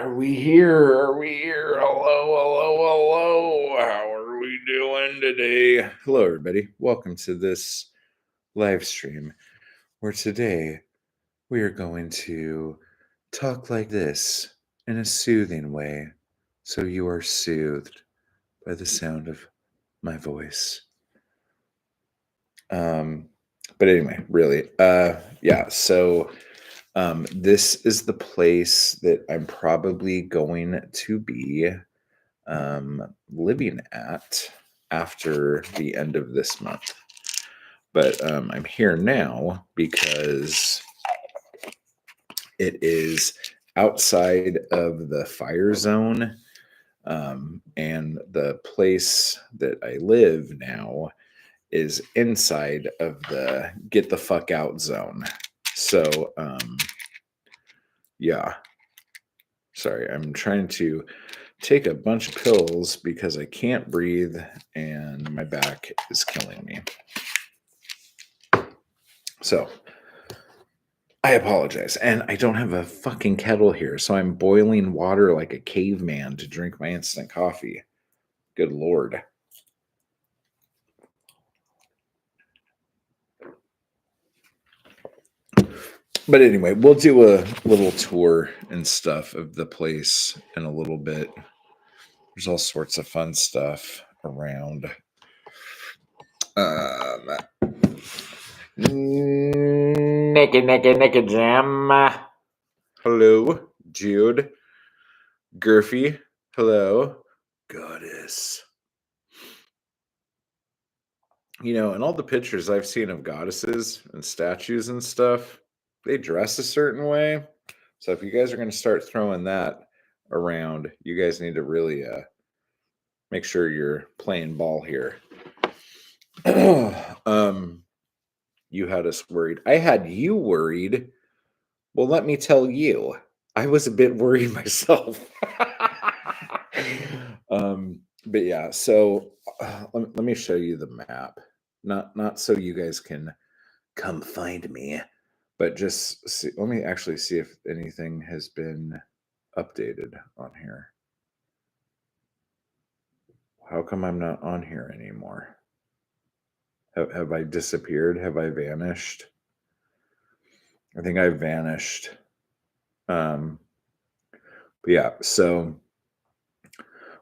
Are we here? Are we here? Hello, hello, hello. How are we doing today? Hello, everybody. Welcome to this live stream where today we are going to talk like this in a soothing way so you are soothed by the sound of my voice. But anyway, really, yeah, so this is the place that I'm probably going to be living at after the end of this month. But I'm here now because it is outside of the fire zone. And the place that I live now is inside of the get the fuck out zone. So, yeah. Sorry, I'm trying to take a bunch of pills because I can't breathe and my back is killing me. So, I apologize. And I don't have a fucking kettle here, so I'm boiling water like a caveman to drink my instant coffee. Good Lord. But anyway, we'll do a little tour and stuff of the place in a little bit. There's all sorts of fun stuff around. Nicky Jam. Hello, Jude. Gurfy. Hello. Goddess. You know, in all the pictures I've seen of goddesses and statues and stuff, they dress a certain way. So if you guys are going to start throwing that around, you guys need to really make sure you're playing ball here. You had us worried. I had you worried. Well, let me tell you, I was a bit worried myself. But yeah, so let me show you the map. Not so you guys can come find me, but just see, let me actually see if anything has been updated on here. How come I'm not on here anymore? Have I disappeared? Have I vanished? I think I vanished. But yeah, so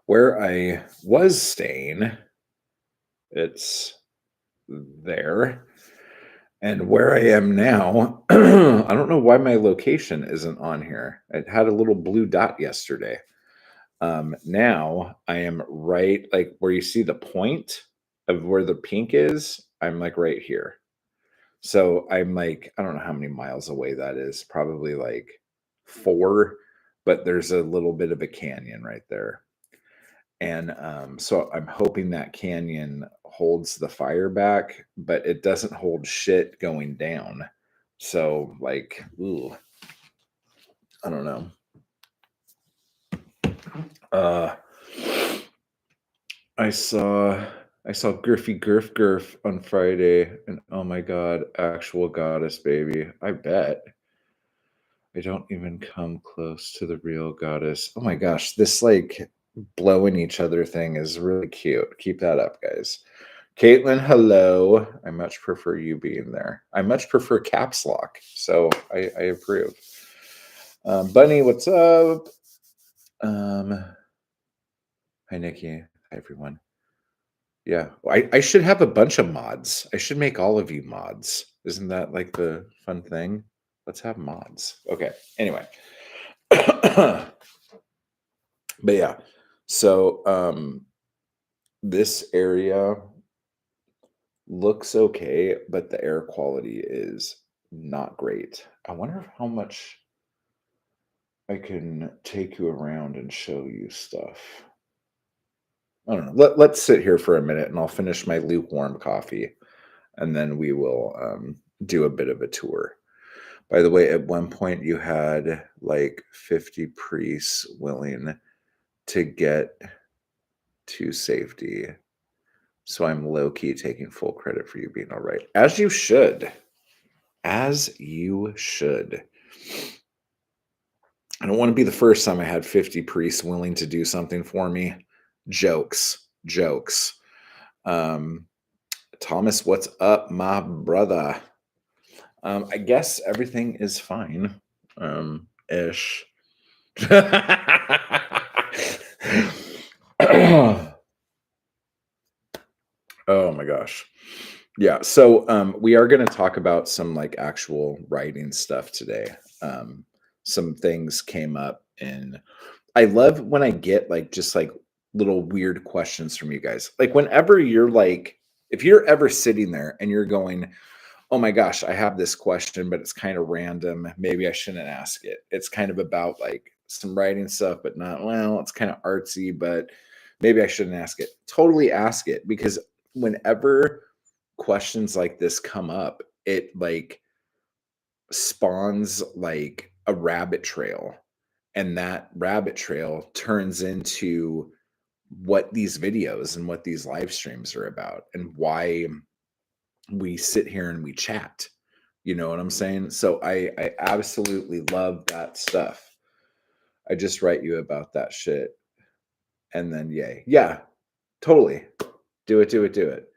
where I was staying, it's there. And where I am now, I don't know why my location isn't on here. It had a little blue dot yesterday. Now I am right, like where you see the point of where the pink is, I'm like right here. So I'm like, I don't know how many miles away that is, probably like 4, but there's a little bit of a canyon right there. And so I'm hoping that canyon holds the fire back, but it doesn't hold shit going down. So, like, ooh, I don't know. I saw Griffy Gurf on Friday, and oh my god, actual goddess baby. I bet. I don't even come close to the real goddess. Oh my gosh, this like blowing each other thing is really cute. Keep that up, guys. Caitlin, hello. I much prefer you being there. I much prefer caps lock, so I approve. Bunny, what's up? Hi, Nikki. Hi, everyone. Yeah, I should have a bunch of mods. I should make all of you mods. Isn't that like the fun thing? Let's have mods. Okay. Anyway. But yeah. So this area looks okay, but the air quality is not great. I wonder how much I can take you around and show you stuff. I don't know. Let's sit here for a minute and I'll finish my lukewarm coffee and then we will do a bit of a tour. By the way, at one point you had like 50 priests willing to get to safety. So I'm low key taking full credit for you being all right. As you should. As you should. I don't want to be the first time I had 50 priests willing to do something for me. Jokes, jokes. Um, Thomas, what's up, my brother? I guess everything is fine. Ish. Oh my gosh. Yeah, so we are going to talk about some like actual writing stuff today. Some things came up, and I love when I get like just like little weird questions from you guys. Like whenever you're like, if you're ever sitting there and you're going, "Oh my gosh, I have this question, but it's kind of random. Maybe I shouldn't ask it." It's kind of about like some writing stuff, but not, well, it's kind of artsy, but maybe I shouldn't ask it. Totally ask it, because whenever questions like this come up, it like spawns like a rabbit trail, and that rabbit trail turns into what these videos and what these live streams are about, and why we sit here and we chat. You know what I'm saying? So I absolutely love that stuff. I just write you about that shit, and then yay. Yeah, totally. Do it, do it, do it.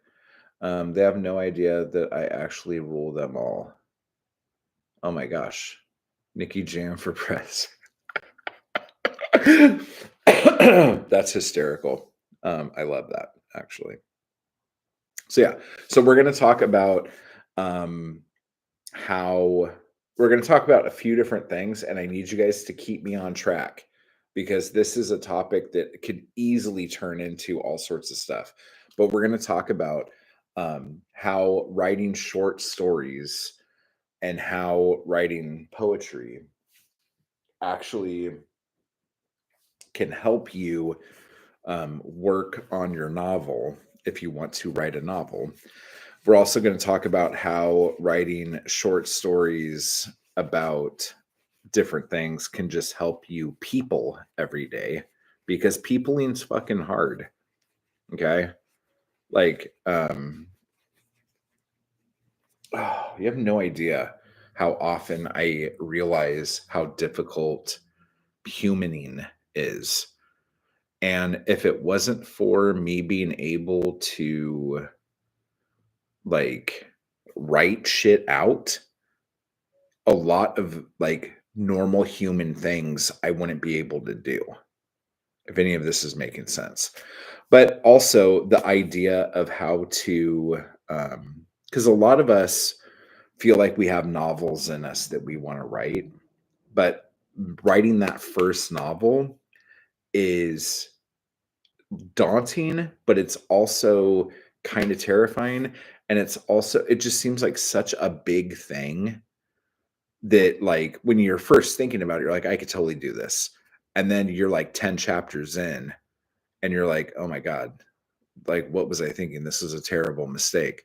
They have no idea that I actually rule them all. Oh my gosh. Nikki Jam for press. That's hysterical. I love that, actually. So yeah, so we're going to talk about um, how we're going to talk about a few different things, and I need you guys to keep me on track, because this is a topic that could easily turn into all sorts of stuff. But we're going to talk about how writing short stories and how writing poetry actually can help you work on your novel if you want to write a novel. We're also going to talk about how writing short stories about different things can just help you people every day, because peopling's fucking hard. Okay. Like, you have no idea how often I realize how difficult humaning is. And if it wasn't for me being able to like write shit out, a lot of like normal human things I wouldn't be able to do, if any of this is making sense. But also the idea of how to, because a lot of us feel like we have novels in us that we want to write, but writing that first novel is daunting, but it's also kind of terrifying. And it's also, it just seems like such a big thing that, like, when you're first thinking about it, you're like, I could totally do this. And then you're like 10 chapters in, and you're like, oh my God, like, what was I thinking? This was a terrible mistake.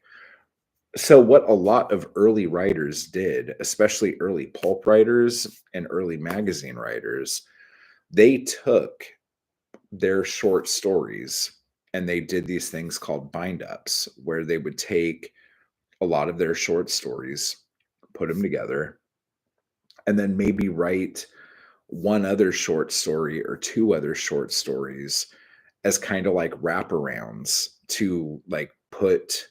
So, what a lot of early writers did, especially early pulp writers and early magazine writers, they took their short stories and they did these things called bind ups, where they would take a lot of their short stories, put them together, and then maybe write one other short story or two other short stories as kind of like wraparounds to like put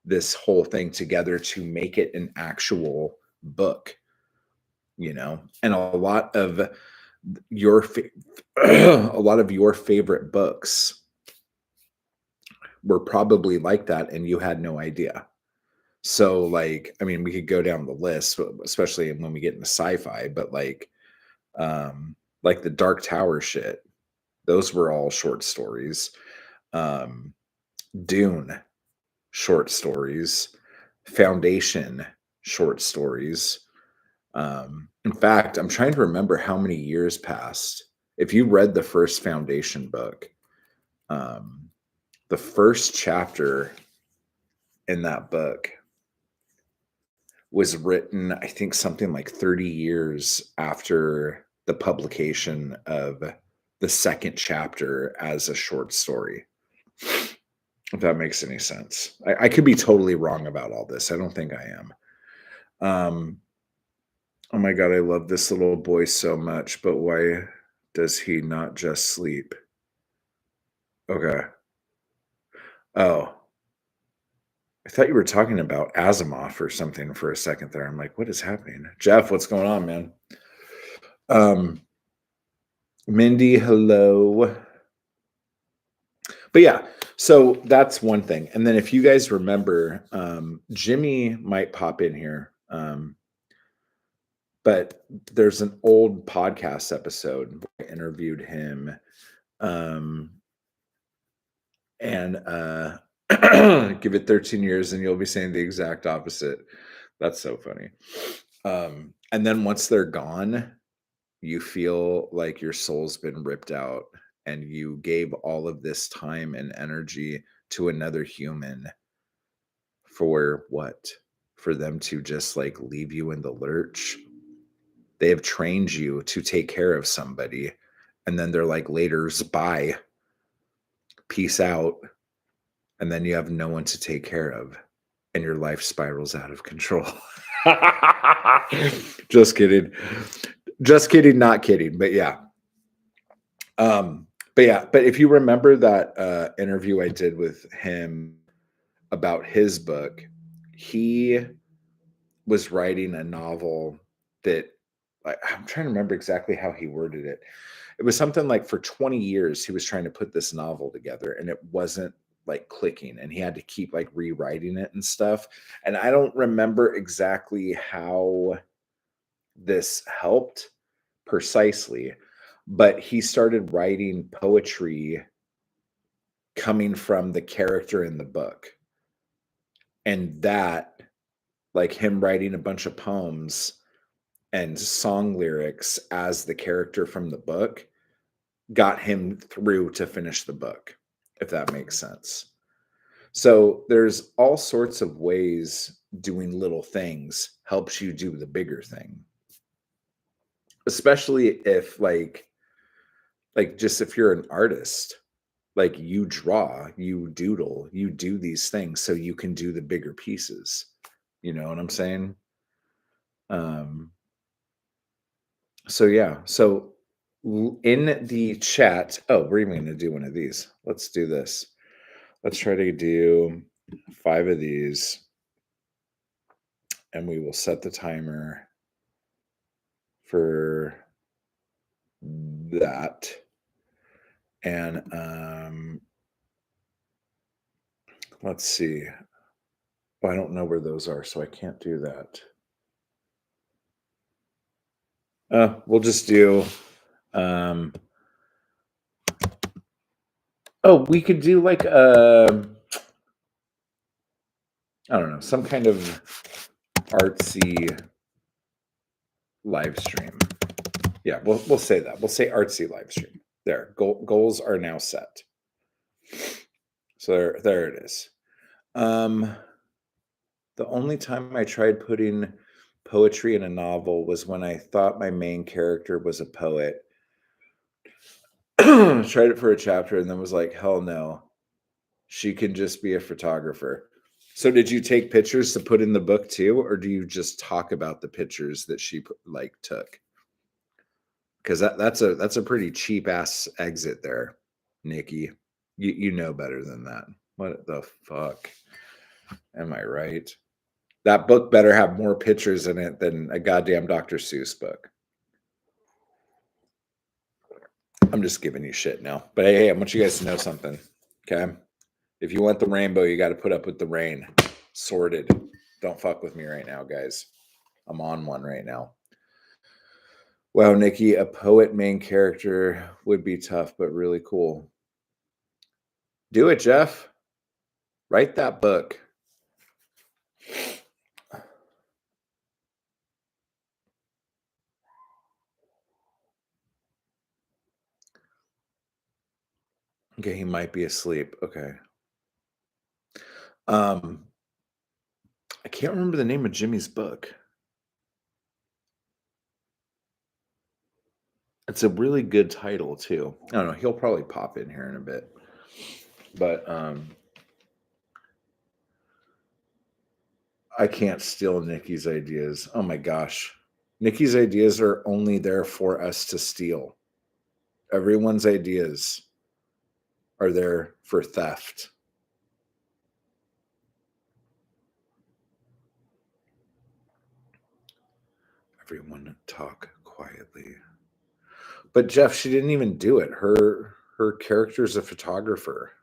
this whole thing together to make it an actual book, you know. And a lot of your a lot of your favorite books were probably like that, and you had no idea. So like, I mean, we could go down the list, especially when we get into sci-fi, but like the Dark Tower shit, those were all short stories. um Dune, short stories. Foundation, short stories. In fact, I'm trying to remember how many years passed. If you read the first Foundation book, um, the first chapter in that book was written, I think, something like 30 years after the publication of the second chapter as a short story. If that makes any sense. I could be totally wrong about all this. I don't think I am. Um, Oh my god, I love this little boy so much, but why does he not just sleep? Okay. Oh, I thought you were talking about Asimov or something for a second there. I'm like, what is happening? Jeff, what's going on, man? Um, Mindy, hello. But yeah, so that's one thing. And then if you guys remember, Jimmy might pop in here. But there's an old podcast episode where I interviewed him. Um, and give it 13 years and you'll be saying the exact opposite. That's so funny. And then once they're gone, you feel like your soul's been ripped out and you gave all of this time and energy to another human for what? For them to just like leave you in the lurch. They have trained you to take care of somebody and then they're like, laters, bye, peace out. And then you have no one to take care of and your life spirals out of control. Just kidding. Just kidding, not kidding. But yeah. But if you remember that interview I did with him about his book, he was writing a novel that I'm trying to remember exactly how he worded it. It was something like for 20 years he was trying to put this novel together and it wasn't like clicking and he had to keep like rewriting it and stuff. And I don't remember exactly how this helped precisely, but he started writing poetry coming from the character in the book. And that, like him writing a bunch of poems and song lyrics as the character from the book, got him through to finish the book, if that makes sense. So there's all sorts of ways doing little things helps you do the bigger thing. Especially if like just if you're an artist, like you draw, you doodle, you do these things so you can do the bigger pieces. You know what I'm saying? Um so yeah. So in the chat, oh, we're even going to do one of these. Let's do this. Let's try to do 5 of these and we will set the timer for that. And let's see. Oh, I don't know where those are, so I can't do that. We'll just do oh, we could do like I don't know, some kind of artsy live stream. Yeah, we'll say that. We'll say artsy live stream. There, goals are now set. So there it is. The only time I tried putting poetry in a novel was when I thought my main character was a poet. Tried it for a chapter and then was like, hell no. She can just be a photographer. So did you take pictures to put in the book too, or do you just talk about the pictures that she like took? Because that's a pretty cheap ass exit there, Nikki. You know better than that. What the fuck? Am I right? That book better have more pictures in it than a goddamn Dr. Seuss book. I'm just giving you shit now. But hey, I want you guys to know something. Okay. If you want the rainbow, you got to put up with the rain. Sorted. Don't fuck with me right now, guys. I'm on one right now. Wow, Nikki, a poet main character would be tough, but really cool. Do it, Jeff. Write that book. Okay, he might be asleep. Okay. I can't remember the name of Jimmy's book. It's a really good title too. I don't know. He'll probably pop in here in a bit. But I can't steal Nikki's ideas. Oh my gosh. Nikki's ideas are only there for us to steal. Everyone's ideas are there for theft. Everyone talk quietly. But Jeff, she didn't even do it. Her character's a photographer.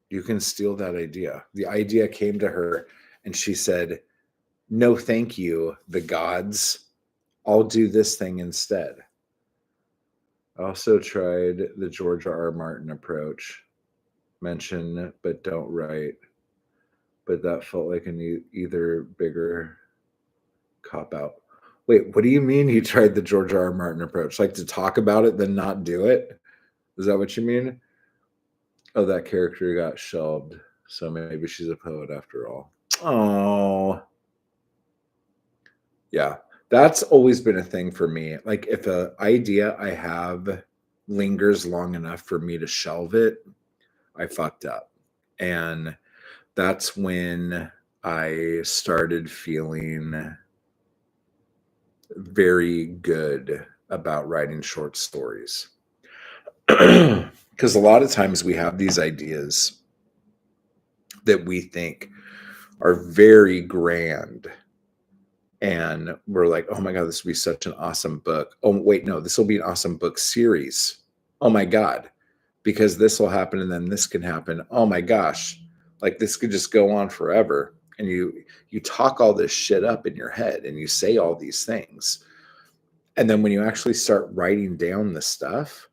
You can steal that idea. The idea came to her and she said, "No, thank you, the gods. I'll do this thing instead." I also tried the George R. R. Martin approach. Mention but don't write. But that felt like an either bigger cop out. Wait, what do you mean you tried the George R. R. Martin approach? Like to talk about it, then not do it? Is that what you mean? Oh, that character got shelved. So maybe she's a poet after all. Oh. Yeah. That's always been a thing for me. Like if an idea I have lingers long enough for me to shelve it, I fucked up. And that's when I started feeling very good about writing short stories. Because a lot of times we have these ideas that we think are very grand. And we're like, oh my God, this will be such an awesome book. Oh, wait, no, this will be an awesome book series. Oh my God, because this will happen and then this can happen. Oh my gosh, like this could just go on forever. And you talk all this shit up in your head and you say all these things. And then when you actually start writing down the stuff,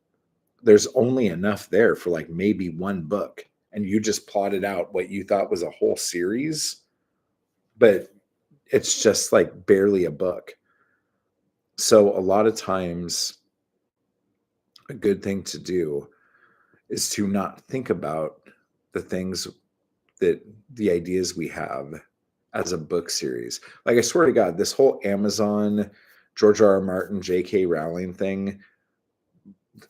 there's only enough there for like maybe one book. And you just plotted out what you thought was a whole series, but it's just like barely a book. So a lot of times a good thing to do is to not think about the things that the ideas we have as a book series. Like I swear to God, this whole Amazon, George R. R. Martin, J.K. Rowling thing,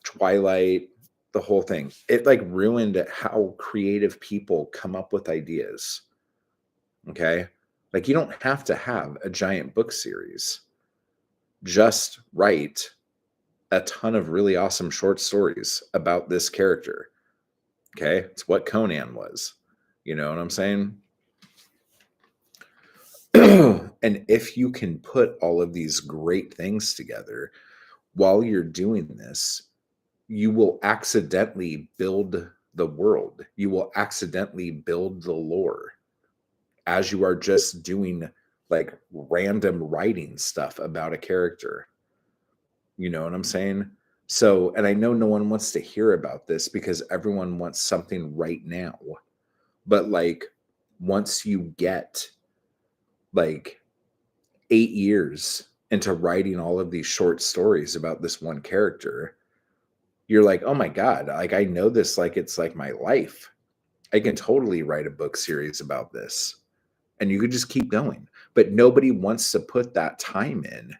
Twilight, the whole thing, it like ruined how creative people come up with ideas. Okay. Like you don't have to have a giant book series. Just write a ton of really awesome short stories about this character. Okay. It's what Conan was. You know what I'm saying? And if you can put all of these great things together while you're doing this, you will accidentally build the world. You will accidentally build the lore as you are just doing like random writing stuff about a character. You know what I'm saying? So, and I know no one wants to hear about this because everyone wants something right now. But like, once you get like 8 years into writing all of these short stories about this one character, you're like, oh my God, like I know this, like it's like my life. I can totally write a book series about this. And you could just keep going. But nobody wants to put that time in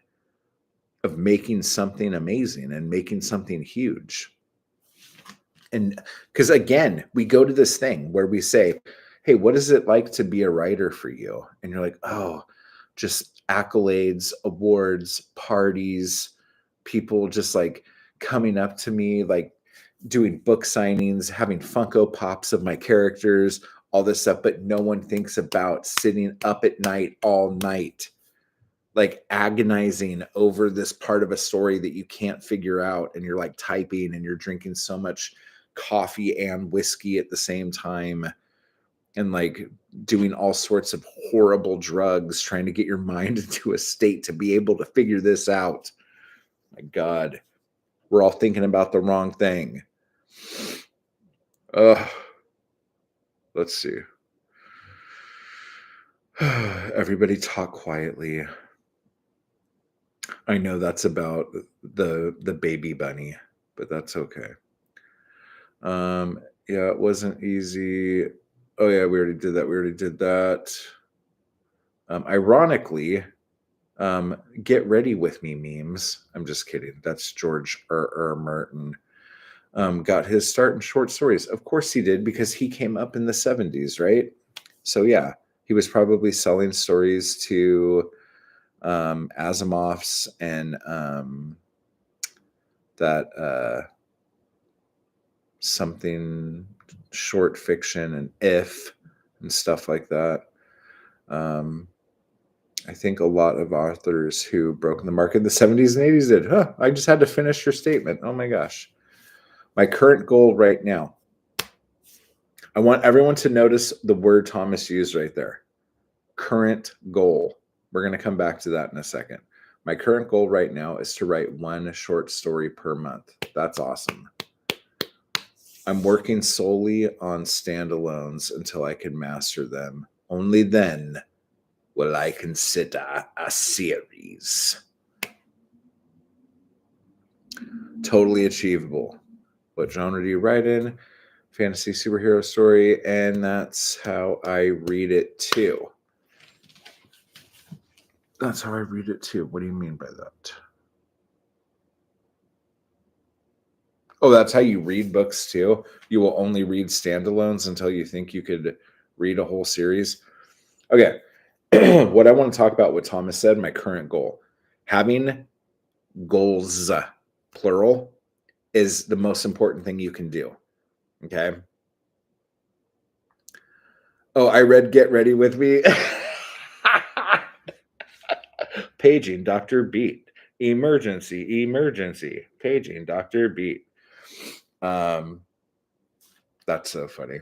of making something amazing and making something huge. And because again, we go to this thing where we say, hey, what is it like to be a writer for you? And you're like, oh, just accolades, awards, parties, people just like coming up to me, like doing book signings, having Funko Pops of my characters, all this stuff. But no one thinks about sitting up at night all night, like agonizing over this part of a story that you can't figure out. And you're like typing and you're drinking so much coffee and whiskey at the same time and like doing all sorts of horrible drugs, trying to get your mind into a state to be able to figure this out. My God, we're all thinking about the wrong thing. Let's see. Everybody talk quietly. I know that's about the baby bunny, but that's okay. Yeah, it wasn't easy. Oh yeah, we already did that. We already did that. Ironically, get ready with me memes. I'm just kidding. That's George R. R. Martin. Got his start in short stories. Of course he did, because he came up in the 70s, right? So yeah, he was probably selling stories to Asimov's and that something short fiction and If and stuff like that. I think a lot of authors who broke the market in the 70s and 80s did. Huh, I just had to finish your statement. Oh my gosh. My current goal right now. I want everyone to notice the word Thomas used right there. Current goal. We're going to come back to that in a second. My current goal right now is to write one short story per month. That's awesome. I'm working solely on standalones until I can master them. Only then will I consider a series. Totally achievable. What genre do you write in? Fantasy superhero story, and that's how I read it too. That's how I read it too. What do you mean by that? Oh, that's how you read books too? You will only read standalones until you think you could read a whole series? Okay. What I want to talk about, what Thomas said, my current goal. Having goals, plural, is the most important thing you can do. Okay. Oh, I read Get Ready With Me. Paging Dr. Beat. Emergency. Paging Dr. Beat. That's so funny.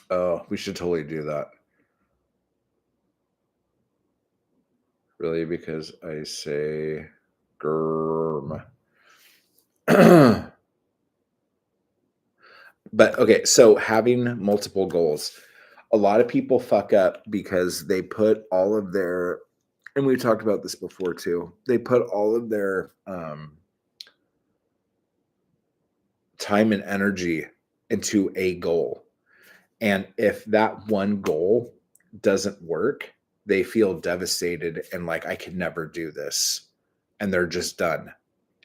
Oh, we should totally do that. Really, because I say germ. But okay, so having multiple goals. A lot of people fuck up because they put all of their, and we talked about this before too, they put all of their time and energy into a goal. And if that one goal doesn't work, they feel devastated and like, I can never do this. And they're just done.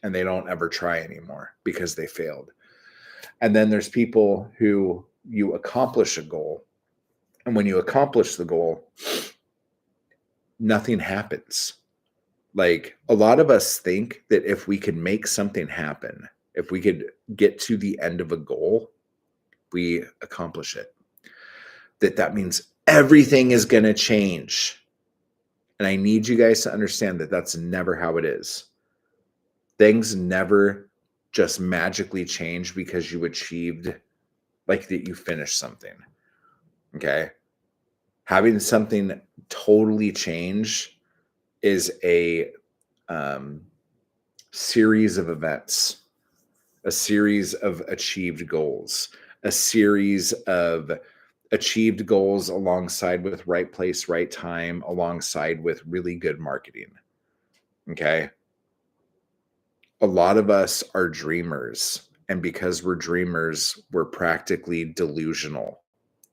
And they don't ever try anymore because they failed. And then there's people who you accomplish a goal. And when you accomplish the goal, nothing happens. Like a lot of us think that if we could make something happen, if we could get to the end of a goal, we accomplish it. That means everything is going to change. And I need you guys to understand that that's never how it is. Things never just magically change because you achieved, like that you finished something. Okay. Having something totally change is a series of events, a series of achieved goals, a series of achieved goals alongside with right place, right time, alongside with really good marketing. Okay. A lot of us are dreamers. And because we're dreamers, we're practically delusional.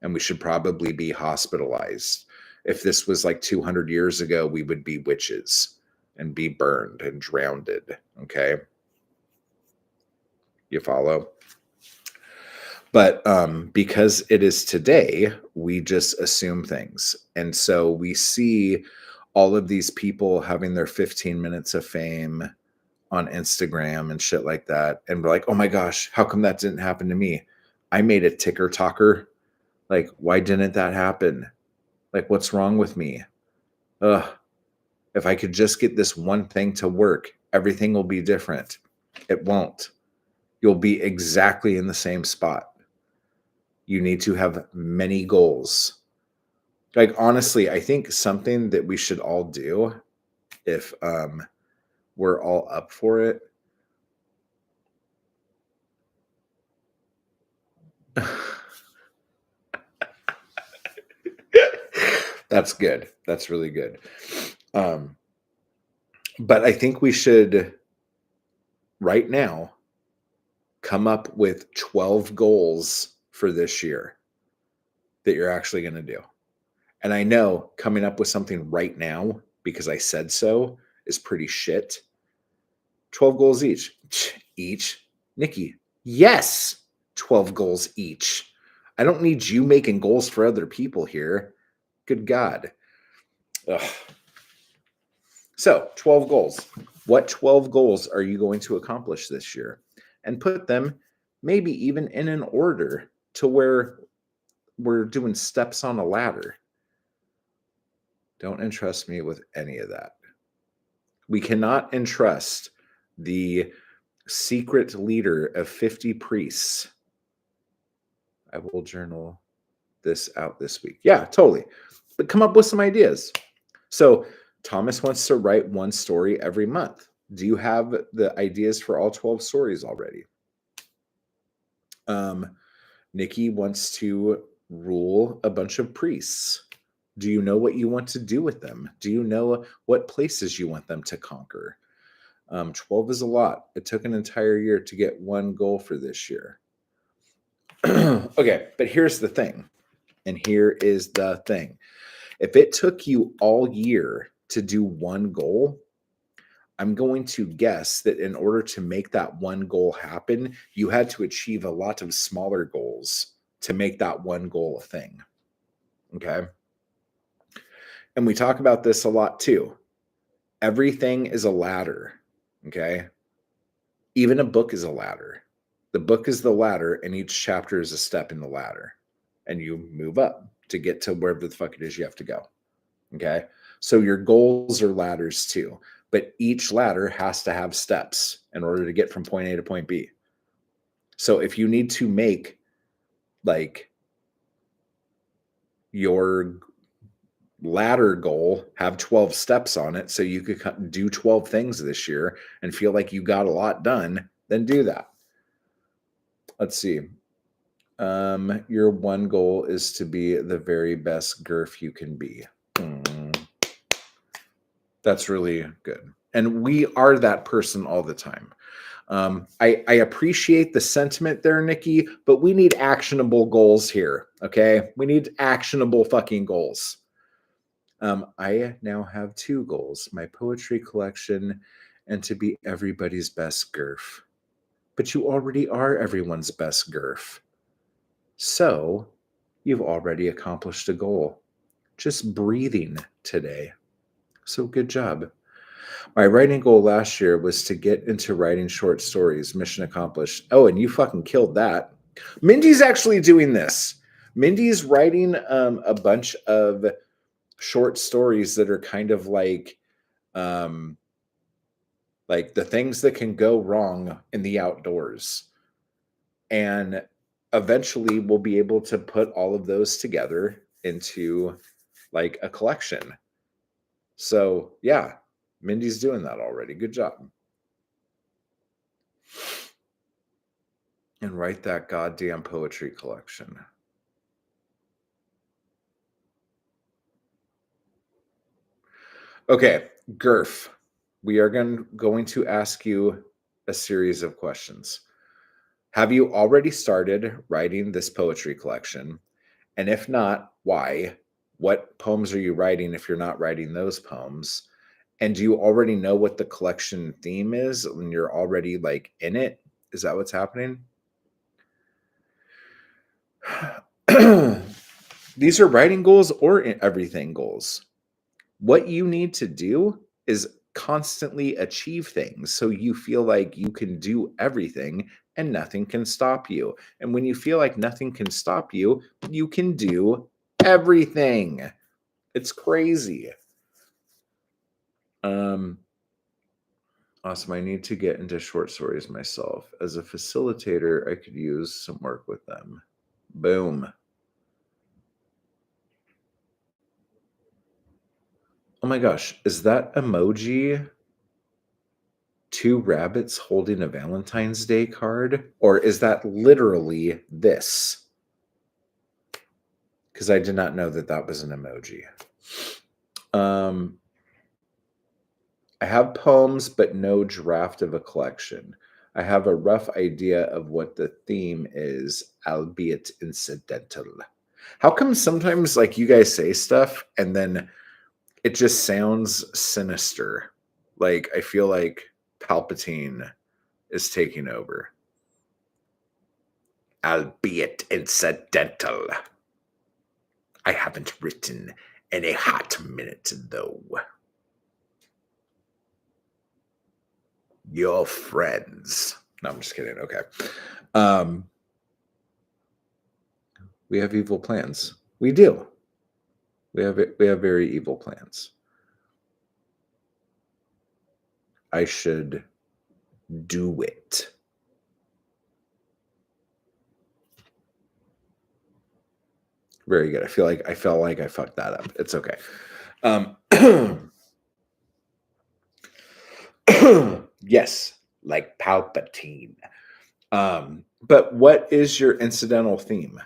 And we should probably be hospitalized. If this was like 200 years ago, we would be witches and be burned and drowned. Okay. You follow? But because it is today, we just assume things. And so we see all of these people having their 15 minutes of fame on Instagram and shit like that. And we're like, oh my gosh, how come that didn't happen to me? I made a ticker talker. Like, why didn't that happen? Like, what's wrong with me? Ugh. If I could just get this one thing to work, everything will be different. It won't. You'll be exactly in the same spot. You need to have many goals. Like, honestly, I think something that we should all do if we're all up for it. That's good. That's really good. But I think we should right now come up with 12 goals for this year that you're actually going to do. And I know coming up with something right now, because I said so, is pretty shit. 12 goals each. Each? Nikki, yes, 12 goals each. I don't need you making goals for other people here. Good God. Ugh. So 12 goals. What 12 goals are you going to accomplish this year? And put them maybe even in an order to where we're doing steps on a ladder. Don't entrust me with any of that. We cannot entrust the secret leader of 50 priests. I will journal this out this week. Yeah, totally. But come up with some ideas. So Thomas wants to write one story every month. Do you have the ideas for all 12 stories already? Nikki wants to rule a bunch of priests. Do you know what you want to do with them? Do you know what places you want them to conquer? 12 is a lot. It took an entire year to get one goal for this year. Okay, but here's the thing. And here is the thing. If it took you all year to do one goal, I'm going to guess that in order to make that one goal happen, you had to achieve a lot of smaller goals to make that one goal a thing. Okay. And we talk about this a lot too. Everything is a ladder. Okay. Even a book is a ladder. The book is the ladder, and each chapter is a step in the ladder. And you move up to get to wherever the fuck it is you have to go. Okay. So your goals are ladders too, but each ladder has to have steps in order to get from point A to point B. So if you need to make like your ladder goal have 12 steps on it so you could do 12 things this year and feel like you got a lot done, then do that. Let's see. Your one goal is to be the very best GERF you can be. That's really good. And we are that person all the time. I appreciate the sentiment there, Nikki, but we need actionable goals here. Okay. We need actionable fucking goals. I now have 2 goals, my poetry collection and to be everybody's best GERF. But you already are everyone's best GERF. So you've already accomplished a goal. Just breathing today. So good job. My writing goal last year was to get into writing short stories. Mission accomplished. Oh, and you fucking killed that. Mindy's actually doing this. Mindy's writing a bunch of short stories that are kind of like the things that can go wrong in the outdoors. And eventually we'll be able to put all of those together into like a collection. So yeah, Mindy's doing that already. Good job. And write that goddamn poetry collection. Okay, GERF. We are going to ask you a series of questions. Have you already started writing this poetry collection? And if not, why? What poems are you writing if you're not writing those poems? And do you already know what the collection theme is when you're already like in it? Is that what's happening? These are writing goals or everything goals. What you need to do is constantly achieve things so you feel like you can do everything and nothing can stop you. And when you feel like nothing can stop you, you can do everything. It's crazy. Awesome. I need to get into short stories myself. As a facilitator, I could use some work with them. Boom. Oh my gosh, is that emoji 2 rabbits holding a Valentine's Day card? Or is that literally this? Because I did not know that that was an emoji. I have poems, but no draft of a collection. I have a rough idea of what the theme is, albeit incidental. How come sometimes like you guys say stuff and then it just sounds sinister? Like I feel like Palpatine is taking over. Albeit incidental. I haven't written In a hot minute, though. Your friends. No, I'm just kidding. Okay. We have evil plans. We do. We have very evil plans. I should do it. Very good. I felt like I fucked that up. It's okay. Yes, like Palpatine. But what is your incidental theme?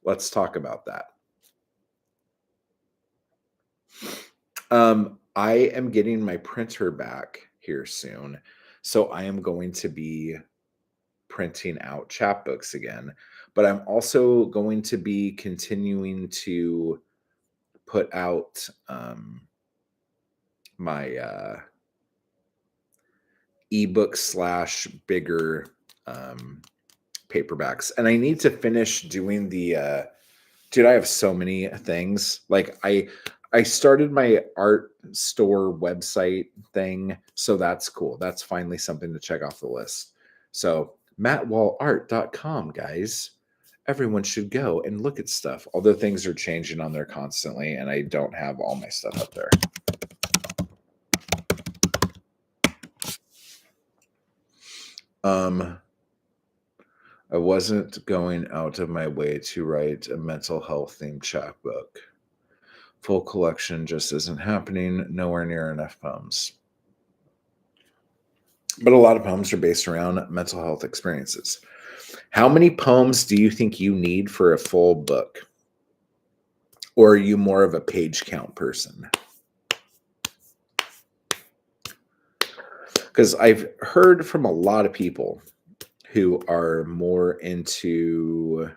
Let's talk about that. I am getting my printer back here soon, so I am going to be printing out chapbooks again, but I'm also going to be continuing to put out my ebook / bigger paperbacks, and I need to finish doing the dude, I have so many things. Like I started my art store website thing, so that's cool. That's finally something to check off the list. So mattwallart.com, guys. Everyone should go and look at stuff. Although things are changing on there constantly, and I don't have all my stuff up there. I wasn't going out of my way to write a mental health themed chapbook. Full collection just isn't happening. Nowhere near enough poems. But a lot of poems are based around mental health experiences. How many poems do you think you need for a full book? Or are you more of a page count person? Because I've heard from a lot of people who are more into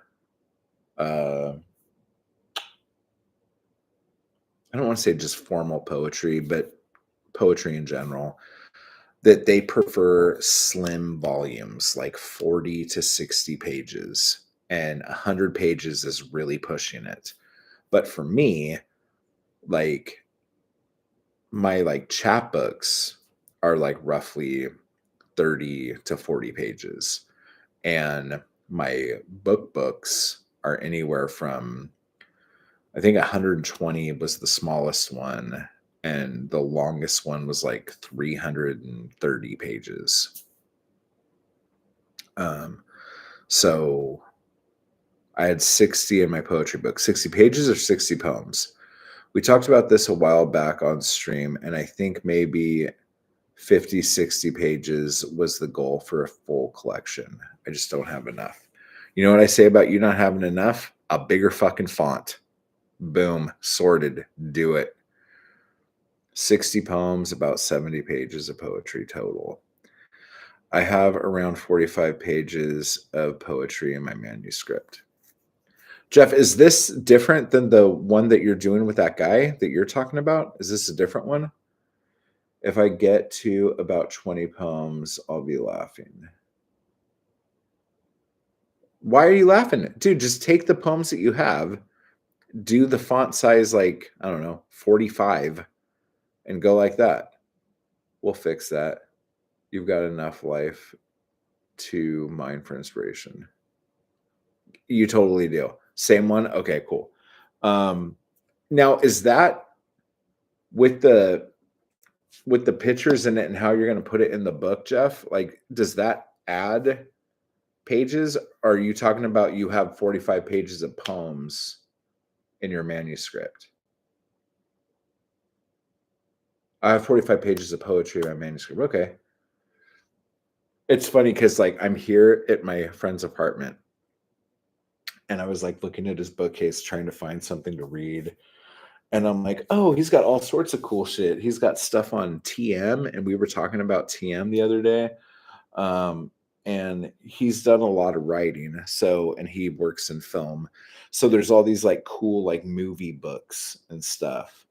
I don't want to say just formal poetry, but poetry in general, that they prefer slim volumes, like 40 to 60 pages, and 100 pages is really pushing it. But for me, like my chapbooks are like roughly 30 to 40 pages, and my books are anywhere from, I think 120 was the smallest one, and the longest one was like 330 pages. So I had 60 in my poetry book. 60 pages or 60 poems? We talked about this a while back on stream, and I think maybe 50, 60 pages was the goal for a full collection. I just don't have enough. You know what I say about you not having enough? A bigger fucking font. Boom, sorted. Do it. 60 poems, about 70 pages of poetry total. I have around 45 pages of poetry in my manuscript. Jeff, is this different than the one that you're doing with that guy that you're talking about? Is this a different one? If I get to about 20 poems, I'll be laughing. Why are you laughing? Dude, just take the poems that you have, do the font size like, I don't know, 45, and go like that. We'll fix that. You've got enough life to mine for inspiration. You totally do. Same one? Okay, cool. Now, is that with the pictures in it and how you're going to put it in the book, Jeff? Like, does that add pages? Or are you talking about you have 45 pages of poems in your manuscript? I have 45 pages of poetry in my manuscript. Okay. It's funny because I'm here at my friend's apartment, and I was looking at his bookcase trying to find something to read. And I'm like, oh, he's got all sorts of cool shit. He's got stuff on TM, and we were talking about TM the other day. And he's done a lot of writing. So, and he works in film. So there's all these cool movie books and stuff.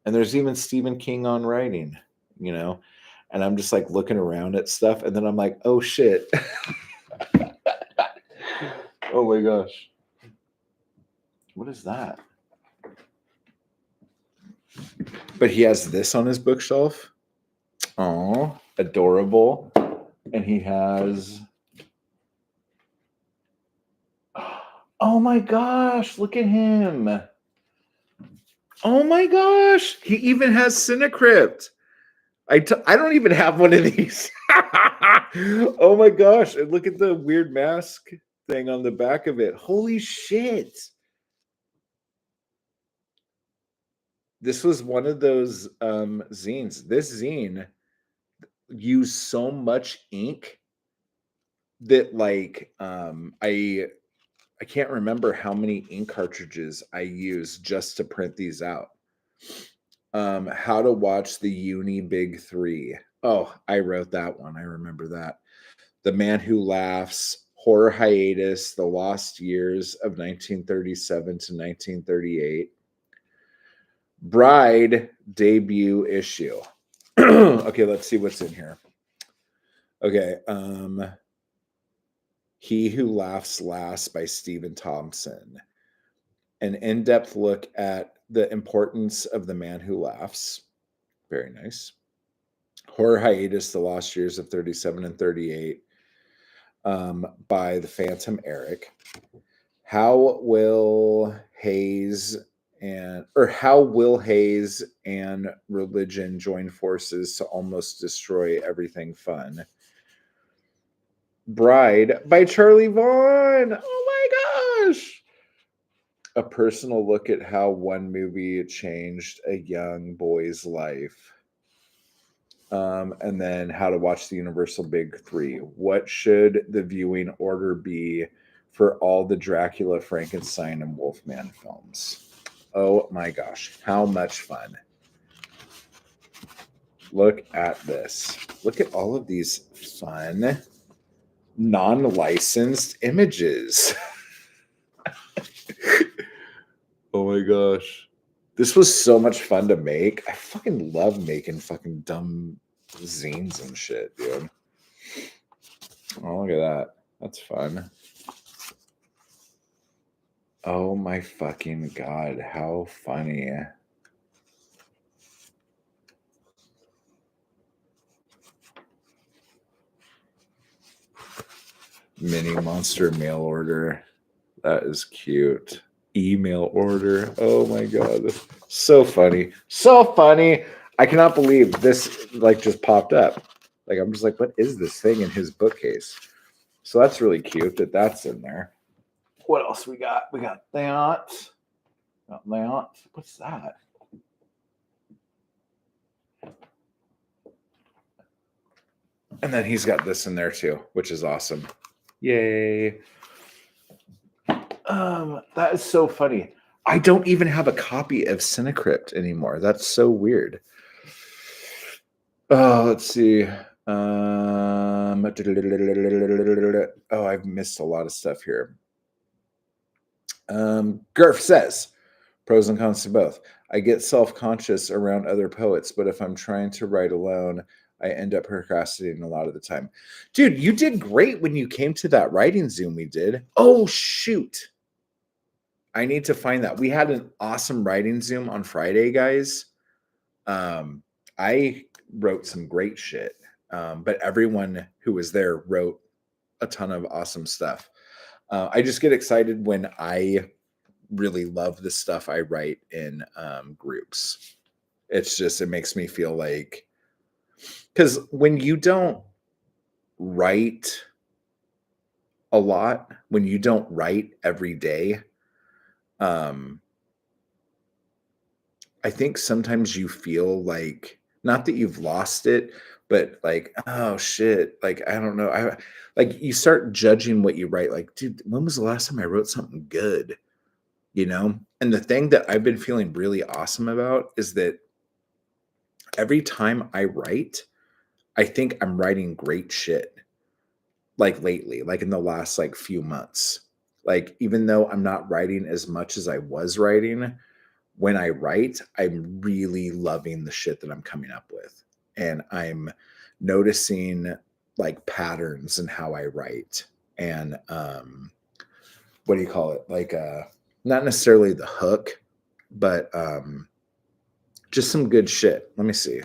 And there's even Stephen King on writing, and I'm just looking around at stuff, and then I'm like, oh shit. Oh my gosh. What is that? But he has this on his bookshelf. Oh, adorable. And he has, oh my gosh, look at him. Oh my gosh, he even has Cinecrypt. I don't even have one of these. Oh my gosh, and look at the weird mask thing on the back of it. Holy shit. This was one of those zines. This zine used so much ink that like I can't remember how many ink cartridges I used just to print these out. How to watch the Uni Big Three. Oh, I wrote that one. I remember that. The Man Who Laughs, Horror Hiatus, The Lost Years of 1937 to 1938. Bride debut issue. Okay, let's see what's in here. Okay, He Who Laughs Last by Stephen Thompson. An in-depth look at the importance of the man who laughs. Very nice. Horror Hiatus, The Lost Years of 37 and 38 by the Phantom Eric. How will Hayes and religion join forces to almost destroy everything fun? Bride by Charlie Vaughn. Oh my gosh. A personal look at how one movie changed a young boy's life. And then how to watch the Universal Big Three. What should the viewing order be for all the Dracula, Frankenstein, and Wolfman films? Oh my gosh, how much fun. Look at this. Look at all of these fun, non-licensed images. Oh my gosh. This was so much fun to make. I fucking love making fucking dumb zines and shit, dude. Oh, look at that. That's fun. Oh my fucking god, how funny. Mini Monster mail order. That is cute. Email order. Oh my god. So funny. So funny. I cannot believe this like just popped up. Like I'm just like, what is this thing in his bookcase? So that's really cute that that's in there. What else we got? We got that. Got that. What's that? And then he's got this in there too, which is awesome. Yay. That is so funny. I don't even have a copy of Cinecrypt anymore. That's so weird. Oh, let's see. Oh, I've missed a lot of stuff here. Gurf says, pros and cons to both. I get self-conscious around other poets, but if I'm trying to write alone, I end up procrastinating a lot of the time. Dude, you did great when you came to that writing Zoom we did. Oh, shoot. I need to find that. We had an awesome writing Zoom on Friday, guys. I wrote some great shit, but everyone who was there wrote a ton of awesome stuff. I just get excited when I really love the stuff I write in groups. It makes me feel like, because when you don't write a lot, when you don't write every day, I think sometimes you feel like, not that you've lost it, but like, oh shit, like I don't know. Like you start judging what you write, like, dude, when was the last time I wrote something good? You know? And the thing that I've been feeling really awesome about is that every time I write, I think I'm writing great shit. Like lately, like in the last like few months. Like even though I'm not writing as much as I was writing, when I write, I'm really loving the shit that I'm coming up with. And I'm noticing like patterns in how I write. And what do you call it? Like not necessarily the hook, but Just some good shit. Let me see.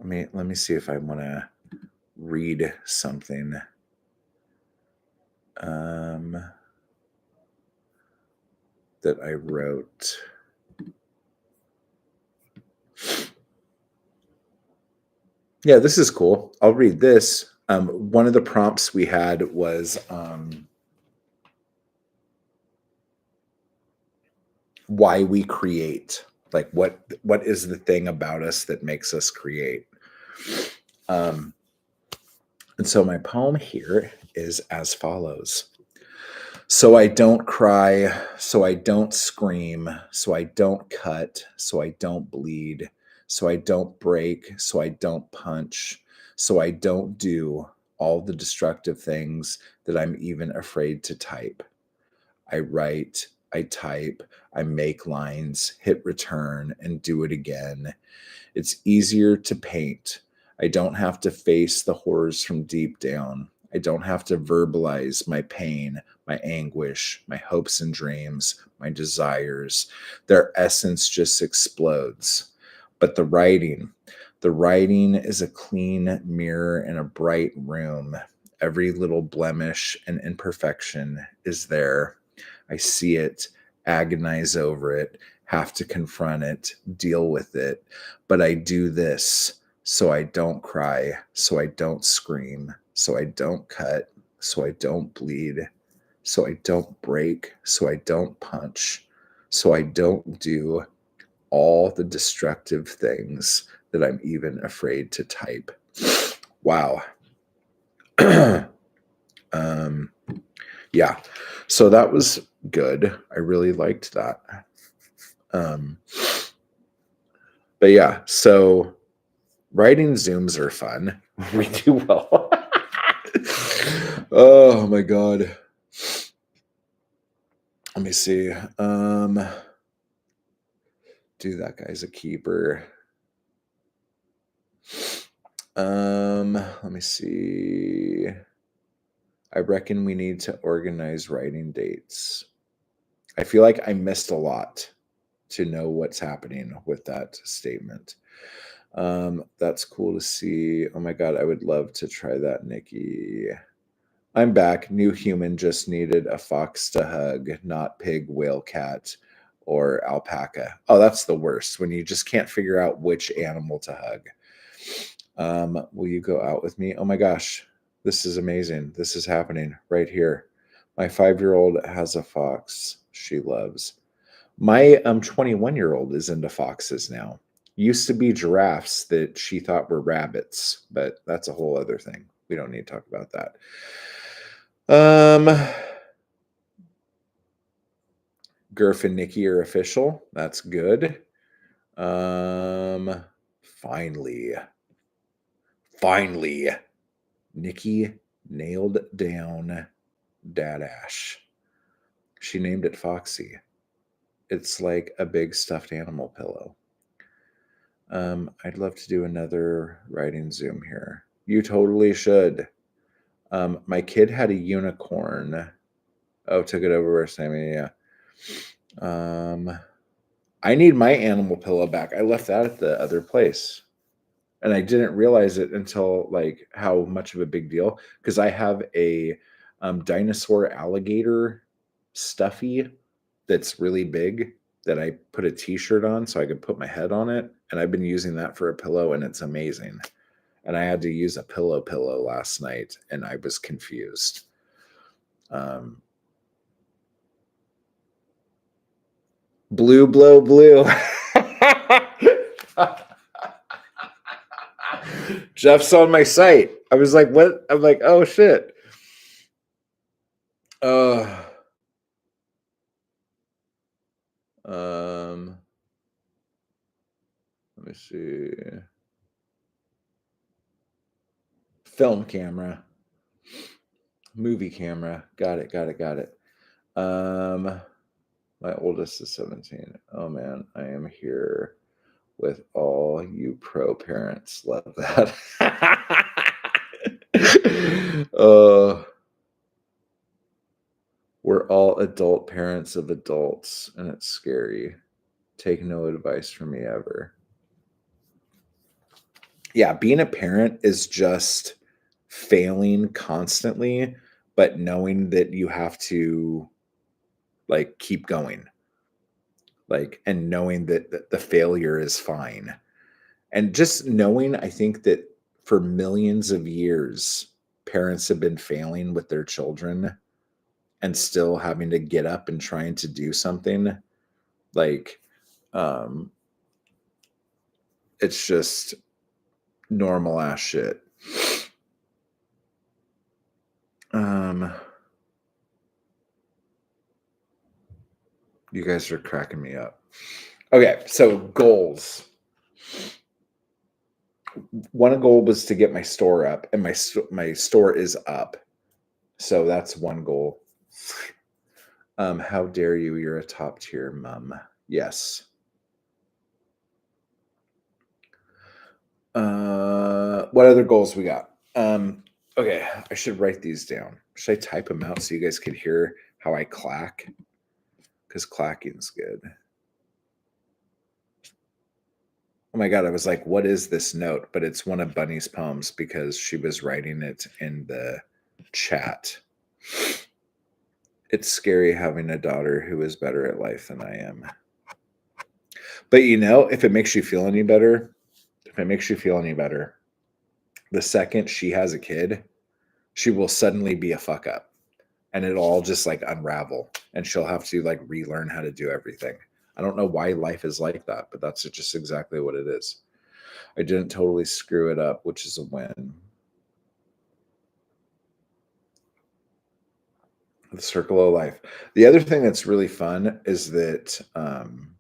Let me see if I want to read something. That I wrote. Yeah, this is cool. I'll read this. One of the prompts we had was why we create. Like what is the thing about us that makes us create? And so my poem here is as follows. So I don't cry, so I don't scream, so I don't cut, so I don't bleed, so I don't break, so I don't punch, so I don't do all the destructive things that I'm even afraid to type. I write, I type, I make lines, hit return, and do it again. It's easier to paint. I don't have to face the horrors from deep down. I don't have to verbalize my pain, my anguish, my hopes and dreams, my desires. Their essence just explodes. But the writing is a clean mirror in a bright room. Every little blemish and imperfection is there. I see it, agonize over it, have to confront it, deal with it. But I do this so I don't cry, so I don't scream, so I don't cut, so I don't bleed, so I don't break, so I don't punch, so I don't do all the destructive things that I'm even afraid to type. Wow. Yeah. So that was good. I really liked that. But yeah, so writing Zooms are fun. We do well. Oh my God. Let me see. Do that guy's a keeper. Let me see. I reckon we need to organize writing dates. I feel like I missed a lot to know what's happening with that statement. That's cool to see. Oh my God, I would love to try that, Nikki. I'm back. New human just needed a fox to hug, not pig, whale, cat, or alpaca. Oh, that's the worst when you just can't figure out which animal to hug. Will you go out with me? Oh my gosh, this is amazing. This is happening right here. My 5-year-old has a fox she loves. My 21-year-old is into foxes now. Used to be giraffes that she thought were rabbits, but that's a whole other thing. We don't need to talk about that. Gurf and Nikki are official. That's good. Finally, Nikki nailed down Dad Ash. She named it Foxy. It's like a big stuffed animal pillow. I'd love to do another writing Zoom here. You totally should. My kid had a unicorn. Oh, took it over. Yeah. I need my animal pillow back. I left that at the other place. And I didn't realize it until like how much of a big deal. Because I have a dinosaur alligator stuffy that's really big that I put a t-shirt on so I could put my head on it. And I've been using that for a pillow and it's amazing. And I had to use a pillow last night and I was confused. Blue, blow, blue. Jeff's on my site. I was like, what? I'm like, oh shit. Let me see. Film camera. Movie camera. Got it. My oldest is 17. Oh man, I am here with all you pro parents. Love that. We're all adult parents of adults, and it's scary. Take no advice from me ever. Yeah, being a parent is just failing constantly, but knowing that you have to, like, keep going, like, and knowing that the failure is fine. And just knowing, I think that for millions of years, parents have been failing with their children and still having to get up and trying to do something, like, um, it's just normal ass shit. Um, you guys are cracking me up. Okay, so goals. One goal was to get my store up, and my store is up. So that's one goal. How dare you? You're a top tier mom. Yes. What other goals we got? Okay, I should write these down. Should I type them out so you guys could hear how I clack? Because clacking's good. Oh my god, I was like, what is this note? But it's one of Bunny's poems because she was writing it in the chat. It's scary having a daughter who is better at life than I am. But you know, if it makes you feel any better, the second she has a kid, she will suddenly be a fuck up and it'll all just like unravel and she'll have to like relearn how to do everything. I don't know why life is like that, but that's just exactly what it is. I didn't totally screw it up, which is a win. The circle of life. The other thing that's really fun is that, and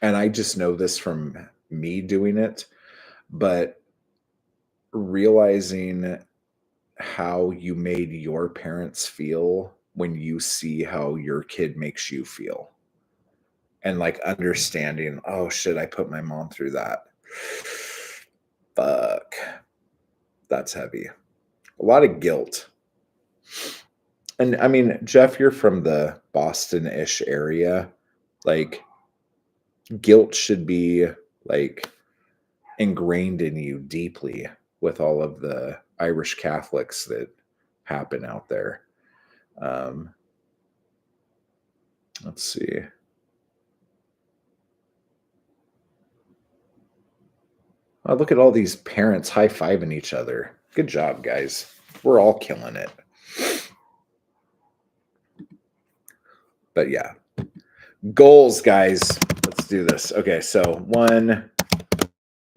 I just know this from me doing it, but realizing how you made your parents feel when you see how your kid makes you feel and like understanding, oh shit, I put my mom through that. Fuck. That's heavy. A lot of guilt. And I mean, Jeff, you're from the Boston ish area. Like, guilt should be like ingrained in you deeply with all of the Irish Catholics that happen out there. Um, let's see. Oh, look at all these parents high fiving each other. Good job, guys. We're all killing it. But yeah, goals, guys. Let's do this. Okay, so one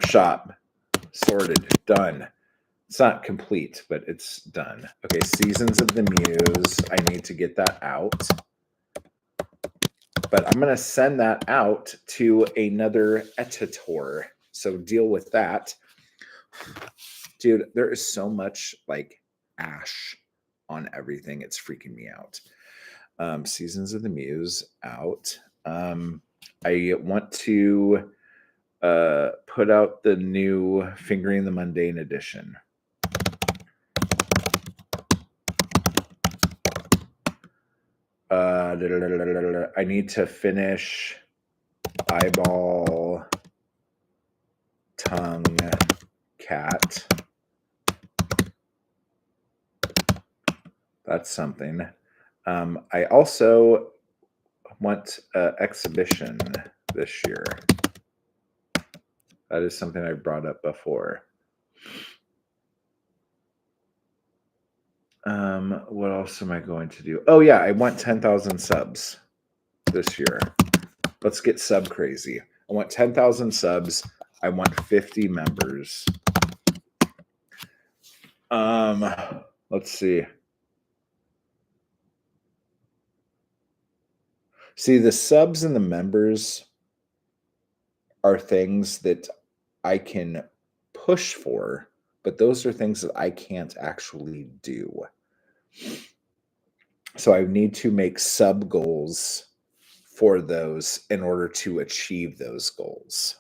shop sorted, done. It's not complete, but it's done. Okay, Seasons of the Muse. I need to get that out. But I'm going to send that out to another editor. So deal with that. Dude, there is so much like ash on everything. It's freaking me out. Seasons of the Muse out. I want to put out the new Fingering the Mundane edition. I need to finish Eyeball Tongue Cat. That's something. I also want an exhibition this year. That is something I brought up before. What else am I going to do? Oh yeah, I want 10,000 subs this year. Let's get sub crazy. I want 10,000 subs. I want 50 members. Let's see. See, the subs and the members are things that I can push for, but those are things that I can't actually do. So I need to make sub goals for those in order to achieve those goals.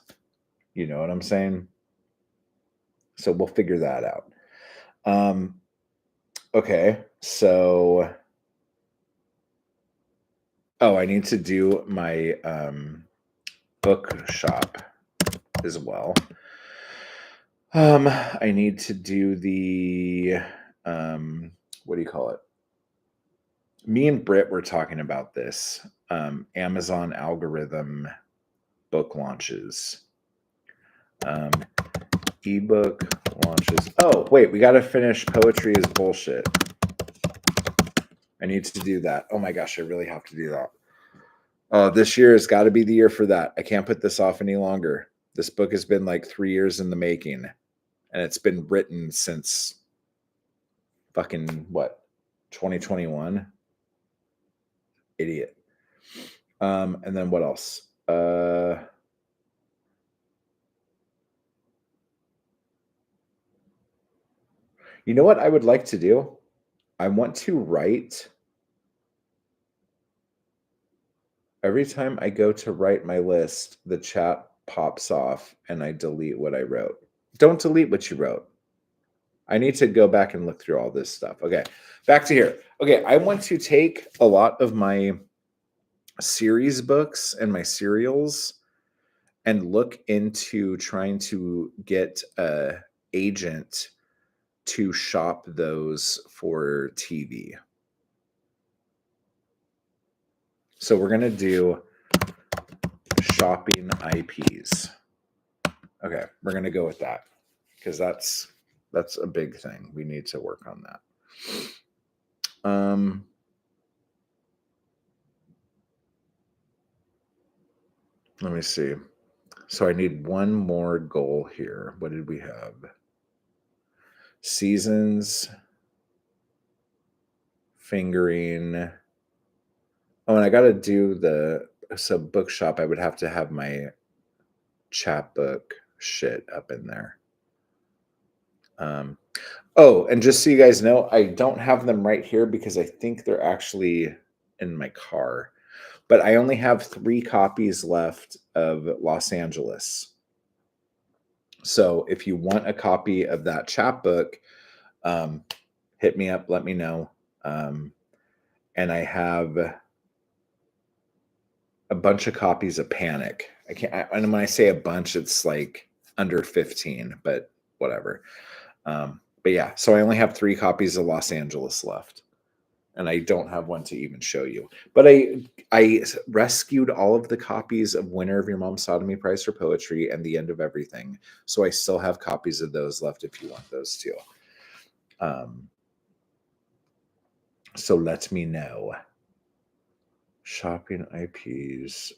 You know what I'm saying? So we'll figure that out. Okay, so Oh, I need to do my bookshop as well. I need to do the what do you call it? Me and Britt were talking about this. Amazon algorithm book launches. Um, ebook launches. Oh, wait, we got to finish Poetry is Bullshit. I need to do that. Oh my gosh, I really have to do that. Oh, this year has got to be the year for that. I can't put this off any longer. This book has been like 3 years in the making, and it's been written since fucking what, 2021? Idiot. And then what else? You know what I would like to do? I want to write every time I go to write my list, the chat pops off and I delete what I wrote. Don't delete what you wrote. I need to go back and look through all this stuff. Okay, back to here. Okay, I want to take a lot of my series books and my serials and look into trying to get a agent to shop those for TV. So we're going to do shopping IPs. Okay, we're going to go with that because that's a big thing. We need to work on that. Let me see. So I need one more goal here. What did we have? Seasons, fingering. Oh, and I got to do bookshop. I would have to have my chapbook shit up in there. Oh, and just so you guys know, I don't have them right here because I think they're actually in my car. But I only have 3 copies left of Los Angeles. So if you want a copy of that chapbook, hit me up, let me know. And I have a bunch of copies of Panic. And when I say a bunch, it's like under 15, but whatever. But yeah, so I only have 3 copies of Los Angeles left. And I don't have one to even show you. But I rescued all of the copies of Winner of Your Mom's Sodomy Prize for Poetry and The End of Everything. So I still have copies of those left if you want those too. So let me know. Shopping IPs.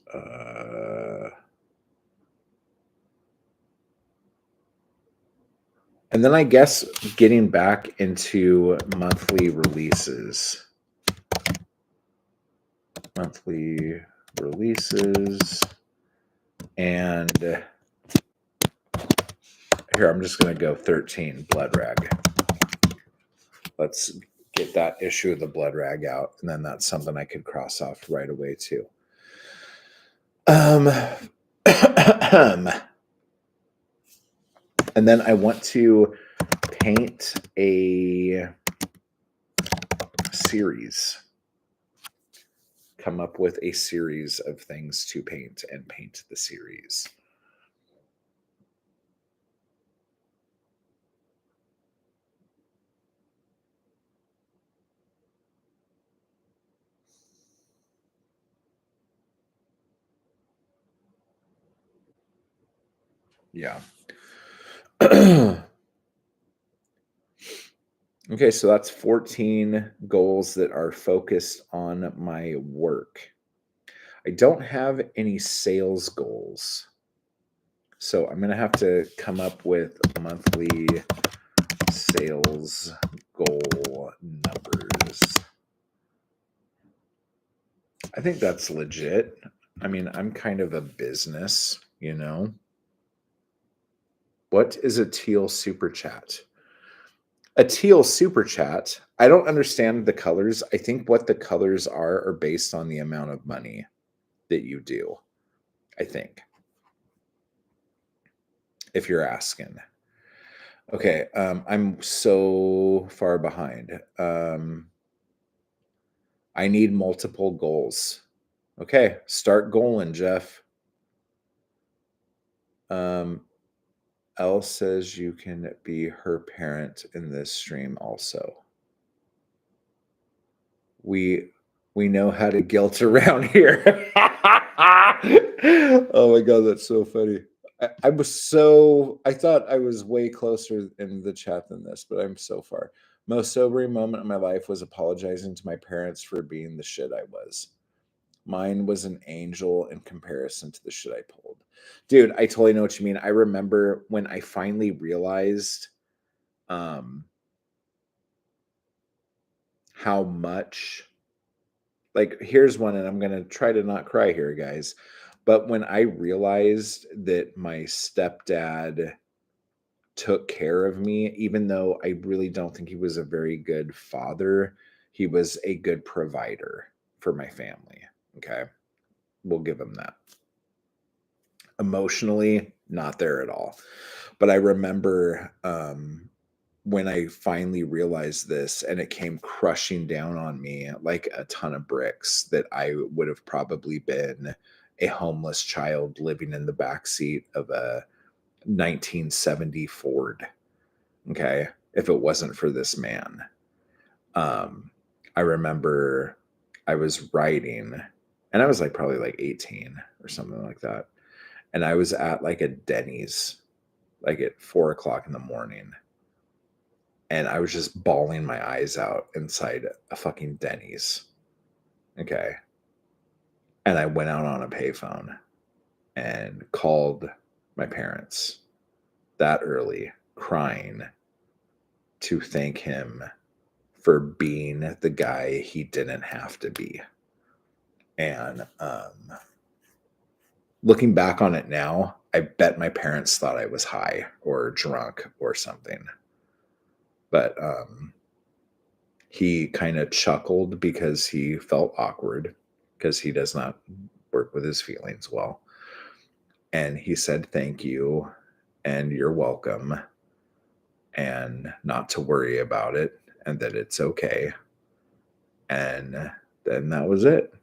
And then I guess getting back into monthly releases. Monthly releases. And here, I'm just going to go 13, Blood Rag. Let's get that issue of the Blood Rag out. And then that's something I could cross off right away too. And then I want to paint a series. Come up with a series of things to paint and paint the series. Yeah. Okay, so that's 14 goals that are focused on my work. I don't have any sales goals. So I'm going to have to come up with monthly sales goal numbers. I think that's legit. I mean, I'm kind of a business, you know. What is a teal super chat? A teal super chat. I don't understand the colors. I think what the colors are based on the amount of money that you do. I think. If you're asking. Okay, I'm so far behind. I need multiple goals. Okay, start goaling, Jeff. Elle says you can be her parent in this stream also. We know how to guilt around here. Oh my god, that's so funny. I thought I was way closer in the chat than this, but I'm so far. Most sobering moment of my life was apologizing to my parents for being the shit I was. Mine was an angel in comparison to the shit I pulled. Dude, I totally know what you mean. I remember when I finally realized how much, like, here's one, and I'm going to try to not cry here, guys. But when I realized that my stepdad took care of me, even though I really don't think he was a very good father, he was a good provider for my family. Okay. We'll give him that. Emotionally, not there at all. But I remember when I finally realized this, and it came crushing down on me like a ton of bricks, that I would have probably been a homeless child living in the backseat of a 1970 Ford. Okay. If it wasn't for this man. I remember I was writing, and I was like probably like 18 or something like that. And I was at like a Denny's, like at 4 o'clock in the morning. And I was just bawling my eyes out inside a fucking Denny's. Okay. And I went out on a payphone and called my parents that early, crying, to thank him for being the guy he didn't have to be. And looking back on it now, I bet my parents thought I was high or drunk or something. But he kind of chuckled because he felt awkward, because he does not work with his feelings well. And he said, "Thank you, and you're welcome, and not to worry about it, and that it's okay." And then that was it.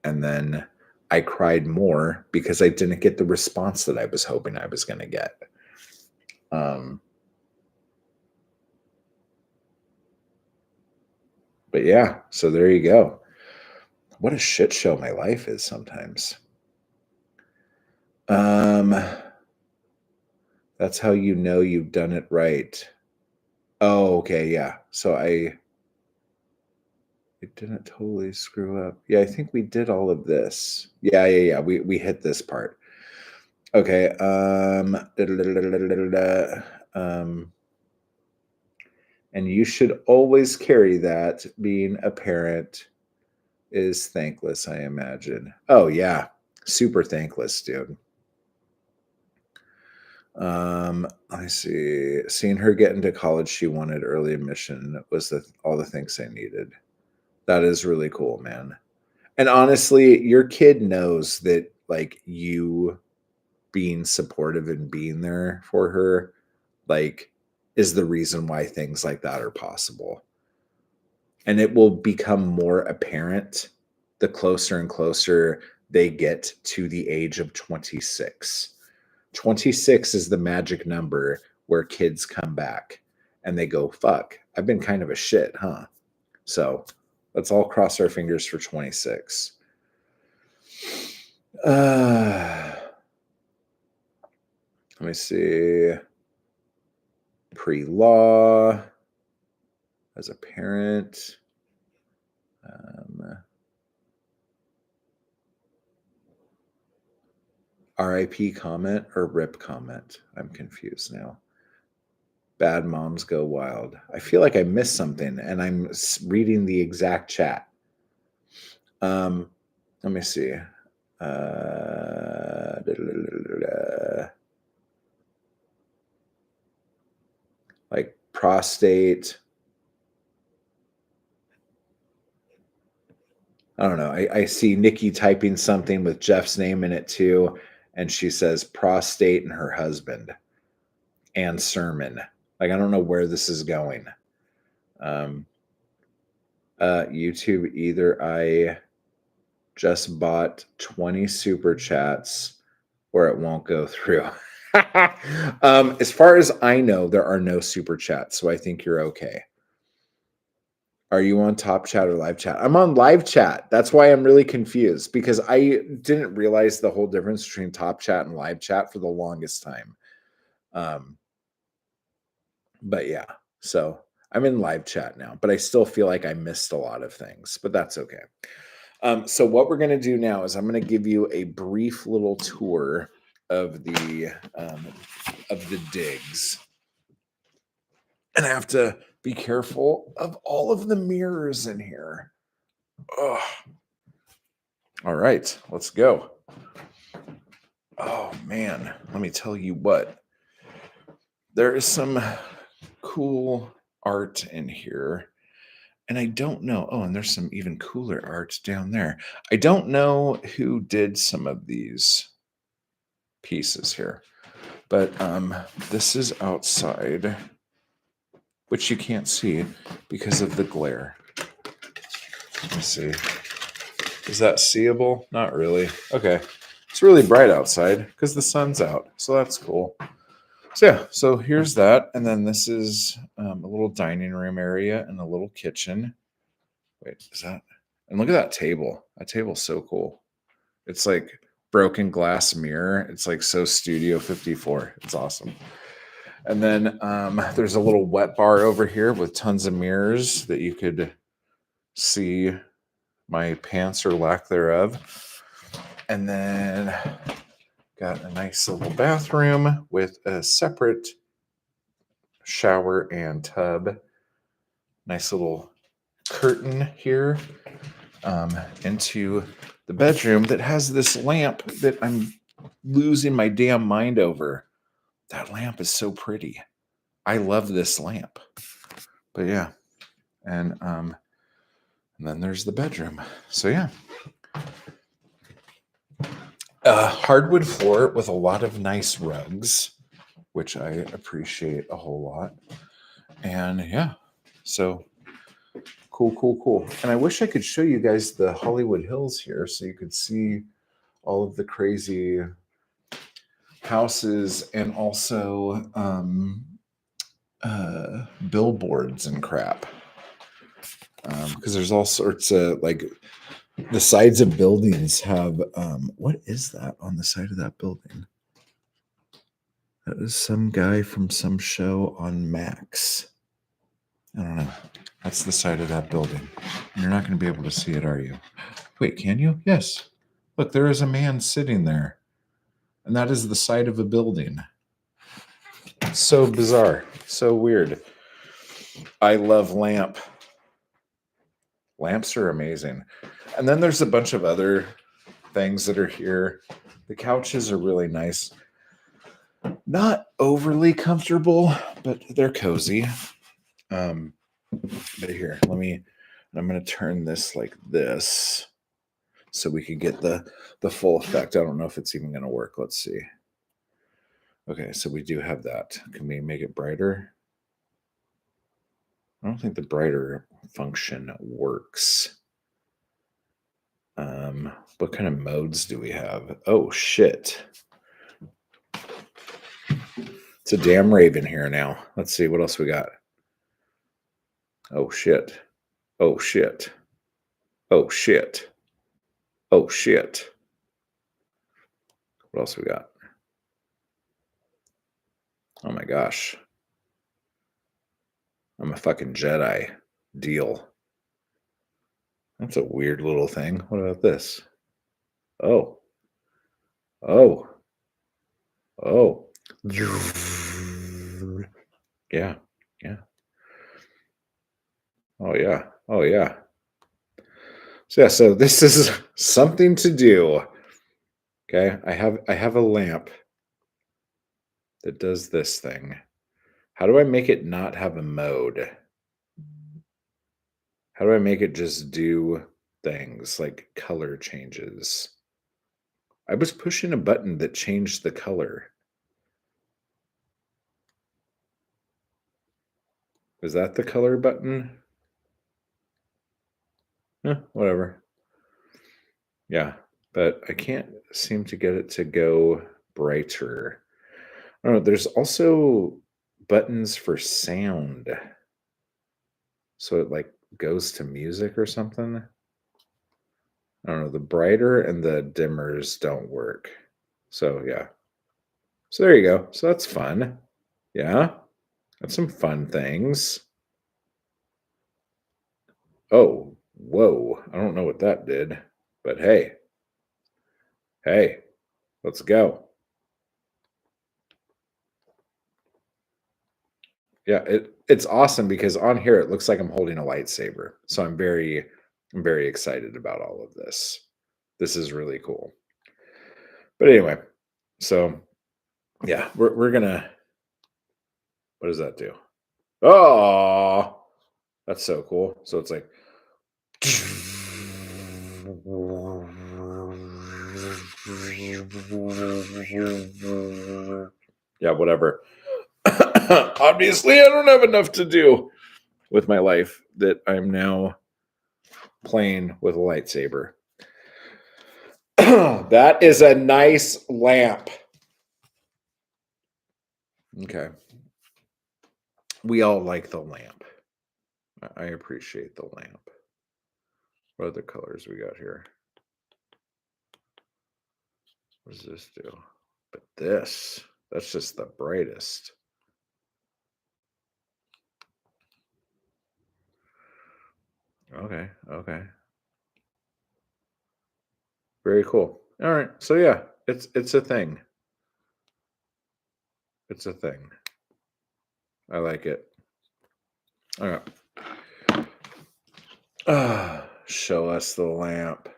And then I cried more because I didn't get the response that I was hoping I was going to get. But yeah, so there you go. What a shit show my life is sometimes. That's how you know you've done it right. Oh, okay, yeah. So it didn't totally screw up. Yeah, I think we did all of this. Yeah. We hit this part. Okay. And you should always carry that. Being a parent is thankless, I imagine. Oh yeah, super thankless, dude. I see. Seeing her get into college she wanted, early admission, was all the things I needed. That is really cool, man. And honestly, your kid knows that, like, you being supportive and being there for her, like, is the reason why things like that are possible. And it will become more apparent the closer and closer they get to the age of 26. 26 is the magic number where kids come back and they go, fuck, I've been kind of a shit, huh? So let's all cross our fingers for 26. Let me see. Pre-law as a parent. RIP comment or RIP comment? I'm confused now. Bad moms go wild. I feel like I missed something, and I'm reading the exact chat. Let me see. Like prostate. I don't know. I see Nikki typing something with Jeff's name in it too, and she says prostate and her husband and sermon. Like, I don't know where this is going. YouTube, either I just bought 20 super chats or it won't go through. As far as I know, there are no super chats, so I think you're okay. Are you on top chat or live chat? I'm on live chat. That's why I'm really confused because I didn't realize the whole difference between top chat and live chat for the longest time. Um, but yeah, so I'm in live chat now, but I still feel like I missed a lot of things, but that's okay. So what we're going to do now is I'm going to give you a brief little tour of the digs, and I have to be careful of all of the mirrors in here. Ugh. All right, let's go. Oh man, let me tell you what. There is some cool art in here. And I don't know. Oh, and there's some even cooler art down there. I don't know who did some of these pieces here, but this is outside, which you can't see because of the glare. Let me see. Is that seeable? Not really. Okay. It's really bright outside because the sun's out. So that's cool. So yeah, so here's that. And then this is a little dining room area and a little kitchen. Wait, is that? And look at that table. That table's so cool. It's like broken glass mirror. It's like so Studio 54. It's awesome. And then there's a little wet bar over here with tons of mirrors that you could see my pants or lack thereof. And then got a nice little bathroom with a separate shower and tub. Nice little curtain here into the bedroom that has this lamp that I'm losing my damn mind over. That lamp is so pretty. I love this lamp. But yeah. And then there's the bedroom. So yeah. Hardwood floor with a lot of nice rugs, which I appreciate a whole lot. And yeah. So cool. And I wish I could show you guys the Hollywood Hills here so you could see all of the crazy houses and also billboards and crap. Because there's all sorts of like the sides of buildings have what is that on the side of that building? That is some guy from some show on Max. I don't know. That's the side of that building. You're not going to be able to see it, are you? Wait, can you? Yes. Look, there is a man sitting there. And that is the side of a building. So bizarre. So weird. I love lamp. Lamps are amazing. And then there's a bunch of other things that are here. The couches are really nice. Not overly comfortable, but they're cozy. But here, I'm going to turn this like this so we can get the full effect. I don't know if it's even going to work. Let's see. Okay, so we do have that. Can we make it brighter? I don't think the brighter function works. What kind of modes do we have? Oh, shit. It's a damn raven here now. Let's see what else we got. Oh, shit. Oh, shit. Oh, shit. Oh, shit. What else we got? Oh, my gosh. I'm a fucking Jedi. Deal. That's a weird little thing. What about this? Oh. Oh. Oh. Yeah. Yeah. Oh yeah. Oh yeah. So this is something to do. Okay. I have a lamp that does this thing. How do I make it not have a mode? How do I make it just do things like color changes? I was pushing a button that changed the color. Is that the color button? Whatever. Yeah, but I can't seem to get it to go brighter. I don't know. There's also buttons for sound, so it like goes to music or something. I don't know. The brighter and the dimmers don't work. So yeah. So there you go. So that's fun. Yeah, that's some fun things. Oh, whoa. I don't know what that did, but hey, hey, let's go. Yeah, it's awesome because on here it looks like I'm holding a lightsaber. So I'm very excited about all of this. This is really cool. But anyway, so yeah, we're gonna what does that do? Oh, that's so cool. So it's like yeah, whatever. Obviously, I don't have enough to do with my life that I'm now playing with a lightsaber. That is a nice lamp. Okay. We all like the lamp. I appreciate the lamp. What other colors we got here? What does this do? But this, that's just the brightest. Okay, okay. Very cool. All right. So yeah, it's a thing. It's a thing. I like it. All right. Show us the lamp.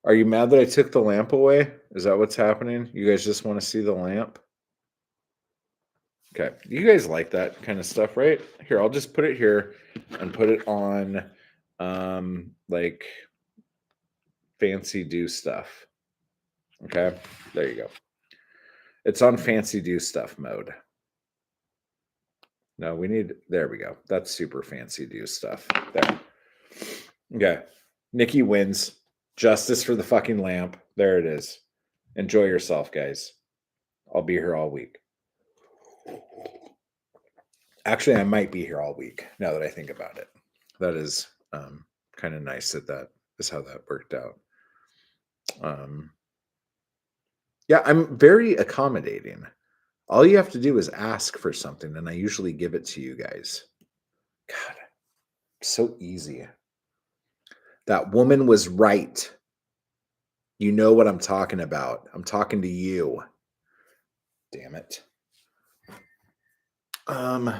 Are you mad that I took the lamp away? Is that what's happening? You guys just want to see the lamp? Okay. You guys like that kind of stuff, right? Here, I'll just put it here and put it on like fancy do stuff. Okay. There you go. It's on fancy do stuff mode. No, we need there we go. That's super fancy do stuff. There. Okay. Nikki wins. Justice for the fucking lamp. There it is. Enjoy yourself, guys. I'll be here all week. Actually, I might be here all week now that I think about it. That is kind of nice that that is how that worked out. Um, yeah, I'm very accommodating. All you have to do is ask for something, and I usually give it to you guys. God, so easy. That woman was right. You know what I'm talking about. I'm talking to you. Damn it. Um,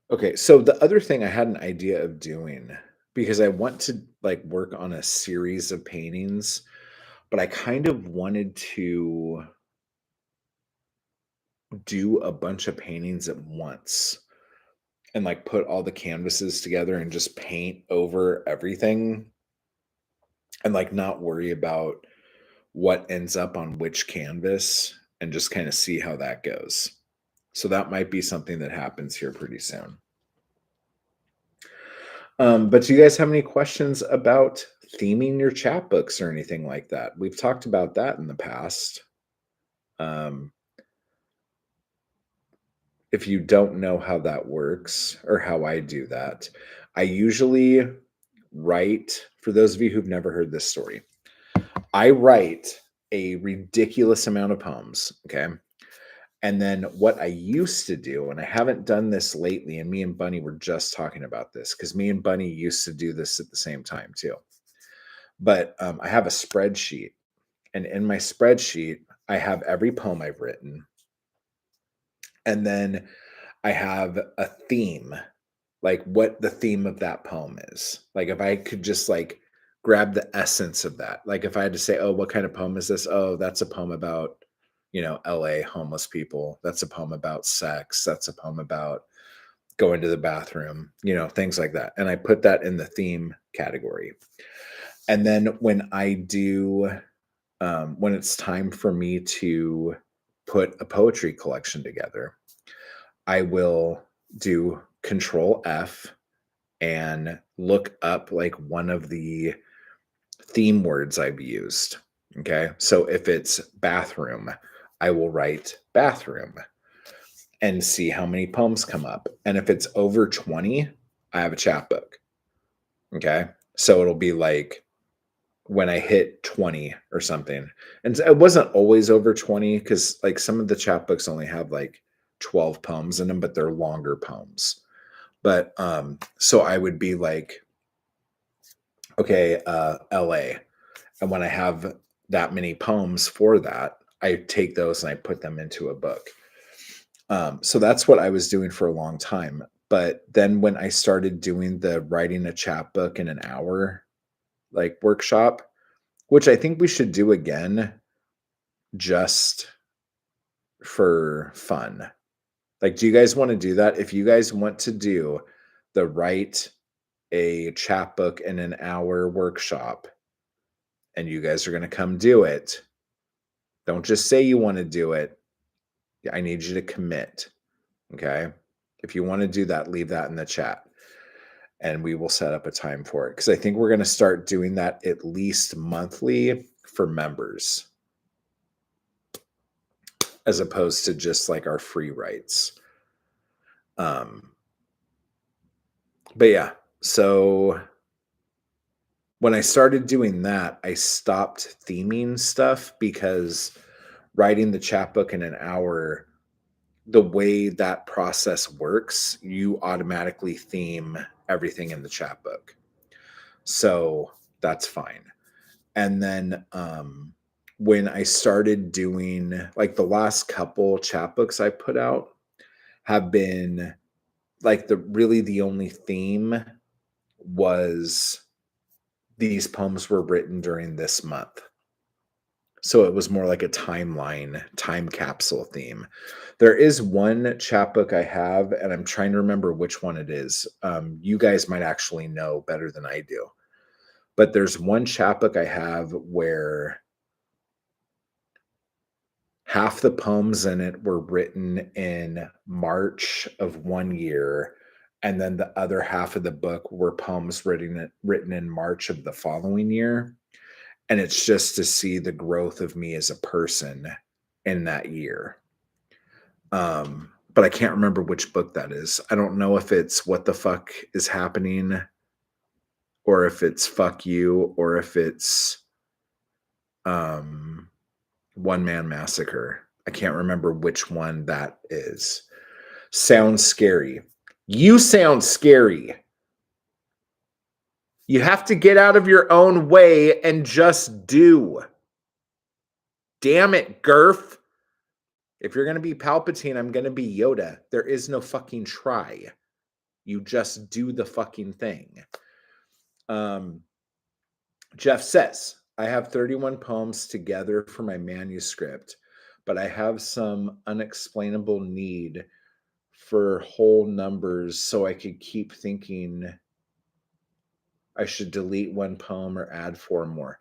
okay, so the other thing I had an idea of doing because I want to like work on a series of paintings, but I kind of wanted to do a bunch of paintings at once and like put all the canvases together and just paint over everything and like not worry about what ends up on which canvas and just kind of see how that goes. So that might be something that happens here pretty soon. But do you guys have any questions about theming your chapbooks or anything like that? We've talked about that in the past. Um, if you don't know how that works or how I do that, I usually write, for those of you who've never heard this story, I write a ridiculous amount of poems. Okay. And then what I used to do, and I haven't done this lately, and me and Bunny were just talking about this because me and Bunny used to do this at the same time too. But I have a spreadsheet, and in my spreadsheet, I have every poem I've written, and then I have a theme, like what the theme of that poem is. Like if I could just like grab the essence of that, like if I had to say, oh, what kind of poem is this? Oh, that's a poem about, you know, LA homeless people. That's a poem about sex. That's a poem about going to the bathroom, you know, things like that. And I put that in the theme category. And then when I do, when it's time for me to put a poetry collection together, I will do Control F and look up like one of the theme words I've used. Okay. So if it's bathroom, I will write bathroom and see how many poems come up. And if it's over 20, I have a chapbook. Okay. So it'll be like when I hit 20 or something. And it wasn't always over 20 because like some of the chapbooks only have like 12 poems in them, but they're longer poems. But so I would be like, okay, LA. And when I have that many poems for that, I take those and I put them into a book. So that's what I was doing for a long time. But then when I started doing the writing a chapbook in an hour like workshop, which I think we should do again just for fun. Like, do you guys want to do that? If you guys want to do the write a chapbook in an hour workshop and you guys are going to come do it, don't just say you want to do it. I need you to commit. Okay. If you want to do that, leave that in the chat and we will set up a time for it. Because I think we're going to start doing that at least monthly for members as opposed to just like our free writes. But yeah, so when I started doing that, I stopped theming stuff because writing the chapbook in an hour, the way that process works, you automatically theme everything in the chapbook. So that's fine. And then when I started doing like the last couple chapbooks I put out have been like the only theme was these poems were written during this month. So it was more like a timeline, time capsule theme. There is one chapbook I have, and I'm trying to remember which one it is. You guys might actually know better than I do. But there's one chapbook I have where half the poems in it were written in March of one year, and then the other half of the book were poems written in March of the following year. And it's just to see the growth of me as a person in that year. But I can't remember which book that is. I don't know if it's What the Fuck is Happening, or if it's Fuck You, or if it's One Man Massacre. I can't remember which one that is. Sounds scary. You sound scary. You have to get out of your own way and just do. Damn it, Gurf. If you're going to be Palpatine, I'm going to be Yoda. There is no fucking try. You just do the fucking thing. Jeff says, I have 31 poems together for my manuscript, but I have some unexplainable need for whole numbers so I could keep thinking I should delete one poem or add 4 more.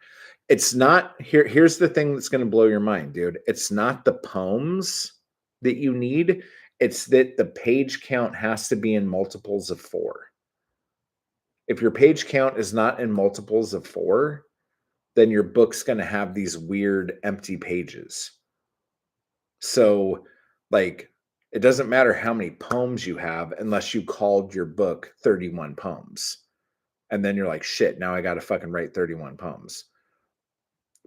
It's not here's the thing that's going to blow your mind, dude. It's not the poems that you need. It's that the page count has to be in multiples of 4. If your page count is not in multiples of 4, then your book's going to have these weird empty pages. So, like, it doesn't matter how many poems you have unless you called your book 31 poems. And then you're like, shit, now I got to fucking write 31 poems.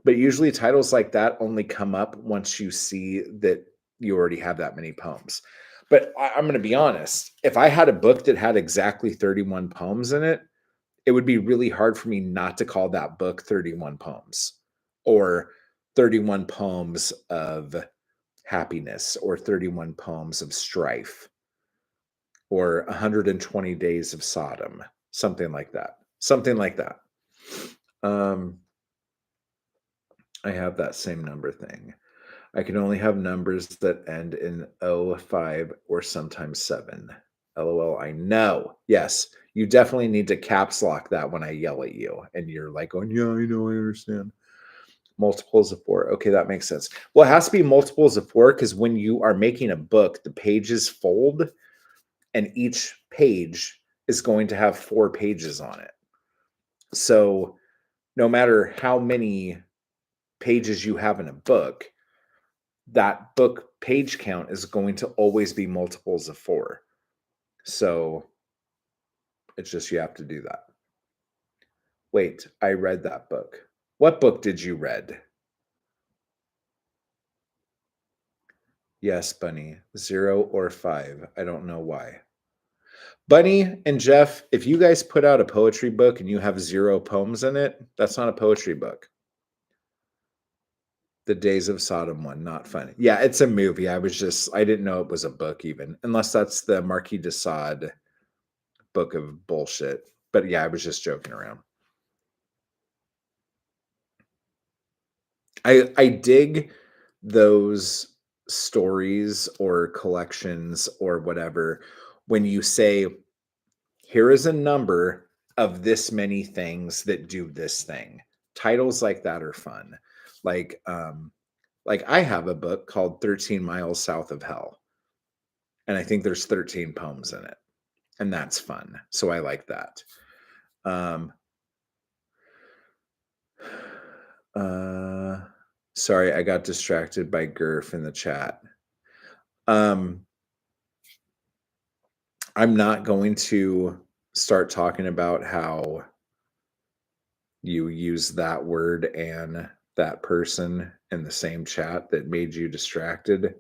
But usually titles like that only come up once you see that you already have that many poems. But I'm going to be honest. If I had a book that had exactly 31 poems in it, it would be really hard for me not to call that book 31 poems or 31 poems of happiness or 31 poems of strife or 120 days of Sodom, something like that. Something like that. I have that same number thing. I can only have numbers that end in 0, 5, or sometimes 7. LOL, I know. Yes, you definitely need to caps lock that when I yell at you. And you're like, oh, yeah, I know, I understand. Multiples of 4. Okay, that makes sense. Well, it has to be multiples of 4 because when you are making a book, the pages fold and each page is going to have 4 pages on it. So no matter how many pages you have in a book, that book page count is going to always be multiples of 4. So it's just you have to do that. Wait, I read that book. What book did you read? Yes, Bunny. 0 or 5. I don't know why. Bunny and Jeff, if you guys put out a poetry book and you have 0 poems in it, that's not a poetry book. The Days of Sodom one, not funny. Yeah, it's a movie. I didn't know it was a book even, unless that's the Marquis de Sade book of bullshit. But yeah, I was just joking around. I dig those stories or collections or whatever when you say, here is a number of this many things that do this thing. Titles like that are fun. Like I have a book called 13 Miles South of Hell. And I think there's 13 poems in it. And that's fun. So I like that. Sorry, I got distracted by Gurf in the chat. I'm not going to start talking about how you use that word and that person in the same chat that made you distracted.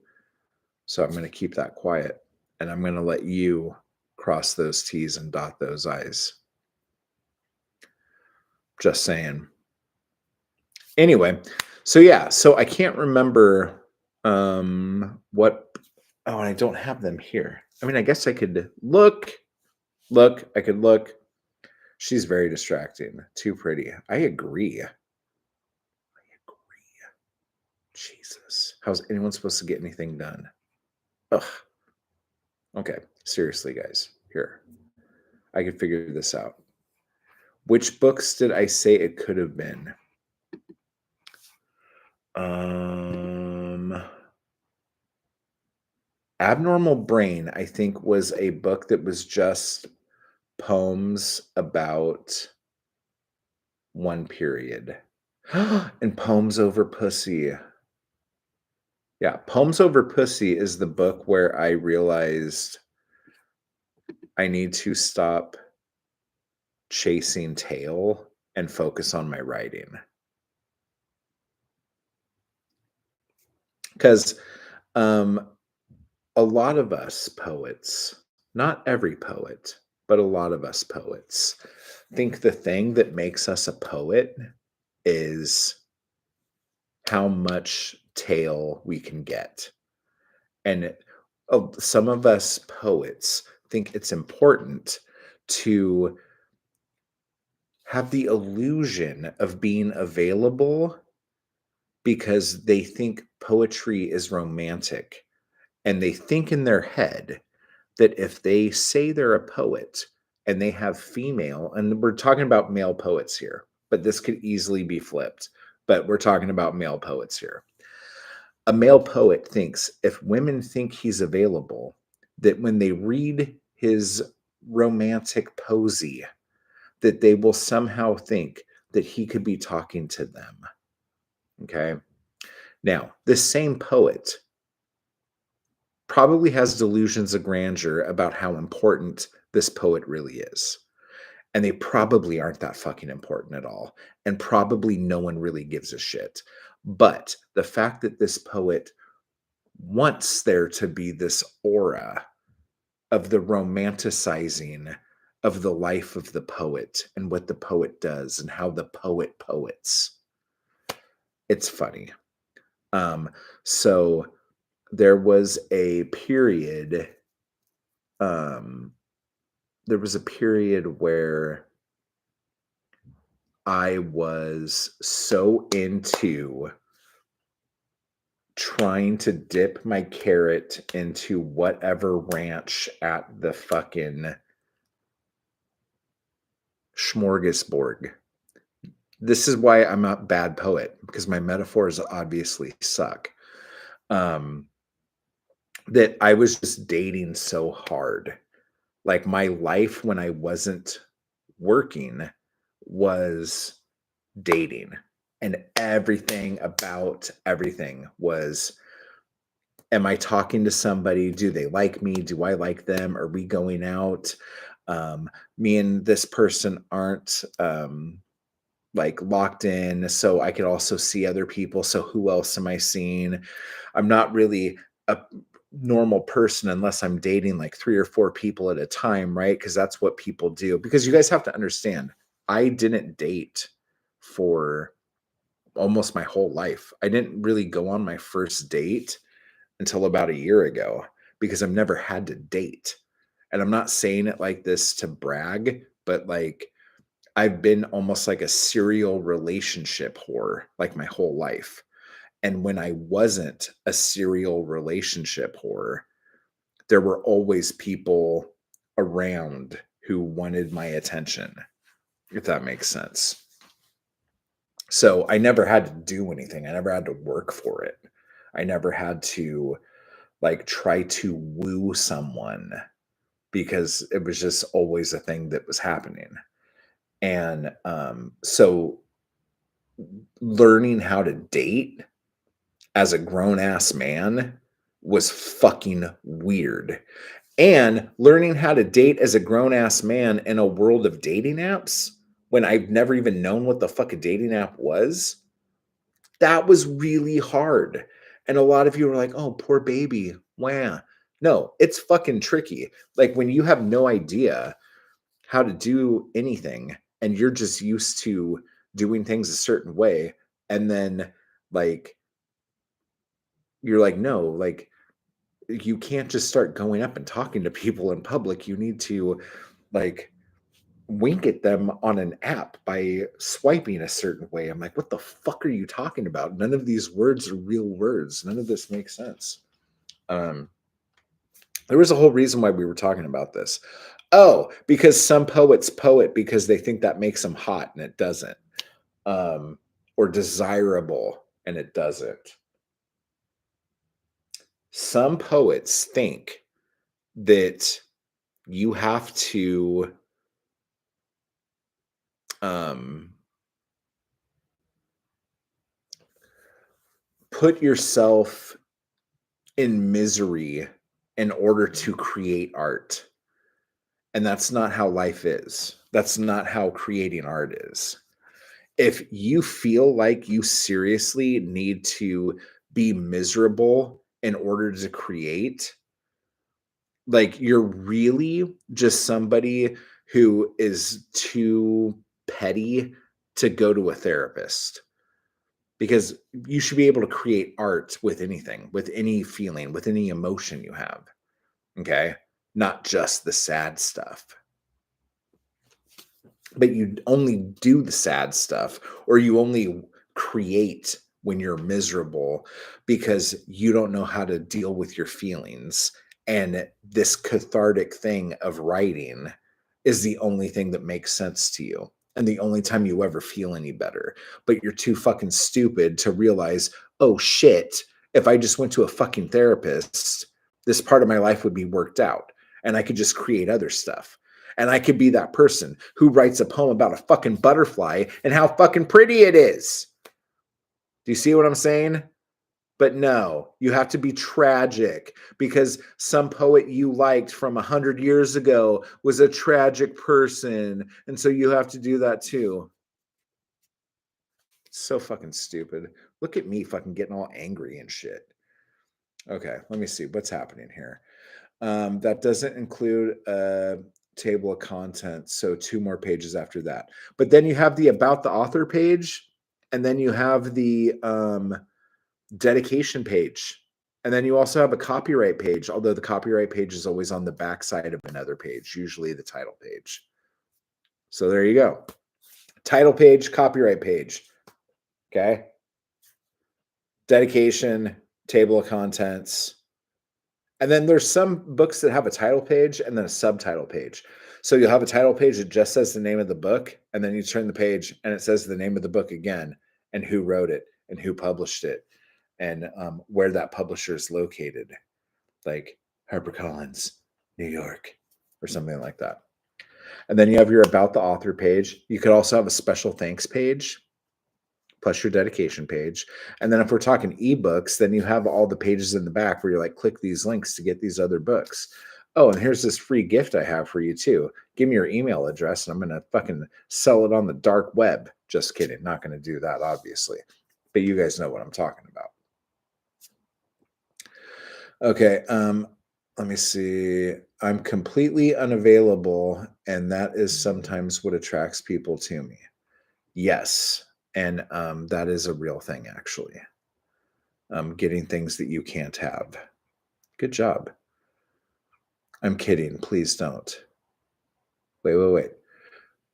So I'm going to keep that quiet, and I'm going to let you cross those T's and dot those I's. Just saying. Anyway, so yeah, so I can't remember what. Oh, and I don't have them here. I mean, I guess I could look. I could look. She's very distracting. Too pretty. I agree. Jesus. How's anyone supposed to get anything done? Ugh. Okay. Seriously, guys. Here. I could figure this out. Which books did I say it could have been? Abnormal Brain, I think, was a book that was just poems about one period. And Poems Over Pussy. Yeah, Poems Over Pussy is the book where I realized I need to stop chasing tail and focus on my writing. Because a lot of us poets, not every poet, but a lot of us poets, think the thing that makes us a poet is how much tail we can get. And some of us poets think it's important to have the illusion of being available because they think poetry is romantic. And they think in their head that if they say they're a poet and they have female, and we're talking about male poets here, but this could easily be flipped, but we're talking about male poets here. A male poet thinks if women think he's available, that when they read his romantic posy, that they will somehow think that he could be talking to them. Okay. Now, this same poet probably has delusions of grandeur about how important this poet really is. And they probably aren't that fucking important at all. And probably no one really gives a shit. But the fact that this poet wants there to be this aura of the romanticizing of the life of the poet and what the poet does and how the poet poets. It's funny. So there was a period where I was so into trying to dip my carrot into whatever ranch at the fucking smorgasbord. This is why I'm a bad poet, because my metaphors obviously suck. That I was just dating so hard Like, my life when I wasn't working was dating, and everything about everything was, am I talking to somebody? Do they like me? Do I like them? Are we going out? Me and this person aren't like locked in, so I could also see other people. So who else am I seeing? I'm not really a normal person unless I'm dating like 3 or 4 people at a time, right? Because that's what people do. Because you guys have to understand, I didn't date for almost my whole life. I didn't really go on my first date until about a year ago because I've never had to date. And I'm not saying it like this to brag, but like I've been almost like a serial relationship whore like my whole life. And when I wasn't a serial relationship whore, there were always people around who wanted my attention, if that makes sense. So I never had to do anything. I never had to work for it. I never had to like try to woo someone because it was just always a thing that was happening. And so learning how to date as a grown ass man was fucking weird. And learning how to date as a grown ass man in a world of dating apps when I've never even known what the fuck a dating app was, that was really hard. And a lot of you are like, oh, poor baby. Wow. No, it's fucking tricky. Like when you have no idea how to do anything and you're just used to doing things a certain way. And then like, you're like, no, like you can't just start going up and talking to people in public. You need to like wink at them on an app by swiping a certain way. I'm like, what the fuck are you talking about? None of these words are real words. None of this makes sense. Um, there was a whole reason why we were talking about this. Oh, because some poets poet because they think that makes them hot and it doesn't. Or desirable and it doesn't. Some poets think that you have to um, put yourself in misery in order to create art. And that's not how life is. That's not how creating art is. If you feel like you seriously need to be miserable in order to create, like you're really just somebody who is too petty to go to a therapist because you should be able to create art with anything, with any feeling, with any emotion you have. Okay. Not just the sad stuff. But you only do the sad stuff or you only create when you're miserable because you don't know how to deal with your feelings. And this cathartic thing of writing is the only thing that makes sense to you and the only time you ever feel any better. But you're too fucking stupid to realize, oh shit, if I just went to a fucking therapist, this part of my life would be worked out and I could just create other stuff. And I could be that person who writes a poem about a fucking butterfly and how fucking pretty it is. Do you see what I'm saying? But no, you have to be tragic because some poet you liked from 100 years ago was a tragic person. And so you have to do that too. So fucking stupid. Look at me fucking getting all angry and shit. Okay, let me see what's happening here. That doesn't include a table of contents, so 2 more pages after that. But then you have the about the author page, and then you have the dedication page, and then you also have a copyright page, although the copyright page is always on the back side of another page, usually the title page. So there you go. Title page, copyright page. Okay. Dedication, table of contents, and then there's some books that have a title page and then a subtitle page. So you'll have a title page that just says the name of the book, and then you turn the page and it says the name of the book again, and who wrote it, and who published it, and where that publisher is located, like HarperCollins, New York. or something like that. And then you have your About the Author page. You could also have a special thanks page, plus your dedication page. And then if we're talking ebooks, then you have all the pages in the back where you're like, click these links to get these other books. Oh, and here's this free gift I have for you too. Give me your email address and I'm going to fucking sell it on the dark web. Just kidding. Not going to do that, obviously. But you guys know what I'm talking about. Okay. Let me see. I'm completely unavailable, and that is sometimes what attracts people to me. Yes. And that is a real thing, actually. Getting things that you can't have. Good job. I'm kidding. Please don't. Wait.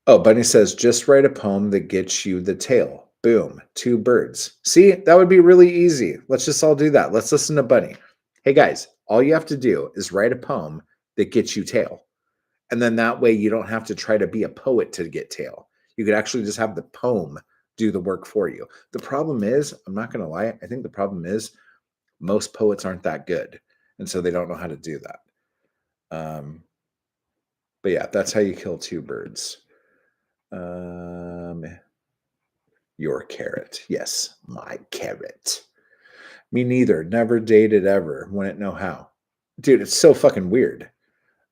Oh, Bunny says, just write a poem that gets you the tail. Boom. 2 birds. See, that would be really easy. Let's just all do that. Let's listen to Bunny. Hey, guys, all you have to do is write a poem that gets you tail. And then that way you don't have to try to be a poet to get tail. You could actually just have the poem do the work for you. The problem is, I'm not going to lie, I think the problem is most poets aren't that good. And so they don't know how to do that. But yeah, that's how you kill 2 birds. Your carrot. Yes, my carrot. Me neither. Never dated ever. Wouldn't know how. Dude, it's so fucking weird.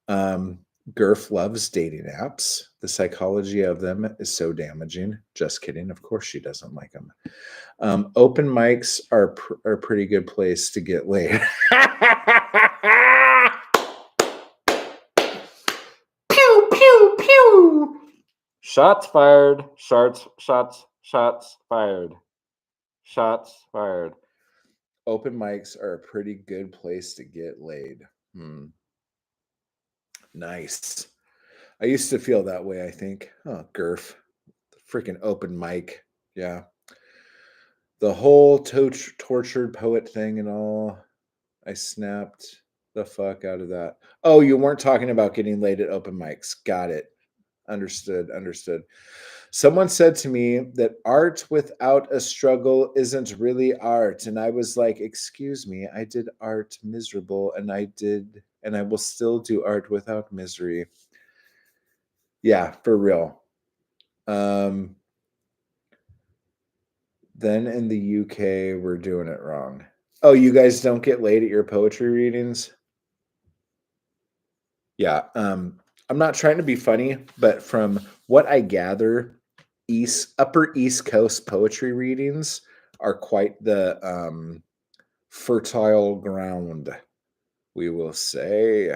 Gurf loves dating apps. The psychology of them is so damaging. Just kidding. Of course she doesn't like them. Open mics are a pretty good place to get laid. Pew, pew, pew. Shots fired. Shots fired. Shots fired. Open mics are a pretty good place to get laid. Nice. I used to feel that way, I think. Oh, Gurf. Freaking open mic. Yeah. The whole tortured poet thing and all. I snapped the fuck out of that. Oh, you weren't talking about getting laid at open mics. Got it. Understood. Someone said to me that art without a struggle isn't really art. And I was like, excuse me, I did art miserable and I will still do art without misery. Yeah, for real. Then in the UK, we're doing it wrong. Oh, you guys don't get laid at your poetry readings? Yeah. I'm not trying to be funny, but from what I gather, Upper East Coast poetry readings are quite the fertile ground, we will say.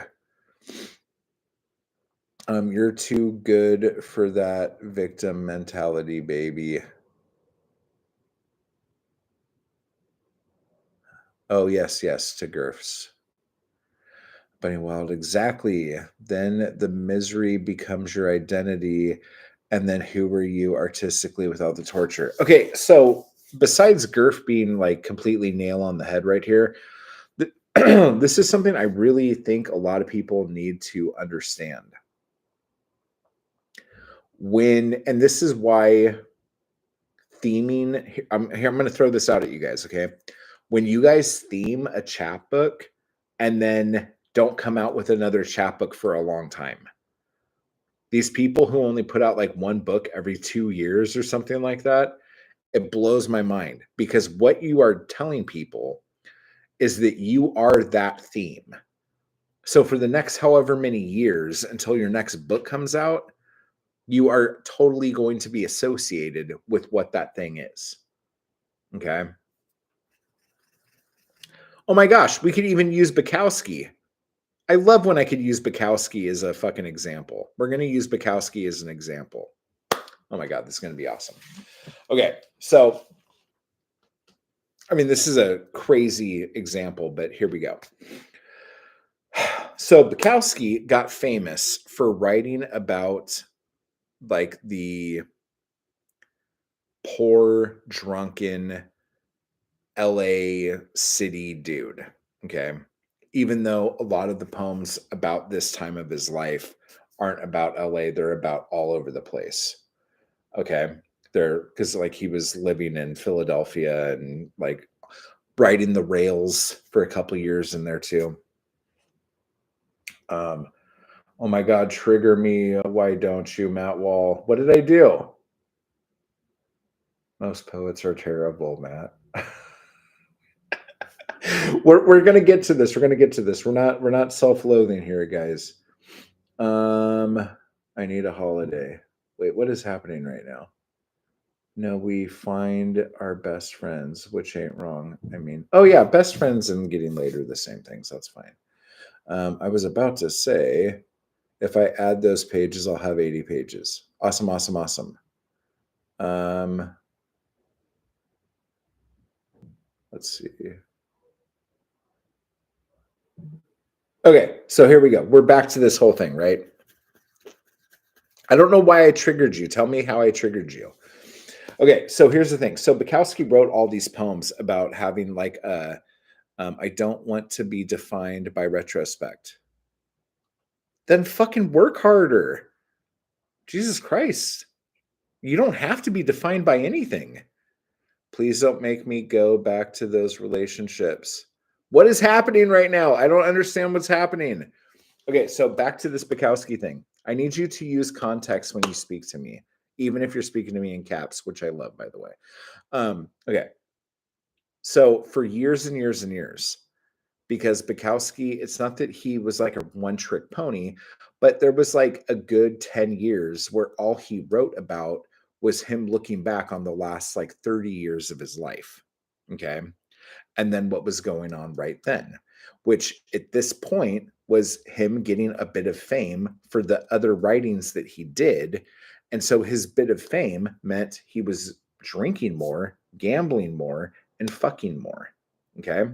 You're too good for that victim mentality, baby. Oh, yes, to Gurfs. Bunny Wild, exactly. Then the misery becomes your identity. And then who were you artistically without the torture? Okay, so besides Gurf being like completely nail on the head right here, this is something I really think a lot of people need to understand. And this is why theming, I'm going to throw this out at you guys, okay? When you guys theme a chapbook and then don't come out with another chapbook for a long time. These people who only put out like one book every 2 years or something like that, it blows my mind, because what you are telling people is that you are that theme. So for the next however many years until your next book comes out, you are totally going to be associated with what that thing is. Okay. Oh my gosh, we could even use Bukowski. I love when I could use Bukowski as a fucking example. We're going to use Bukowski as an example. Oh my God, this is going to be awesome. Okay, so, I mean, this is a crazy example, but here we go. So Bukowski got famous for writing about like the poor, drunken LA city dude. Okay. Even though a lot of the poems about this time of his life aren't about LA, they're about all over the place. Okay. Because like he was living in Philadelphia and like riding the rails for a couple years in there too. Oh my God, trigger me. Why don't you, Matt Wall? What did I do? Most poets are terrible, Matt. We're gonna get to this. We're gonna get to this. We're not self-loathing here, guys. Um, I need a holiday. Wait, what is happening right now? No, we find our best friends, which ain't wrong. I mean, oh yeah, best friends and getting laid are the same things. That's fine. I was about to say, if I add those pages, I'll have 80 pages. Awesome, awesome, awesome. Um, let's see. Okay, so here we go. We're back to this whole thing, right? I don't know why I triggered you. Tell me how I triggered you. Okay, so here's the thing. So Bukowski wrote all these poems about having like a I don't want to be defined by retrospect. Then fucking work harder. Jesus Christ. You don't have to be defined by anything. Please don't make me go back to those relationships. What is happening right now? I don't understand what's happening. Okay, so back to this Bukowski thing. I need you to use context when you speak to me, even if you're speaking to me in caps, which I love, by the way. Okay. So for years and years and years, because Bukowski, it's not that he was like a one trick pony, but there was like a good 10 years where all he wrote about was him looking back on the last like 30 years of his life. Okay. And then what was going on right then, which at this point was him getting a bit of fame for the other writings that he did. And so his bit of fame meant he was drinking more, gambling more, and fucking more. Okay.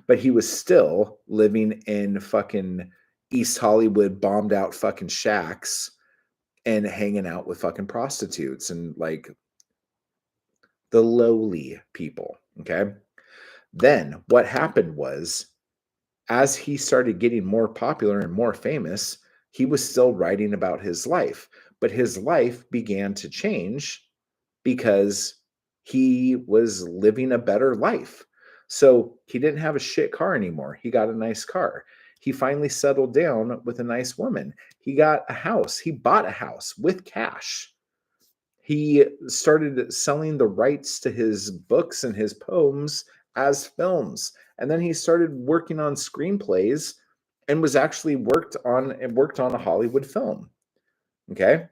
But he was still living in fucking East Hollywood, bombed out fucking shacks and hanging out with fucking prostitutes and like the lowly people. Okay. Then what happened was, as he started getting more popular and more famous, he was still writing about his life, but his life began to change because he was living a better life. So he didn't have a shit car anymore. He got a nice car. He finally settled down with a nice woman. He got a house. He bought a house with cash. He started selling the rights to his books and his poems as films. And then he started working on screenplays and was actually worked on a Hollywood film. Okay?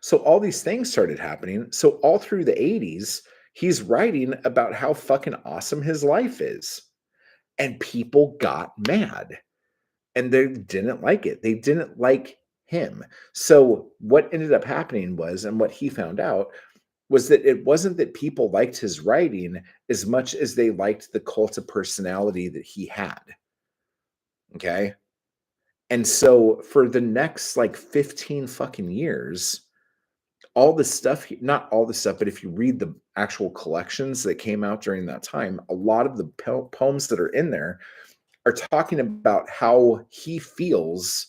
So all these things started happening. So all through the 80s, he's writing about how fucking awesome his life is. And people got mad and they didn't like it. They didn't like him. So what ended up happening was, and what he found out was that it wasn't that people liked his writing as much as they liked the cult of personality that he had. Okay. And so for the next like 15 fucking years, all the stuff, not all the stuff, but if you read the actual collections that came out during that time, a lot of the poems that are in there are talking about how he feels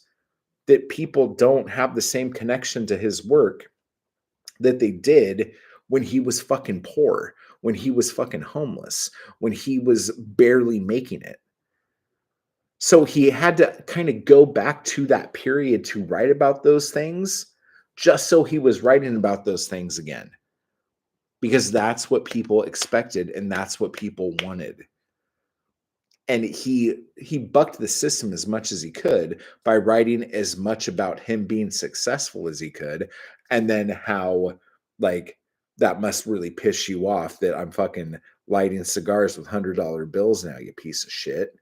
that people don't have the same connection to his work that they did when he was fucking poor, when he was fucking homeless, when he was barely making it. So he had to kind of go back to that period to write about those things just so he was writing about those things again because that's what people expected and that's what people wanted. And he bucked the system as much as he could by writing as much about him being successful as he could, and then how like that must really piss you off that I'm fucking lighting cigars with $100 bills now, you piece of shit.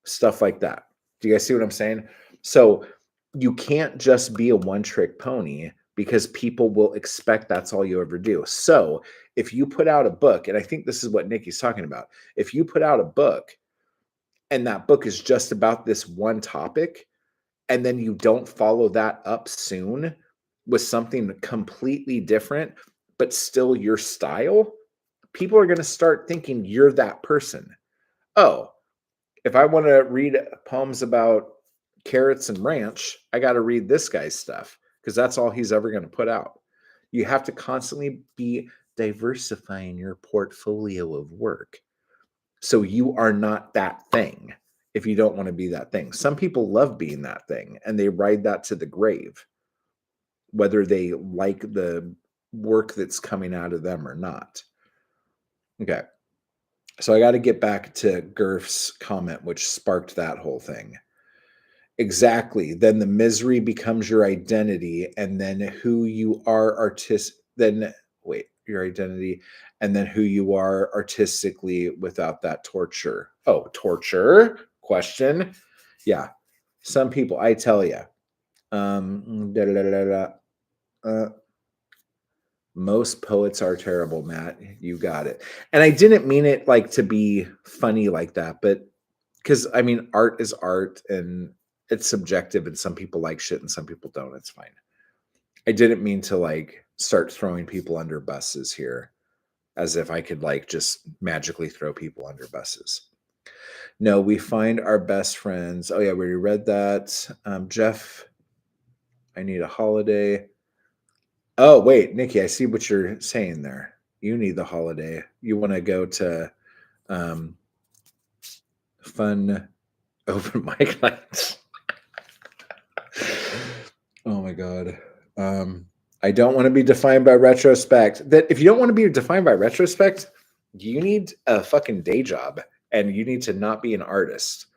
Stuff like that. Do you guys see what I'm saying? So you can't just be a one trick pony because people will expect that's all you ever do. So if you put out a book, and I think this is what Nikki's talking about, if you put out a book and that book is just about this one topic, and then you don't follow that up soon with something completely different, but still your style, people are going to start thinking you're that person. Oh, if I want to read poems about carrots and ranch, I got to read this guy's stuff because that's all he's ever going to put out. You have to constantly be diversifying your portfolio of work so you are not that thing. if you don't want to be that thing. Some people love being that thing and they ride that to the grave, whether they like the work that's coming out of them or not. Okay. So I got to get back to Gurf's comment, which sparked that whole thing. Exactly. Then the misery becomes your identity, and then who you are your identity, and then who you are artistically without that torture. Oh, torture? Question. Yeah. Some people, I tell you, da, da, da, da, da. Most poets are terrible, Matt. You got it. And I didn't mean it like to be funny like that, but because I mean, art is art and it's subjective, and some people like shit and some people don't. It's fine. I didn't mean to like start throwing people under buses here as if I could like just magically throw people under buses. No, we find our best friends. Oh, yeah, we read that. Jeff, I need a holiday. Oh, wait, Nikki, I see what you're saying there. You need the holiday. You want to go to fun open mic nights. Oh my God. I don't want to be defined by retrospect. That if you don't want to be defined by retrospect, you need a fucking day job and you need to not be an artist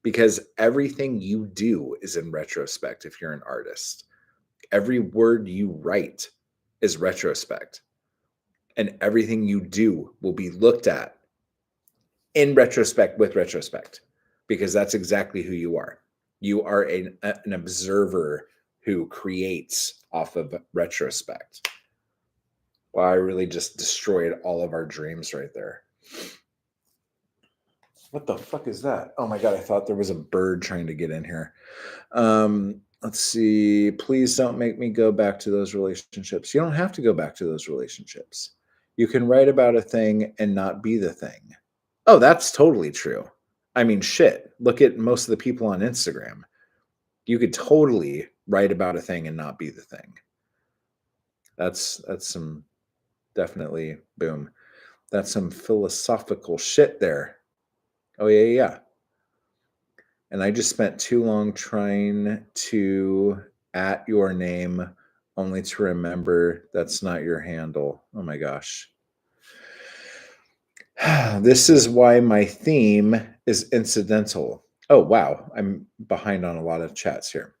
because everything you do is in retrospect if you're an artist. Every word you write is retrospect. And everything you do will be looked at in retrospect with retrospect because that's exactly who you are. You are an observer who creates off of retrospect. Wow, I really just destroyed all of our dreams right there. What the fuck is that? Oh my God, I thought there was a bird trying to get in here. Let's see. Please don't make me go back to those relationships. You don't have to go back to those relationships. You can write about a thing and not be the thing. Oh, that's totally true. I mean, shit. Look at most of the people on Instagram. You could totally write about a thing and not be the thing. That's some definitely boom. That's some philosophical shit there. Oh yeah. And I just spent too long trying to at your name only to remember that's not your handle. Oh my gosh. This is why my theme is incidental. Oh, wow. I'm behind on a lot of chats here.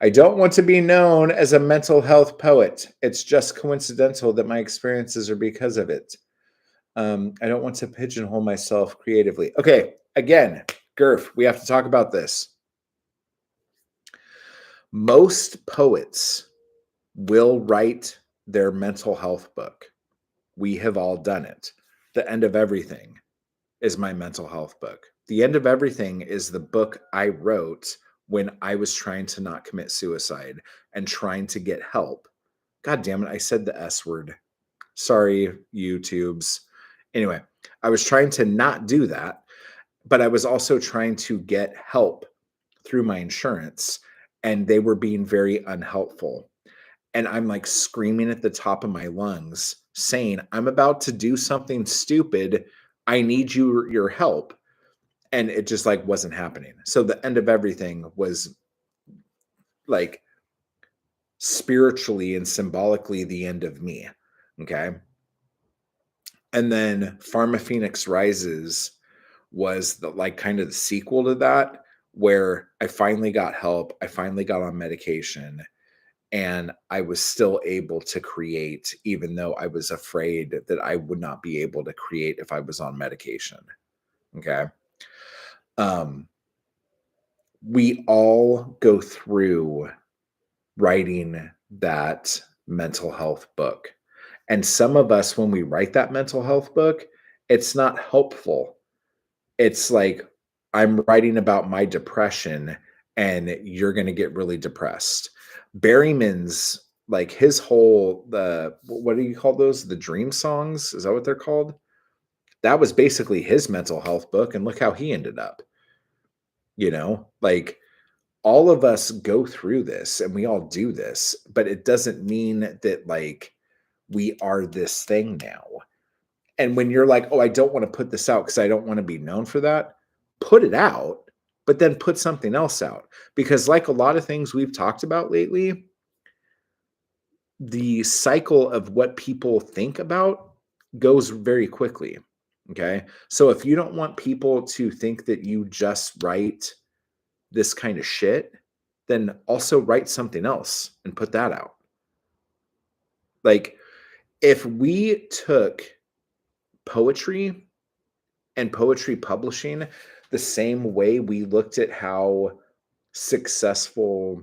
I don't want to be known as a mental health poet. It's just coincidental that my experiences are because of it. I don't want to pigeonhole myself creatively. Okay, again, Gurf, we have to talk about this. Most poets will write their mental health book. We have all done it. The End of Everything is my mental health book. The End of Everything is the book I wrote when I was trying to not commit suicide and trying to get help. God damn it, I said the S word. Sorry, YouTubes. Anyway, I was trying to not do that, but I was also trying to get help through my insurance, and they were being very unhelpful. And I'm like screaming at the top of my lungs, saying, I'm about to do something stupid. I need your help. And it just like wasn't happening. So the End of Everything was like spiritually and symbolically the end of me. Okay. And then Pharma Phoenix Rises was the like kind of the sequel to that, where I finally got help. I finally got on medication and I was still able to create, even though I was afraid that I would not be able to create if I was on medication. Okay. We all go through writing that mental health book. And some of us, when we write that mental health book, it's not helpful. It's like, I'm writing about my depression and you're going to get really depressed. Berryman's like his whole, what do you call those? The dream songs? Is that what they're called? That was basically his mental health book. And look how he ended up, like all of us go through this and we all do this, but it doesn't mean that like we are this thing now. And when you're like, oh, I don't want to put this out because I don't want to be known for that. put it out, but then put something else out. Because, like a lot of things we've talked about lately, the cycle of what people think about goes very quickly. Okay. So if you don't want people to think that you just write this kind of shit, then also write something else and put that out. Like, if we took poetry and poetry publishing the same way we looked at how successful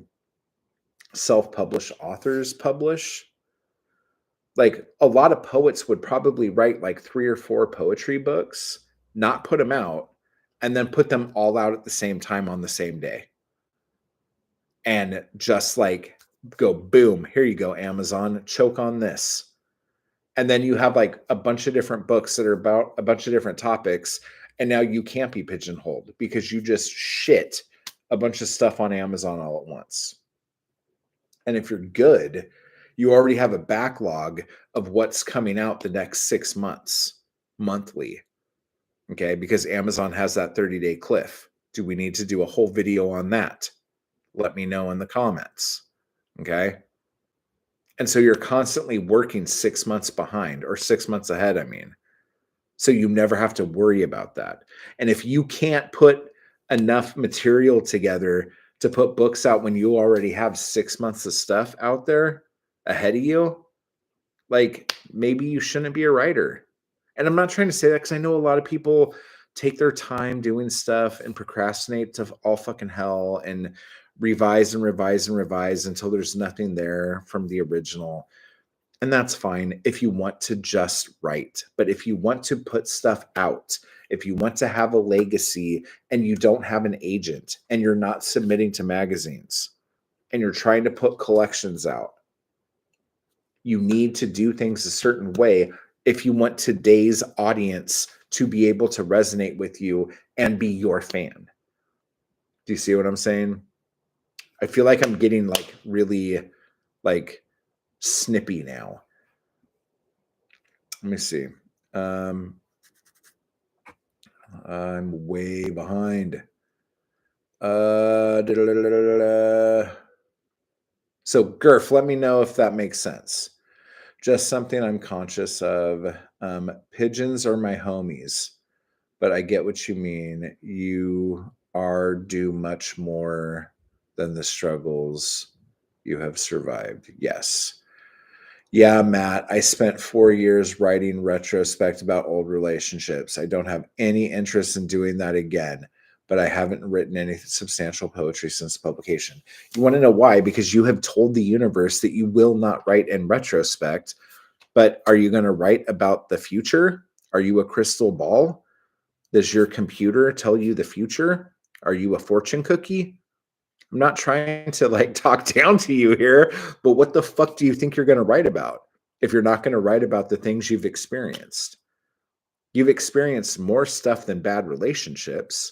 self-published authors publish, like a lot of poets would probably write like 3 or 4 poetry books, not put them out, and then put them all out at the same time on the same day. And just like go boom, here you go, Amazon, choke on this. And then you have like a bunch of different books that are about a bunch of different topics. And now you can't be pigeonholed because you just shit a bunch of stuff on Amazon all at once. And if you're good, you already have a backlog of what's coming out the next 6 months, monthly. Okay. Because Amazon has that 30-day cliff. Do we need to do a whole video on that? Let me know in the comments. Okay. And so you're constantly working 6 months behind or 6 months ahead, I mean. So you never have to worry about that. And if you can't put enough material together to put books out when you already have 6 months of stuff out there ahead of you, like maybe you shouldn't be a writer. And I'm not trying to say that because I know a lot of people take their time doing stuff and procrastinate to all fucking hell and revise and revise and revise until there's nothing there from the original. And that's fine if you want to just write. But if you want to put stuff out, if you want to have a legacy and you don't have an agent and you're not submitting to magazines and you're trying to put collections out, you need to do things a certain way if you want today's audience to be able to resonate with you and be your fan. Do you see what I'm saying? I feel like I'm getting like really like snippy now. Let me see. I'm way behind. So Gurf, let me know if that makes sense. Just something I'm conscious of. Pigeons are my homies, but I get what you mean. You are do much more than the struggles you have survived. Yes. Yeah, Matt, I spent 4 years writing retrospect about old relationships. I don't have any interest in doing that again, but I haven't written any substantial poetry since publication. You want to know why? Because you have told the universe that you will not write in retrospect, but are you going to write about the future? Are you a crystal ball? Does your computer tell you the future? Are you a fortune cookie? I'm not trying to like talk down to you here, but what the fuck do you think you're going to write about if you're not going to write about the things you've experienced? You've experienced more stuff than bad relationships,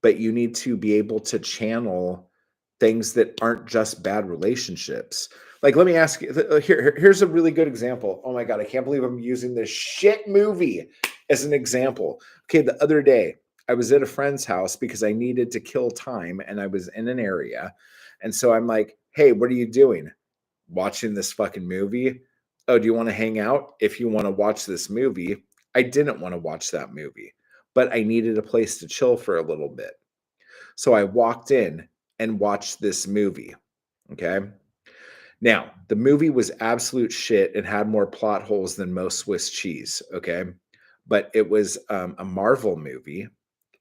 but you need to be able to channel things that aren't just bad relationships. Like, let me ask you here's a really good example. Oh my God, I can't believe I'm using this shit movie as an example. Okay, the other day, I was at a friend's house because I needed to kill time and I was in an area. And so I'm like, hey, what are you doing? Watching this fucking movie? Oh, do you want to hang out? If you want to watch this movie, I didn't want to watch that movie, but I needed a place to chill for a little bit. So I walked in and watched this movie. Okay. Now, the movie was absolute shit and had more plot holes than most Swiss cheese. Okay. But it was a Marvel movie.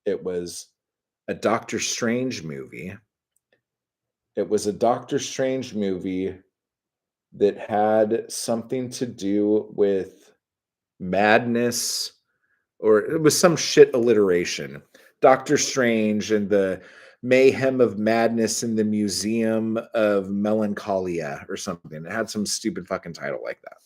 It was a Doctor Strange movie. It was a Doctor Strange movie that had something to do with madness, or it was some shit alliteration. Doctor Strange and the mayhem of madness in the Museum of Melancholia or something. It had some stupid fucking title like that.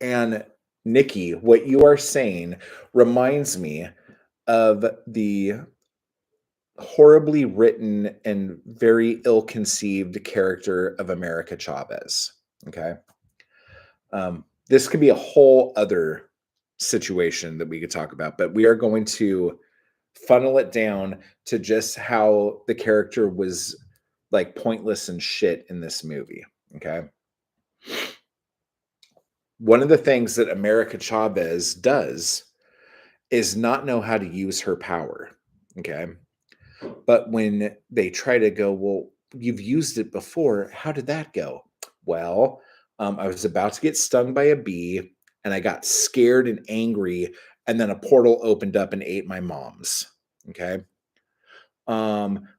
And Nikki, what you are saying reminds me of the horribly written and very ill-conceived character of America Chavez. Okay. This could be a whole other situation that we could talk about, but we are going to funnel it down to just how the character was like pointless and shit in this movie. Okay. One of the things that America Chavez does is not know how to use her power. Okay. But when they try to go, well, you've used it before. How did that go? Well, I was about to get stung by a bee and I got scared and angry. And then a portal opened up and ate my mom's. Okay.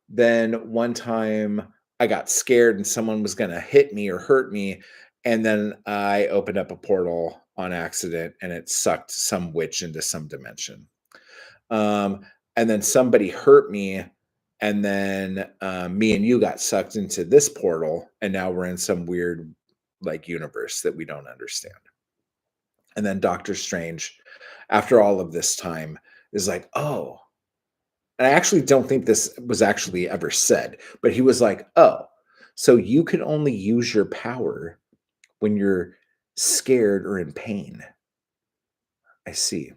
Then one time I got scared and someone was going to hit me or hurt me. And then I opened up a portal on accident and it sucked some witch into some dimension. Um, and then somebody hurt me, and then me and you got sucked into this portal, and now we're in some weird like universe that we don't understand. And then Doctor Strange, after all of this time, is like, oh, and I actually don't think this was actually ever said, but he was like, oh, so you can only use your power when you're scared or in pain. I see.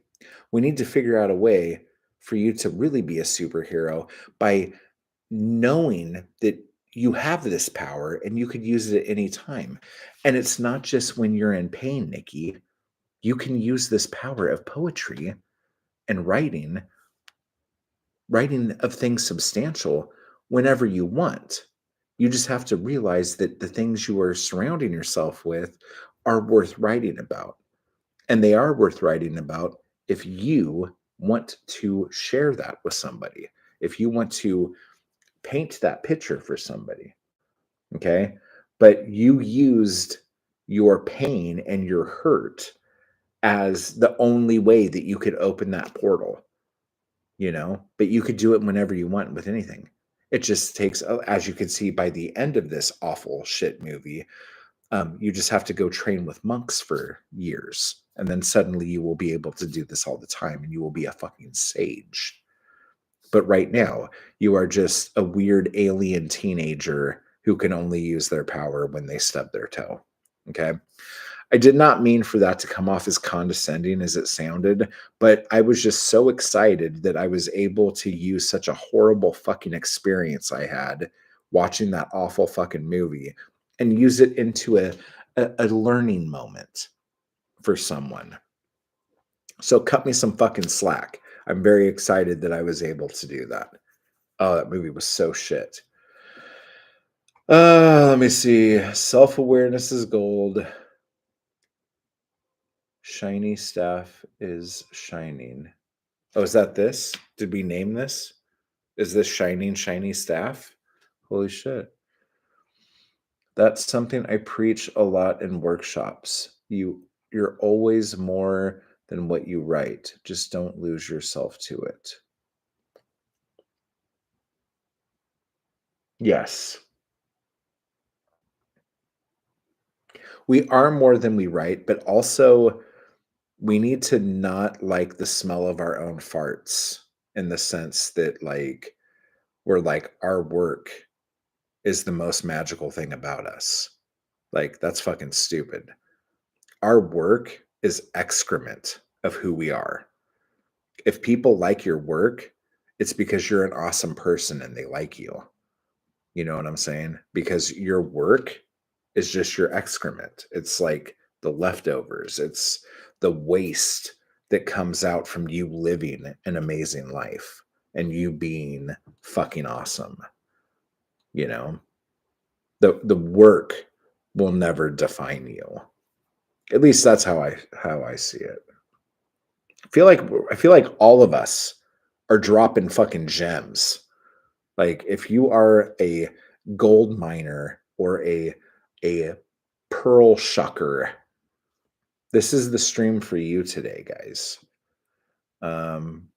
We need to figure out a way for you to really be a superhero by knowing that you have this power and you could use it at any time. And it's not just when you're in pain, Nikki. You can use this power of poetry and writing of things substantial whenever you want. You just have to realize that the things you are surrounding yourself with are worth writing about. And they are worth writing about if you want to share that with somebody, if you want to paint that picture for somebody. Okay. But you used your pain and your hurt as the only way that you could open that portal, but you could do it whenever you want with anything. It just takes, as you can see by the end of this awful shit movie, you just have to go train with monks for years. And then suddenly you will be able to do this all the time and you will be a fucking sage. But right now, you are just a weird alien teenager who can only use their power when they stub their toe. Okay. I did not mean for that to come off as condescending as it sounded, but I was just so excited that I was able to use such a horrible fucking experience I had watching that awful fucking movie and use it into a learning moment for someone. So cut me some fucking slack. I'm very excited that I was able to do that. Oh, that movie was so shit. Let me see. Self-awareness is gold. Shiny staff is shining. Oh, is that this? Did we name this? Is this shining shiny staff? Holy shit. That's something I preach a lot in workshops. You're always more than what you write. Just don't lose yourself to it. Yes. We are more than we write, but also we need to not like the smell of our own farts in the sense that like we're like our work is the most magical thing about us. Like that's fucking stupid. Our work is excrement of who we are. If people like your work, it's because you're an awesome person and they like you. You know what I'm saying? Because your work is just your excrement. It's like the leftovers. It's the waste that comes out from you living an amazing life and you being fucking awesome. You know, the work will never define you. At least that's how I see it. I feel like all of us are dropping fucking gems. Like if you are a gold miner or a pearl shucker, this is the stream for you today, guys. Um,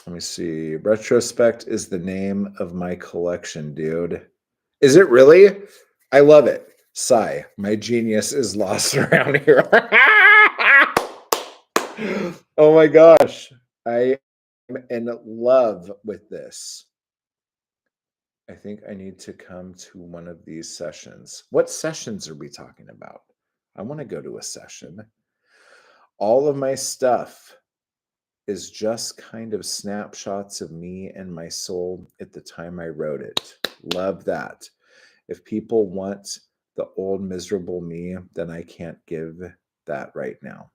Let me see. Retrospect is the name of my collection, dude. Is it really? I love it. Sigh. My genius is lost around here. Oh my gosh. I am in love with this. I think I need to come to one of these sessions. What sessions are we talking about? I want to go to a session. All of my stuff is just kind of snapshots of me and my soul at the time I wrote it. Love that. If people want the old miserable me, then I can't give that right now.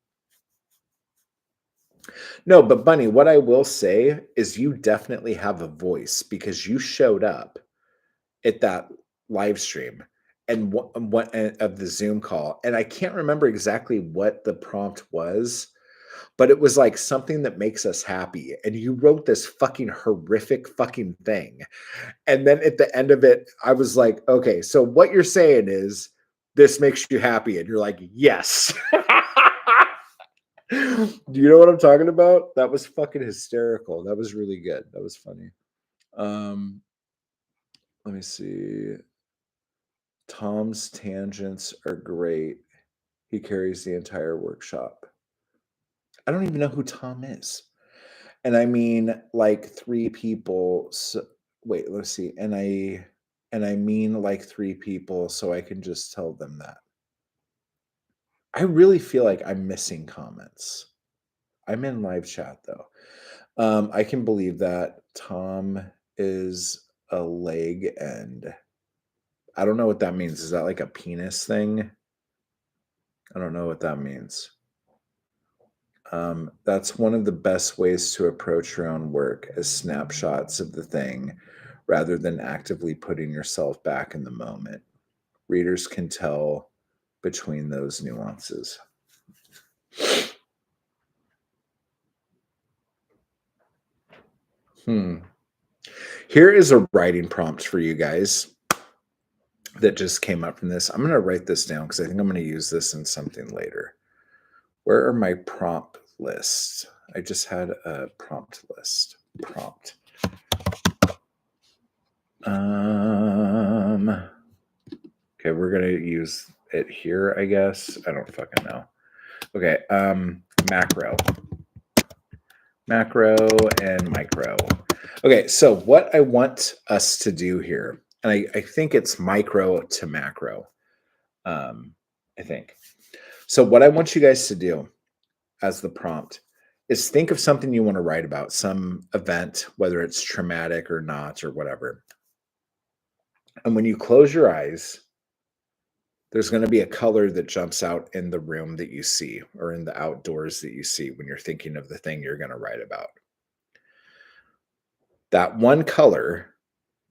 No, but Bunny, what I will say is you definitely have a voice because you showed up at that live stream and what of the Zoom call. And I can't remember exactly what the prompt was, but it was like something that makes us happy. And you wrote this fucking horrific fucking thing. And then at the end of it, I was like, okay, so what you're saying is this makes you happy. And you're like, yes. Do you know what I'm talking about? That was fucking hysterical. That was really good. That was funny. Um, let me see. Tom's tangents are great. He carries the entire workshop. I don't even know who Tom is. And I mean like three people. So, wait, let's see. And I mean like three people, so I can just tell them that. I really feel like I'm missing comments. I'm in live chat though. I can believe that Tom is a leg end. I don't know what that means. Is that like a penis thing? I don't know what that means. That's one of the best ways to approach your own work as snapshots of the thing rather than actively putting yourself back in the moment. Readers can tell between those nuances. Here is a writing prompt for you guys that just came up from this. I'm going to write this down because I think I'm going to use this in something later. Where are my prompt lists? I just had a prompt list. Prompt. Okay, we're going to use it here, I guess. I don't fucking know. Okay, macro and micro. Okay, so what I want us to do here, and I think it's micro to macro. I think. So what I want you guys to do as the prompt is think of something you want to write about, some event, whether it's traumatic or not or whatever. And when you close your eyes, there's going to be a color that jumps out in the room that you see or in the outdoors that you see when you're thinking of the thing you're going to write about. That one color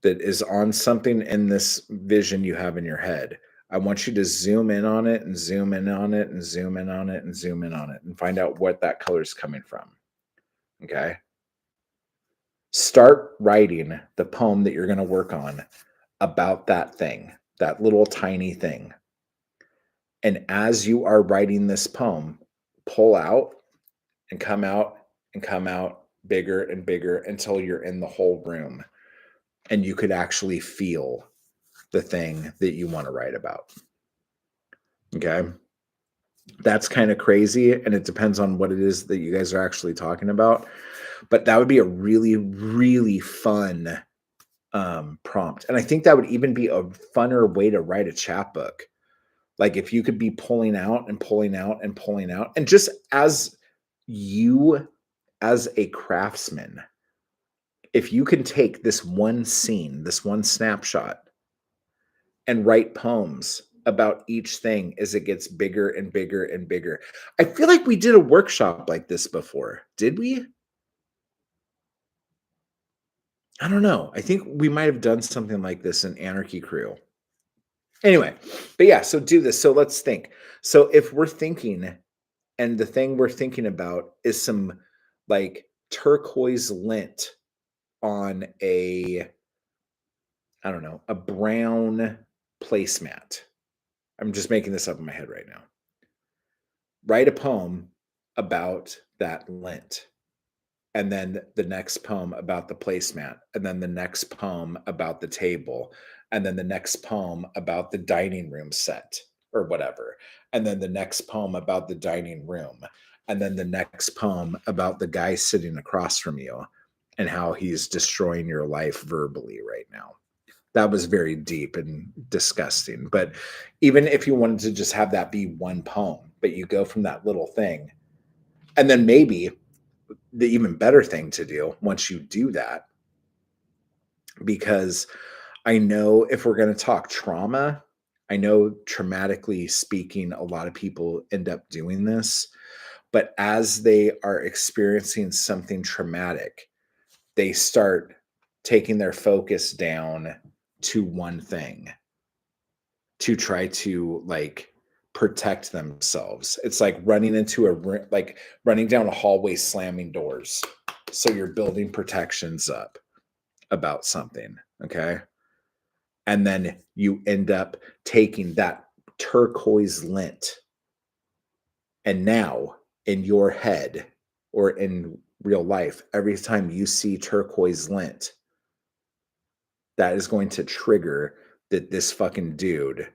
that is on something in this vision you have in your head, I want you to zoom in on it and zoom in on it and zoom in on it and zoom in on it and find out what that color is coming from. Okay. Start writing the poem that you're going to work on about that thing, that little tiny thing. And as you are writing this poem, pull out and come out and come out bigger and bigger until you're in the whole room and you could actually feel the thing that you want to write about. Okay. That's kind of crazy. And it depends on what it is that you guys are actually talking about. But that would be a really, really fun prompt. And I think that would even be a funner way to write a chapbook. Like if you could be pulling out and pulling out and pulling out, and just as you, as a craftsman, if you can take this one scene, this one snapshot, and write poems about each thing as it gets bigger and bigger and bigger. I feel like we did a workshop like this before. Did we? I don't know. I think we might have done something like this in Anarchy Crew. Anyway, but yeah, so do this. So let's think. So if we're thinking, and the thing we're thinking about is some like turquoise lint on a, I don't know, a brown placemat. I'm just making this up in my head right now. Write a poem about that lint. And then the next poem about the placemat. And then the next poem about the table. And then the next poem about the dining room set or whatever. And then the next poem about the dining room. And then the next poem about the guy sitting across from you and how he's destroying your life verbally right now. That was very deep and disgusting. But even if you wanted to just have that be one poem, but you go from that little thing, and then maybe the even better thing to do once you do that, because I know if we're going to talk trauma, I know traumatically speaking, a lot of people end up doing this, but as they are experiencing something traumatic, they start taking their focus down to one thing to try to like protect themselves. It's like running into like running down a hallway slamming doors. So you're building protections up about something, okay? And then you end up taking that turquoise lint, and now in your head or in real life, every time you see turquoise lint, that is going to trigger that this fucking dude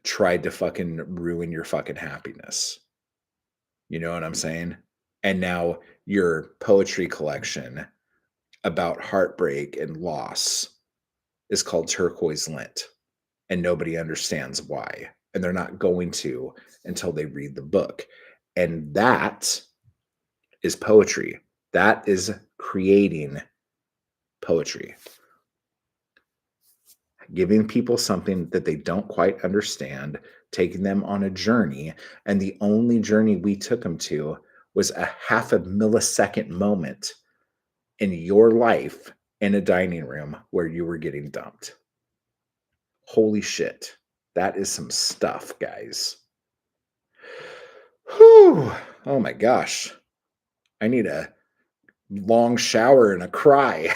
tried to fucking ruin your fucking happiness. You know what I'm saying? And now your poetry collection about heartbreak and loss is called Turquoise Lint, and nobody understands why. And they're not going to until they read the book. And that is poetry. That is creating poetry. Giving people something that they don't quite understand, taking them on a journey. And the only journey we took them to was a half a millisecond moment in your life in a dining room where you were getting dumped. Holy shit. That is some stuff, guys. Whew. Oh my gosh. I need a long shower and a cry.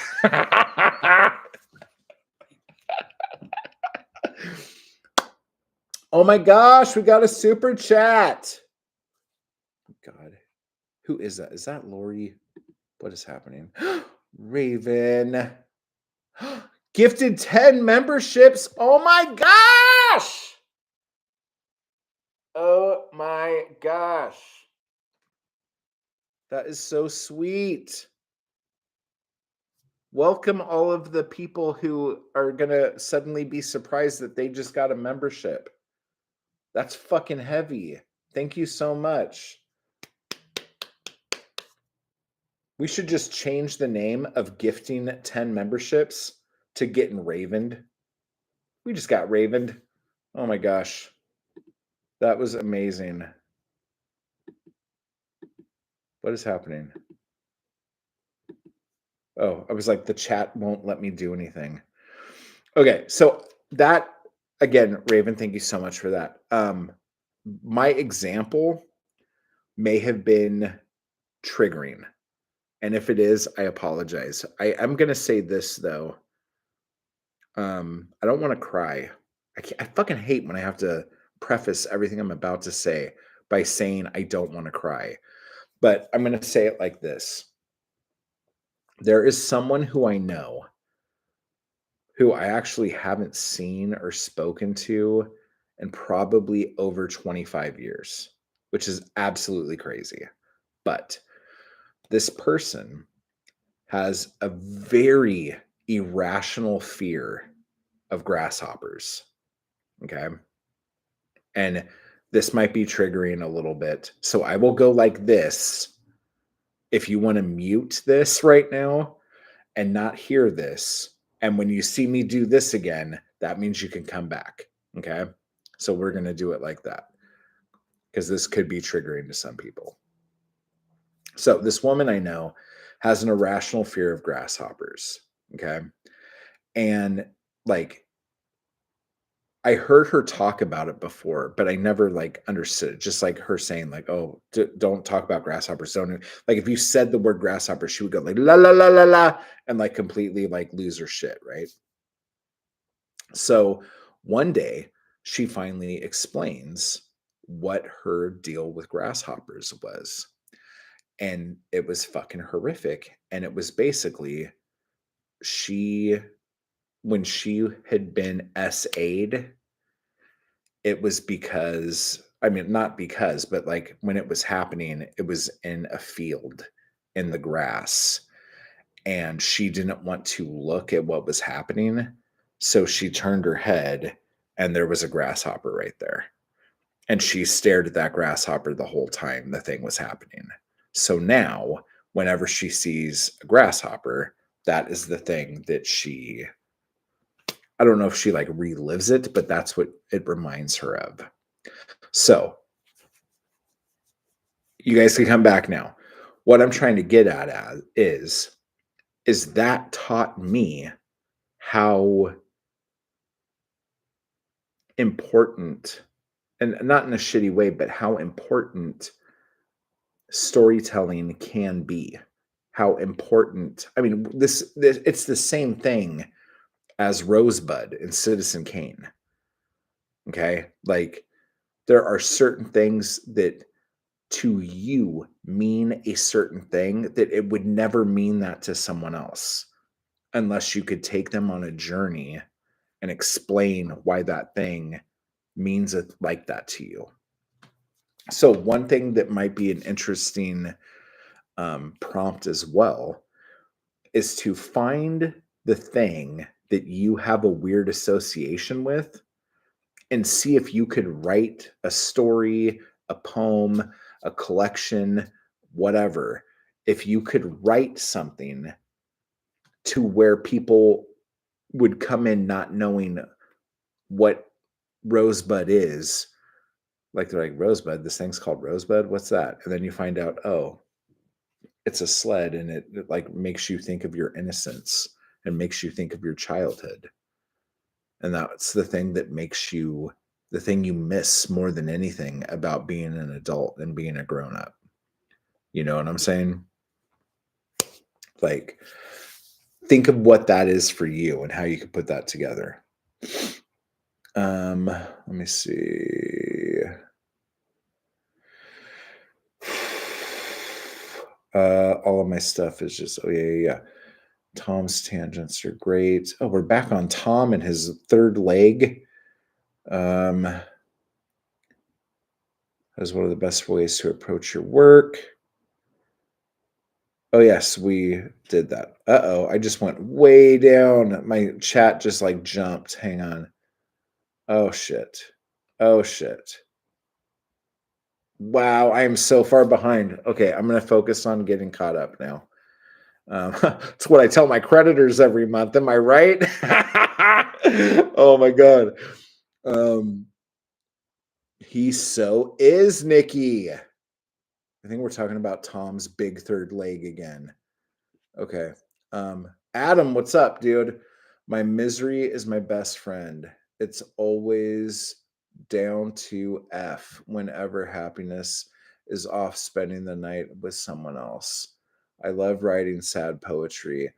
Oh my gosh, we got a super chat. God, who is that? Is that Lori? What is happening? Raven. Gifted 10 memberships. Oh my gosh. Oh my gosh. That is so sweet. Welcome all of the people who are going to suddenly be surprised that they just got a membership. That's fucking heavy. Thank you so much. We should just change the name of gifting 10 memberships to getting ravened. We just got ravened. Oh my gosh. That was amazing. What is happening? Oh, I was like, the chat won't let me do anything. Okay, so that, again, Raven, thank you so much for that. My example may have been triggering. And if it is, I apologize. I'm going to say this, though. I don't want to cry. I fucking hate when I have to preface everything I'm about to say by saying I don't want to cry. But I'm going to say it like this. There is someone who I know who I actually haven't seen or spoken to in probably over 25 years, which is absolutely crazy. But this person has a very irrational fear of grasshoppers. Okay. And this might be triggering a little bit. So I will go like this. If you want to mute this right now and not hear this, and when you see me do this again, that means you can come back. Okay. So we're going to do it like that because this could be triggering to some people. So this woman I know has an irrational fear of grasshoppers. Okay. And like, I heard her talk about it before, but I never like understood it. Just like her saying, like, "Oh, don't talk about grasshoppers." Don't like if you said the word grasshopper, she would go like la la la la la and like completely like lose her shit, right? So one day she finally explains what her deal with grasshoppers was, and it was fucking horrific. And it was basically she when she had been SA'd. It was because I mean, not because, but like when it was happening, it was in a field in the grass, and she didn't want to look at what was happening. So she turned her head, and there was a grasshopper right there. And she stared at that grasshopper the whole time the thing was happening. So now, whenever she sees a grasshopper, that is the thing that I don't know if she like relives it, but that's what it reminds her of. So you guys can come back now. What I'm trying to get at is that taught me how important, and not in a shitty way, but how important storytelling can be. How important, I mean, this it's the same thing as Rosebud and Citizen Kane. Okay? Like there are certain things that to you mean a certain thing that it would never mean that to someone else unless you could take them on a journey and explain why that thing means it like that to you. So one thing that might be an interesting prompt as well is to find the thing that you have a weird association with and see if you could write a story, a poem, a collection, whatever. If you could write something to where people would come in not knowing what Rosebud is, like they're like, Rosebud, this thing's called Rosebud. What's that? And then you find out, oh, it's a sled, and it like makes you think of your innocence and makes you think of your childhood. And that's the thing that makes you the thing you miss more than anything about being an adult and being a grown up. You know what I'm saying? Like, think of what that is for you and how you could put that together. Let me see. All of my stuff is just, oh yeah. Tom's tangents are great. Oh, we're back on Tom and his third leg. That is one of the best ways to approach your work. Oh, yes, we did that. Uh-oh, I just went way down. My chat just like jumped. Hang on. Oh, shit. Oh, shit. Wow, I am so far behind. Okay, I'm going to focus on getting caught up now. It's what I tell my creditors every month. Am I right? Oh, my God. He so is, Nikki. I think we're talking about Tom's big third leg again. Okay. Adam, what's up, dude? My misery is my best friend. It's always down to F whenever happiness is off spending the night with someone else. I love writing sad poetry,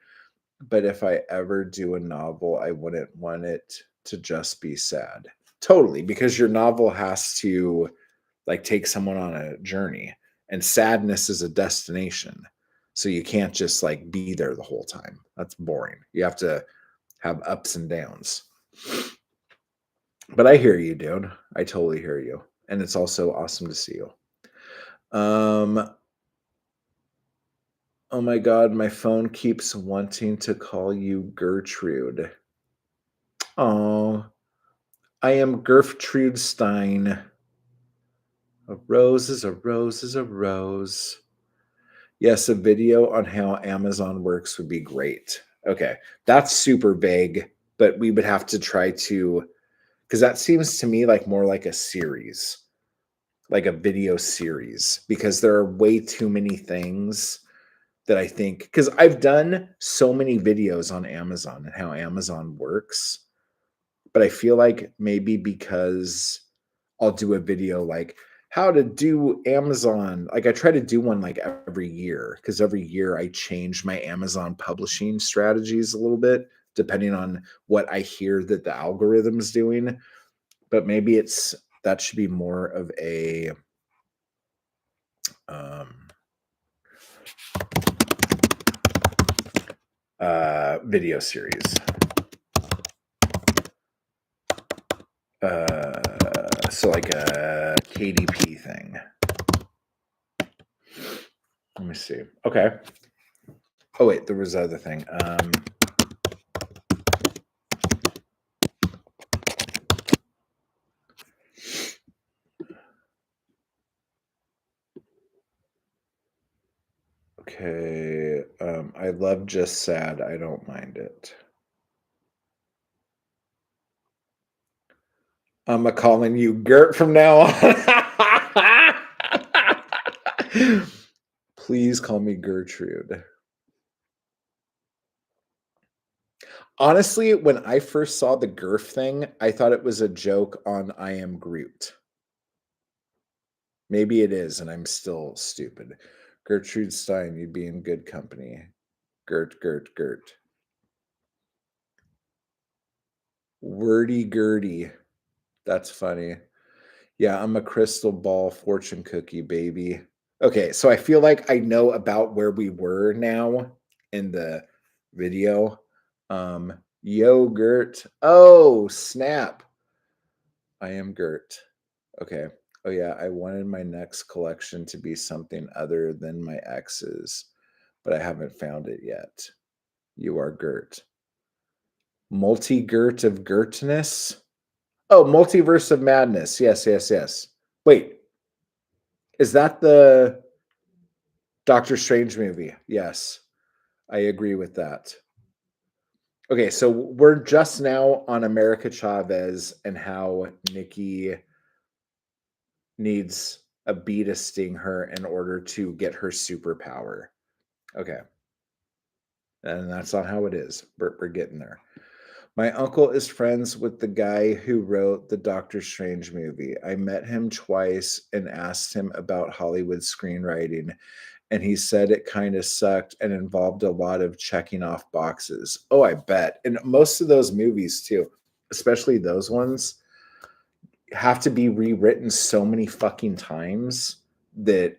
but if I ever do a novel, I wouldn't want it to just be sad. Totally, because your novel has to like take someone on a journey, and sadness is a destination. So you can't just like be there the whole time. That's boring. You have to have ups and downs. But I hear you, dude. I totally hear you. And it's also awesome to see you. Oh my God, my phone keeps wanting to call you Gertrude. Oh, I am Gertrude Stein. A rose is a rose is a rose. Yes, a video on how Amazon works would be great. Okay, that's super vague, but we would have to try to, because that seems to me like more like a series, like a video series, because there are way too many things that I think, because I've done so many videos on Amazon and how Amazon works, but I feel like maybe because I'll do a video like how to do Amazon. Like I try to do one like every year because every year I change my Amazon publishing strategies a little bit depending on what I hear that the algorithm's doing. But maybe that should be more of a video series. So like a KDP thing. Let me see. Okay. Oh wait, there was other thing. Okay. I love Just Sad. I don't mind it. I'm calling you Gert from now on. Please call me Gertrude. Honestly, when I first saw the Gerf thing, I thought it was a joke on I Am Groot. Maybe it is, and I'm still stupid. Gertrude Stein, you'd be in good company. Gert, Gert, Gert. Wordy Gertie. That's funny. Yeah, I'm a crystal ball fortune cookie, baby. Okay, so I feel like I know about where we were now in the video. Yogurt. Oh, snap. I am Gert. Okay. Oh yeah, I wanted my next collection to be something other than my ex's, but I haven't found it yet. You are Gert. Multi-Gert of Gertness? Oh, Multiverse of Madness. Yes, yes, yes. Wait, is that the Doctor Strange movie? Yes, I agree with that. Okay, so we're just now on America Chavez and how Nikki needs a bee to sting her in order to get her superpower. Okay. And that's not how it is. We're getting there. My uncle is friends with the guy who wrote the Doctor Strange movie. I met him twice and asked him about Hollywood screenwriting, and he said it kind of sucked and involved a lot of checking off boxes. Oh, I bet. And most of those movies, too, especially those ones, have to be rewritten so many fucking times that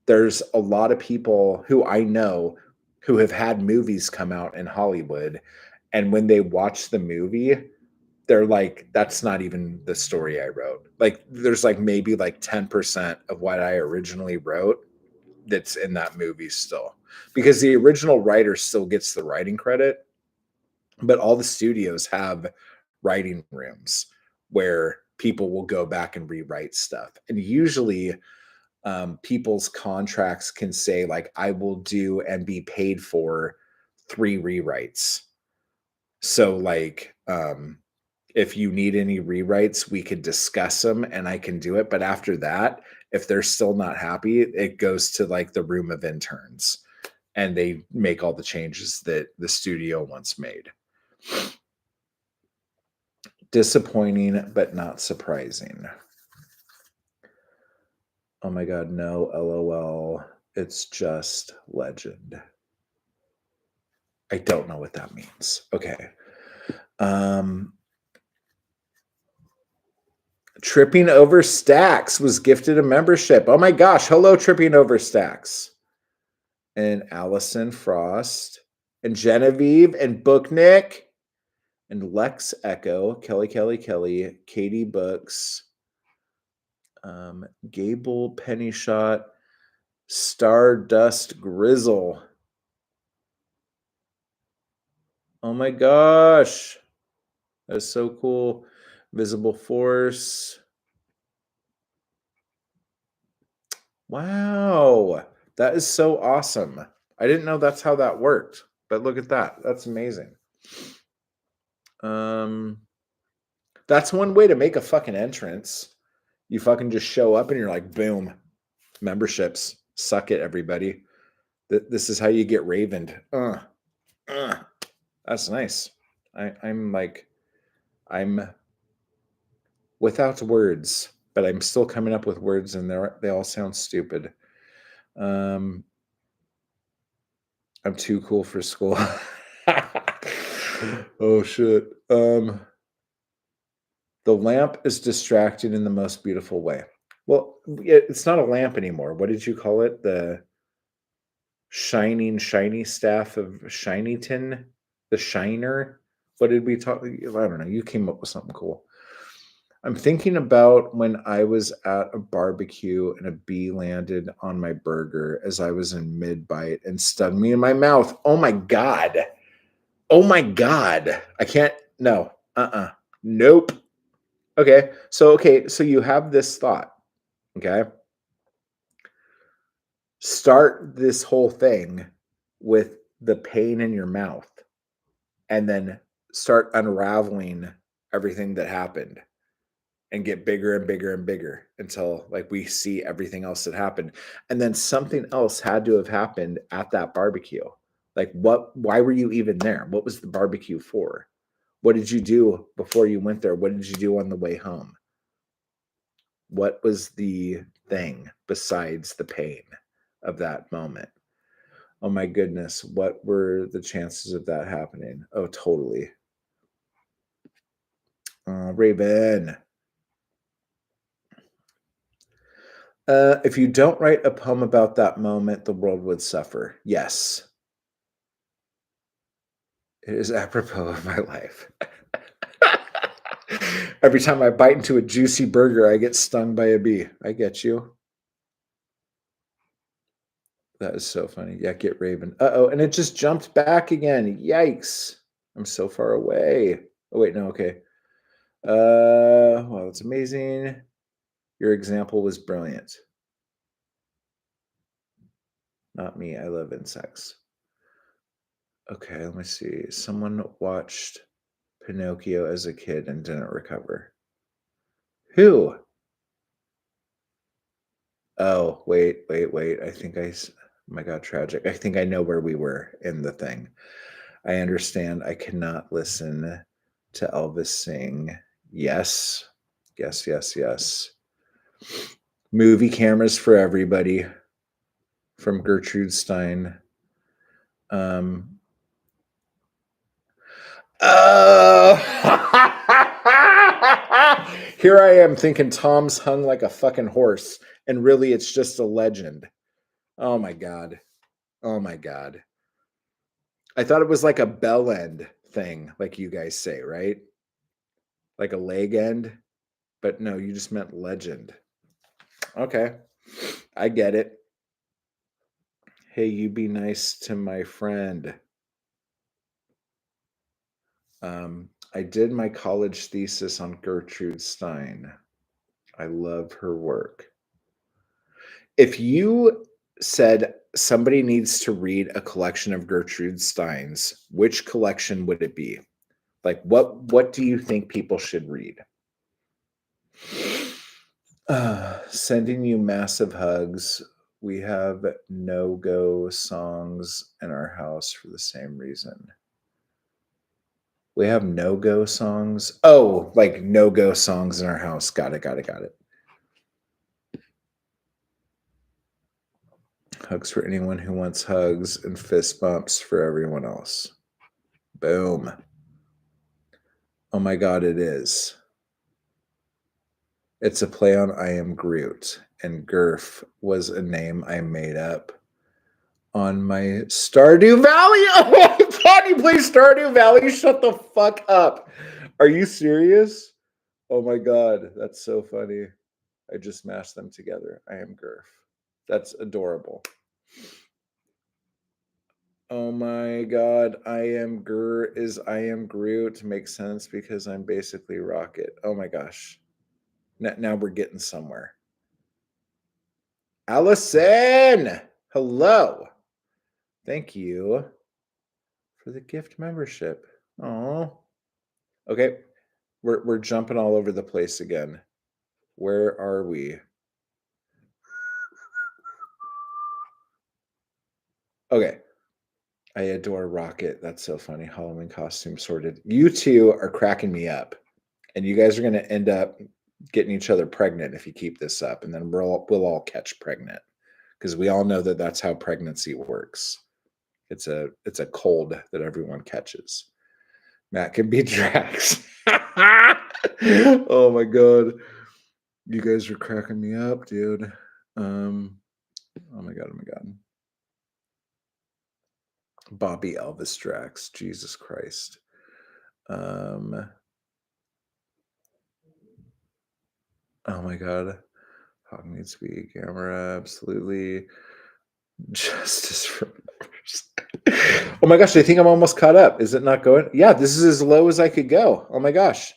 there's a lot of people who I know who have had movies come out in Hollywood, and when they watch the movie, they're like, "That's not even the story I wrote." Like, there's like maybe like 10% of what I originally wrote that's in that movie still, because the original writer still gets the writing credit, but all the studios have writing rooms where people will go back and rewrite stuff, and usually people's contracts can say like I will do and be paid for 3 rewrites. So like if you need any rewrites, we could discuss them and I can do it. But after that, if they're still not happy, it goes to like the room of interns and they make all the changes that the studio once made. Disappointing, but not surprising. Oh my God, no, LOL. It's just legend. I don't know what that means. Okay. Um, Tripping Over Stacks was gifted a membership. Oh my gosh. Hello, Tripping Over Stacks. And Allison Frost and Genevieve and Booknick and Lex Echo, Kelly, Katie Books, Gable Pennyshot, Stardust Grizzle. Oh my gosh. That's so cool. Visible Force. Wow. That is so awesome. I didn't know that's how that worked, but look at that. That's amazing. That's one way to make a fucking entrance. You fucking just show up and you're like, boom, memberships. Suck it, everybody. This is how you get ravened. That's nice. I'm without words, but I'm still coming up with words and they all sound stupid. I'm too cool for school. Oh shit. The lamp is distracting in the most beautiful way. Well, it's not a lamp anymore. What did you call it? The shiny staff of Shinyton? The shiner? What did we talk? I don't know. You came up with something cool. I'm thinking about when I was at a barbecue and a bee landed on my burger as I was in mid bite and stung me in my mouth. Oh my God. Oh my God. I can't. No. Nope. Okay. So you have this thought. Okay. Start this whole thing with the pain in your mouth and then start unraveling everything that happened and get bigger and bigger and bigger until like we see everything else that happened. And then something else had to have happened at that barbecue. Like why were you even there? What was the barbecue for? What did you do before you went there? What did you do on the way home? What was the thing besides the pain of that moment? Oh my goodness, what were the chances of that happening? Oh, totally. Raven. If you don't write a poem about that moment, the world would suffer. Yes. It is apropos of my life. Every time I bite into a juicy burger, I get stung by a bee. I get you. That is so funny. Yeah, get Raven. Uh-oh, and it just jumped back again. Yikes. I'm so far away. Oh, wait, no, okay. Well, that's amazing. Your example was brilliant. Not me. I love insects. Okay, let me see. Someone watched Pinocchio as a kid and didn't recover. Who? Oh, wait. I think oh my God, tragic. I think I know where we were in the thing. I understand. I cannot listen to Elvis sing. Yes. Movie cameras for everybody from Gertrude Stein. Here I am thinking Tom's hung like a fucking horse, and really it's just a legend. Oh my God. Oh my God. I thought it was like a bell end thing, like you guys say, right? Like a leg end. But no, you just meant legend. Okay. I get it. Hey, you be nice to my friend. I did my college thesis on Gertrude Stein. I love her work. If you said somebody needs to read a collection of Gertrude Stein's, which collection would it be? Like what do you think people should read? Sending you massive hugs. We have no-go songs in our house for the same reason. We have no-go songs. Oh, like no-go songs in our house. Got it. Hugs for anyone who wants hugs and fist bumps for everyone else. Boom. Oh my God, it is. It's a play on I Am Groot, and Gurf was a name I made up on my Stardew Valley. Oh my God, you play Stardew Valley? Shut the fuck up. Are you serious? Oh my God, that's so funny. I just mashed them together. I Am Gurf. That's adorable. Oh my God, I Am is I Am Groot. Makes sense because I'm basically Rocket. Oh my gosh. Now we're getting somewhere. Allison, hello. Thank you for the gift membership. Oh, okay. We're jumping all over the place again. Where are we? Okay. I adore Rocket. That's so funny. Halloween costume sorted. You two are cracking me up, and you guys are going to end up getting each other pregnant if you keep this up, and then we'll all catch pregnant because we all know that that's how pregnancy works. It's a cold that everyone catches. Matt can be Drax. Oh my God. You guys are cracking me up, dude. Oh my God. Bobby Elvis Drax. Jesus Christ. Oh my God. Hawk needs to be camera. Absolutely. Justice for members. Oh my gosh, I think I'm almost caught up. Is it not going? Yeah, this is as low as I could go. Oh my gosh.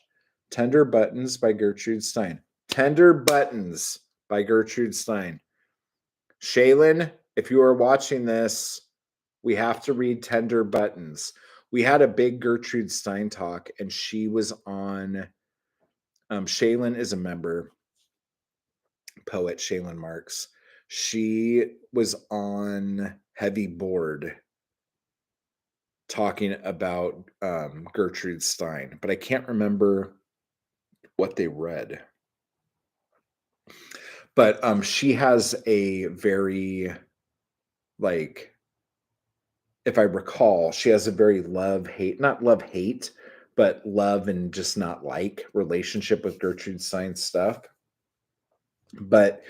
Tender Buttons by Gertrude Stein. Tender Buttons by Gertrude Stein. Shaylin, If you are watching this, we have to read Tender Buttons. We had a big Gertrude Stein talk, and she was on. Shaylin is a member, poet Shaylin Marks. She was on Heavy Board talking about Gertrude Stein, but I can't remember what they read. But she has a very, like, if I recall, she has a very not love hate, but love and just not like relationship with Gertrude Stein's stuff. But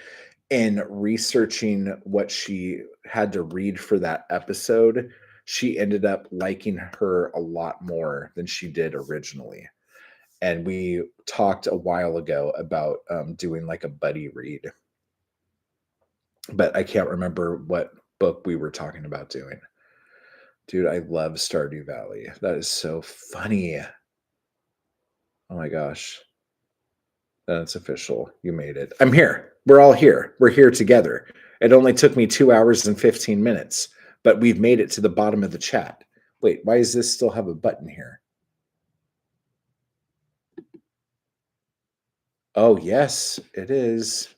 in researching what she had to read for that episode, she ended up liking her a lot more than she did originally. And we talked a while ago about doing like a buddy read, but I can't remember what book we were talking about doing. Dude, I love Stardew Valley. That is so funny. Oh my gosh. Then it's official. You made it. I'm here. We're all here. We're here together. It only took me 2 hours and 15 minutes, but we've made it to the bottom of the chat. Wait, why does this still have a button here? Oh, yes, it is.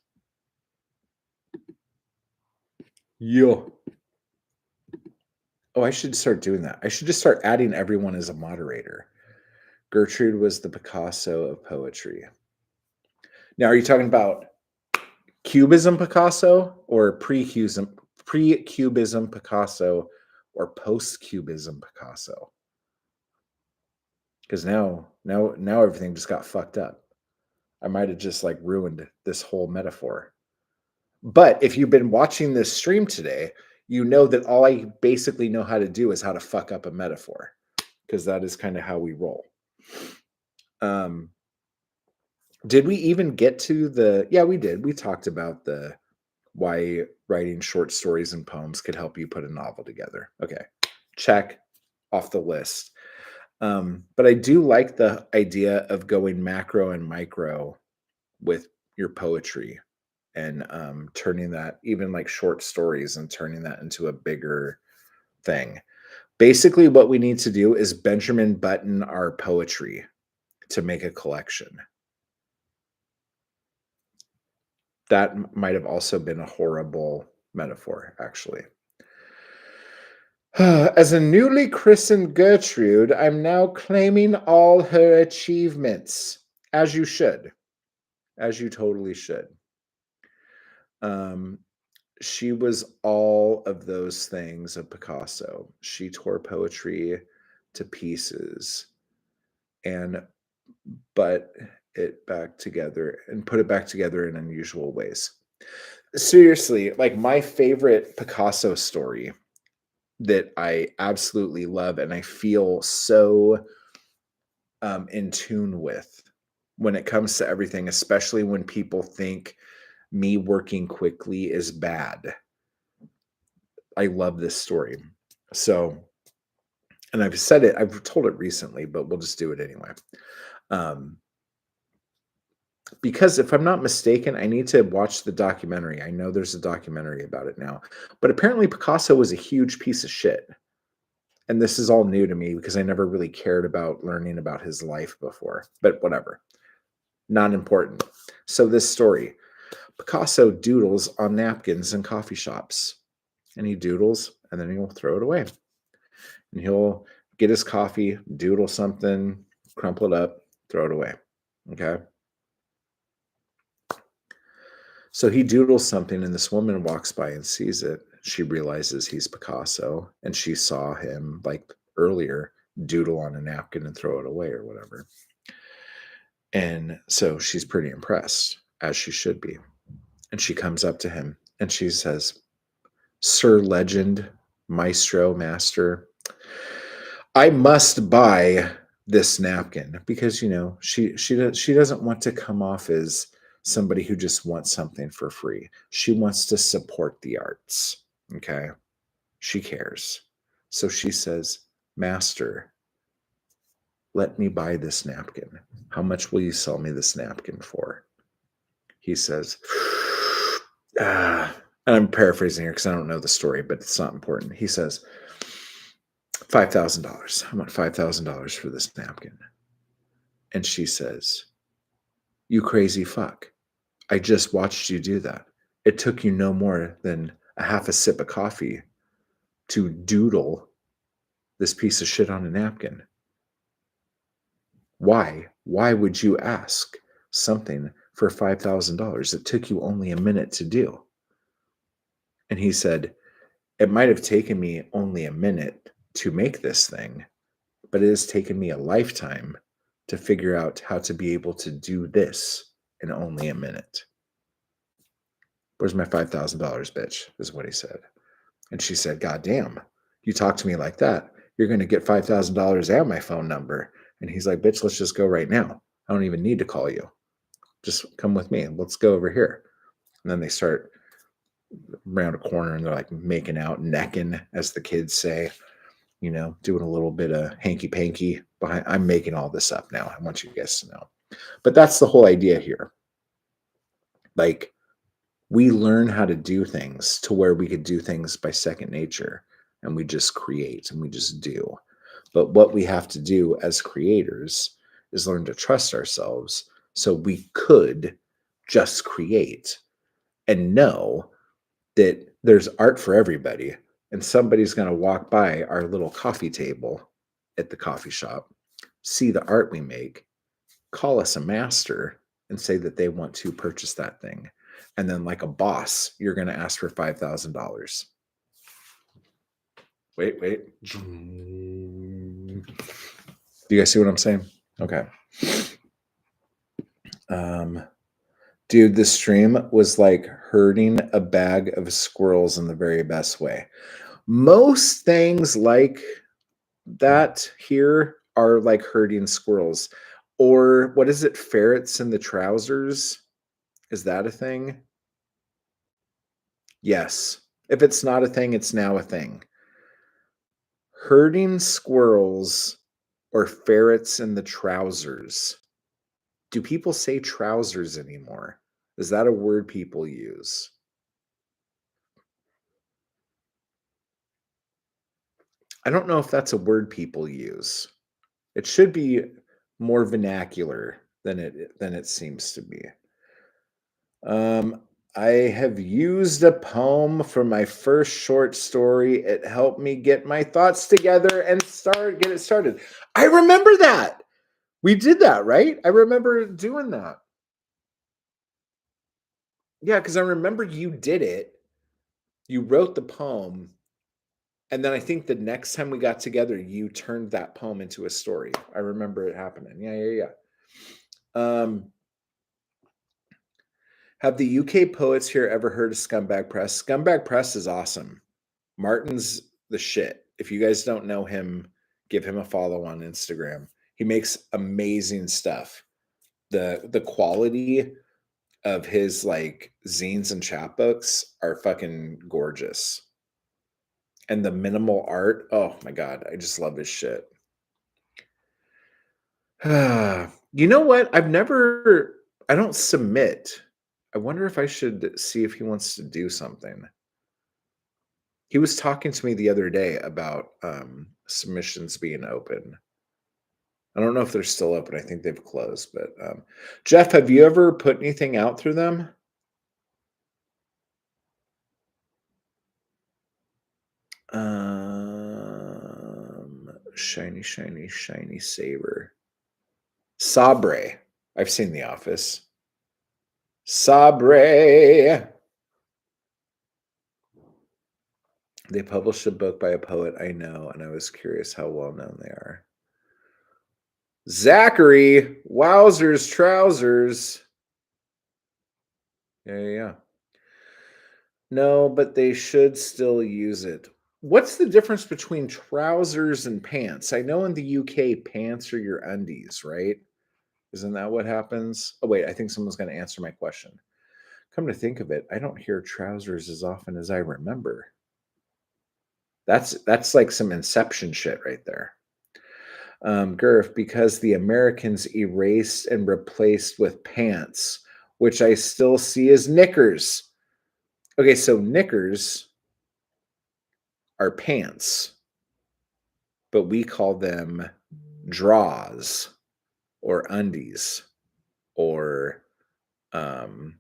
Yo. Oh, I should start doing that. I should just start adding everyone as a moderator. Gertrude was the Picasso of poetry. Now, are you talking about Cubism Picasso or pre-Cubism Picasso or post-Cubism Picasso? Because now everything just got fucked up. I might have just like ruined this whole metaphor. But if you've been watching this stream today, you know that all I basically know how to do is how to fuck up a metaphor, because that is kind of how we roll. Did we even get to the? Yeah, we did. We talked about the why writing short stories and poems could help you put a novel together. Okay, check off the list. But I do like the idea of going macro and micro with your poetry and turning that, even like short stories, and turning that into a bigger thing. Basically, what we need to do is Benjamin Button our poetry to make a collection. That might have also been a horrible metaphor, actually. As a newly christened Gertrude, I'm now claiming all her achievements. As you should. As you totally should. She was all of those things of Picasso. She tore poetry to pieces but it back together and put it back together in unusual ways. Seriously, like my favorite Picasso story that I absolutely love and I feel so in tune with when it comes to everything, especially when people think me working quickly is bad. I love this story. So, and I've said it, I've told it recently, but we'll just do it anyway. Because if I'm not mistaken, I need to watch the documentary. I know there's a documentary about it now, but apparently Picasso was a huge piece of shit. And this is all new to me because I never really cared about learning about his life before, but whatever. Not important. So this story, Picasso doodles on napkins in coffee shops, and he doodles and then he'll throw it away. And he'll get his coffee, doodle something, crumple it up, throw it away. Okay. So he doodles something, and this woman walks by and sees it. She realizes he's Picasso, and she saw him like earlier doodle on a napkin and throw it away or whatever. And so she's pretty impressed, as she should be. And she comes up to him and she says, "Sir Legend, Maestro, Master, I must buy this napkin," because she doesn't want to come off as somebody who just wants something for free. She wants to support the arts. Okay. She cares. So she says, "Master, let me buy this napkin. How much will you sell me this napkin for?" He says, And I'm paraphrasing here because I don't know the story, but it's not important. He says, $5,000. I want $5,000 for this napkin. And she says, you crazy fuck. I just watched you do that. It took you no more than a half a sip of coffee to doodle this piece of shit on a napkin. Why? Why would you ask something for $5,000 that took you only a minute to do? And he said, it might have taken me only a minute to make this thing, but it has taken me a lifetime to figure out how to be able to do this in only a minute. Where's my $5,000, bitch? Is what he said. And she said, God damn, you talk to me like that, you're going to get $5,000 and my phone number. And he's like, bitch, let's just go right now. I don't even need to call you. Just come with me and let's go over here. And then they start around a corner and they're like making out, necking, as the kids say, you know, doing a little bit of hanky panky behind. I'm making all this up now. I want you guys to know. But that's the whole idea here. Like, we learn how to do things to where we could do things by second nature, and we just create and we just do. But what we have to do as creators is learn to trust ourselves so we could just create and know that there's art for everybody, and somebody's going to walk by our little coffee table at the coffee shop, see the art we make, call us a master, and say that they want to purchase that thing. And then, like a boss, you're going to ask for $5,000. Wait. Do you guys see what I'm saying? Okay. Dude, this stream was like herding a bag of squirrels in the very best way. Most things like that here are like herding squirrels. Or what is it? Ferrets in the trousers? Is that a thing? Yes. If it's not a thing, it's now a thing. Herding squirrels or ferrets in the trousers. Do people say trousers anymore? Is that a word people use? I don't know if that's a word people use. It should be more vernacular than it seems to be. I have used a poem for my first short story. It helped me get my thoughts together and get it started. I remember that. We did that, right? I remember doing that. Yeah, because I remember you did it. You wrote the poem. And then I think the next time we got together, you turned that poem into a story. I remember it happening. Yeah. Have the UK poets here ever heard of Scumbag Press? Scumbag Press is awesome. Martin's the shit. If you guys don't know him, give him a follow on Instagram. He makes amazing stuff. The quality of his like zines and chapbooks are fucking gorgeous. And the minimal art, oh my god, I just love his shit. You know what? I don't submit. I wonder if I should see if he wants to do something. He was talking to me the other day about submissions being open. I don't know if they're still open. I think they've closed. But Jeff, have you ever put anything out through them? Shiny saber. Sabre. I've seen The Office. Sabre. They published a book by a poet I know, and I was curious how well known they are. Zachary, wowzers, trousers. Yeah. No, but they should still use it. What's the difference between trousers and pants? I know in the UK, pants are your undies, right? Isn't that what happens? Oh, wait, I think someone's going to answer my question. Come to think of it, I don't hear trousers as often as I remember. That's like some Inception shit right there. Gurf, because the Americans erased and replaced with pants, which I still see as knickers. Okay, so knickers are pants, but we call them draws or undies or um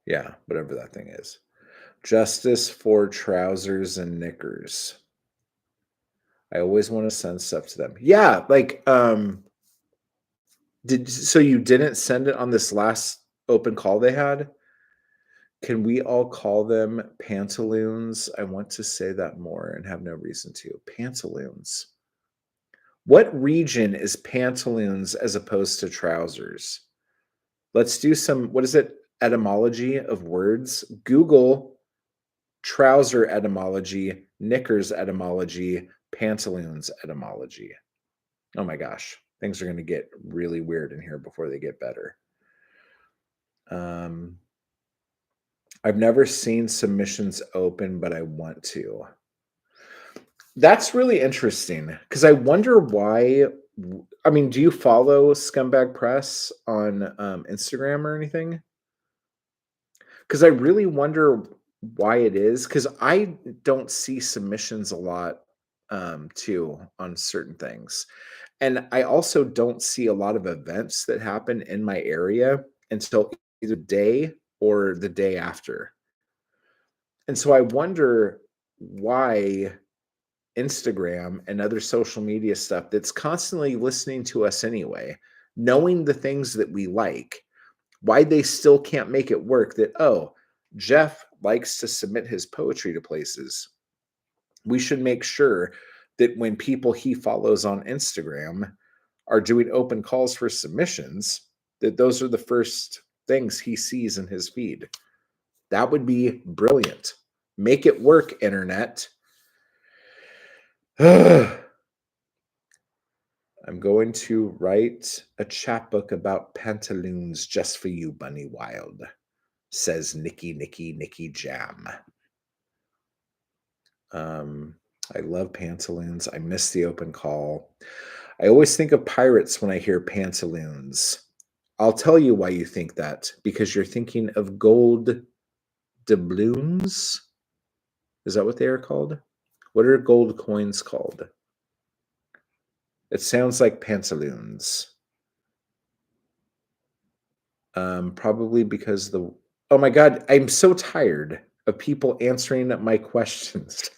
yeah, whatever that thing is. Justice for trousers and knickers. I always want to send stuff to them. Yeah, like so you didn't send it on this last open call they had? Can we all call them pantaloons? I want to say that more and have no reason to. Pantaloons. What region is pantaloons as opposed to trousers? Let's do some, what is it? Etymology of words. Google trouser etymology, knickers etymology, pantaloons etymology. Oh my gosh, things are going to get really weird in here before they get better. I've never seen submissions open, but I want to. That's really interesting because I wonder why. I mean, do you follow Scumbag Press on Instagram or anything? Because I really wonder why it is. Because I don't see submissions a lot too on certain things. And I also don't see a lot of events that happen in my area until either day or the day after. And so I wonder why Instagram and other social media stuff that's constantly listening to us anyway, knowing the things that we like, why they still can't make it work that, oh, Jeff likes to submit his poetry to places. We should make sure that when people he follows on Instagram are doing open calls for submissions, that those are the first things he sees in his feed. That would be brilliant. Make it work, internet. I'm going to write a chapbook about pantaloons just for you, Bunny Wild, says Nikki Jam. I love pantaloons. I miss the open call. I always think of pirates when I hear pantaloons. I'll tell you why you think that, because you're thinking of gold doubloons. Is that what they are called? What are gold coins called? It sounds like pantaloons. Probably because oh my god, I'm so tired of people answering my questions.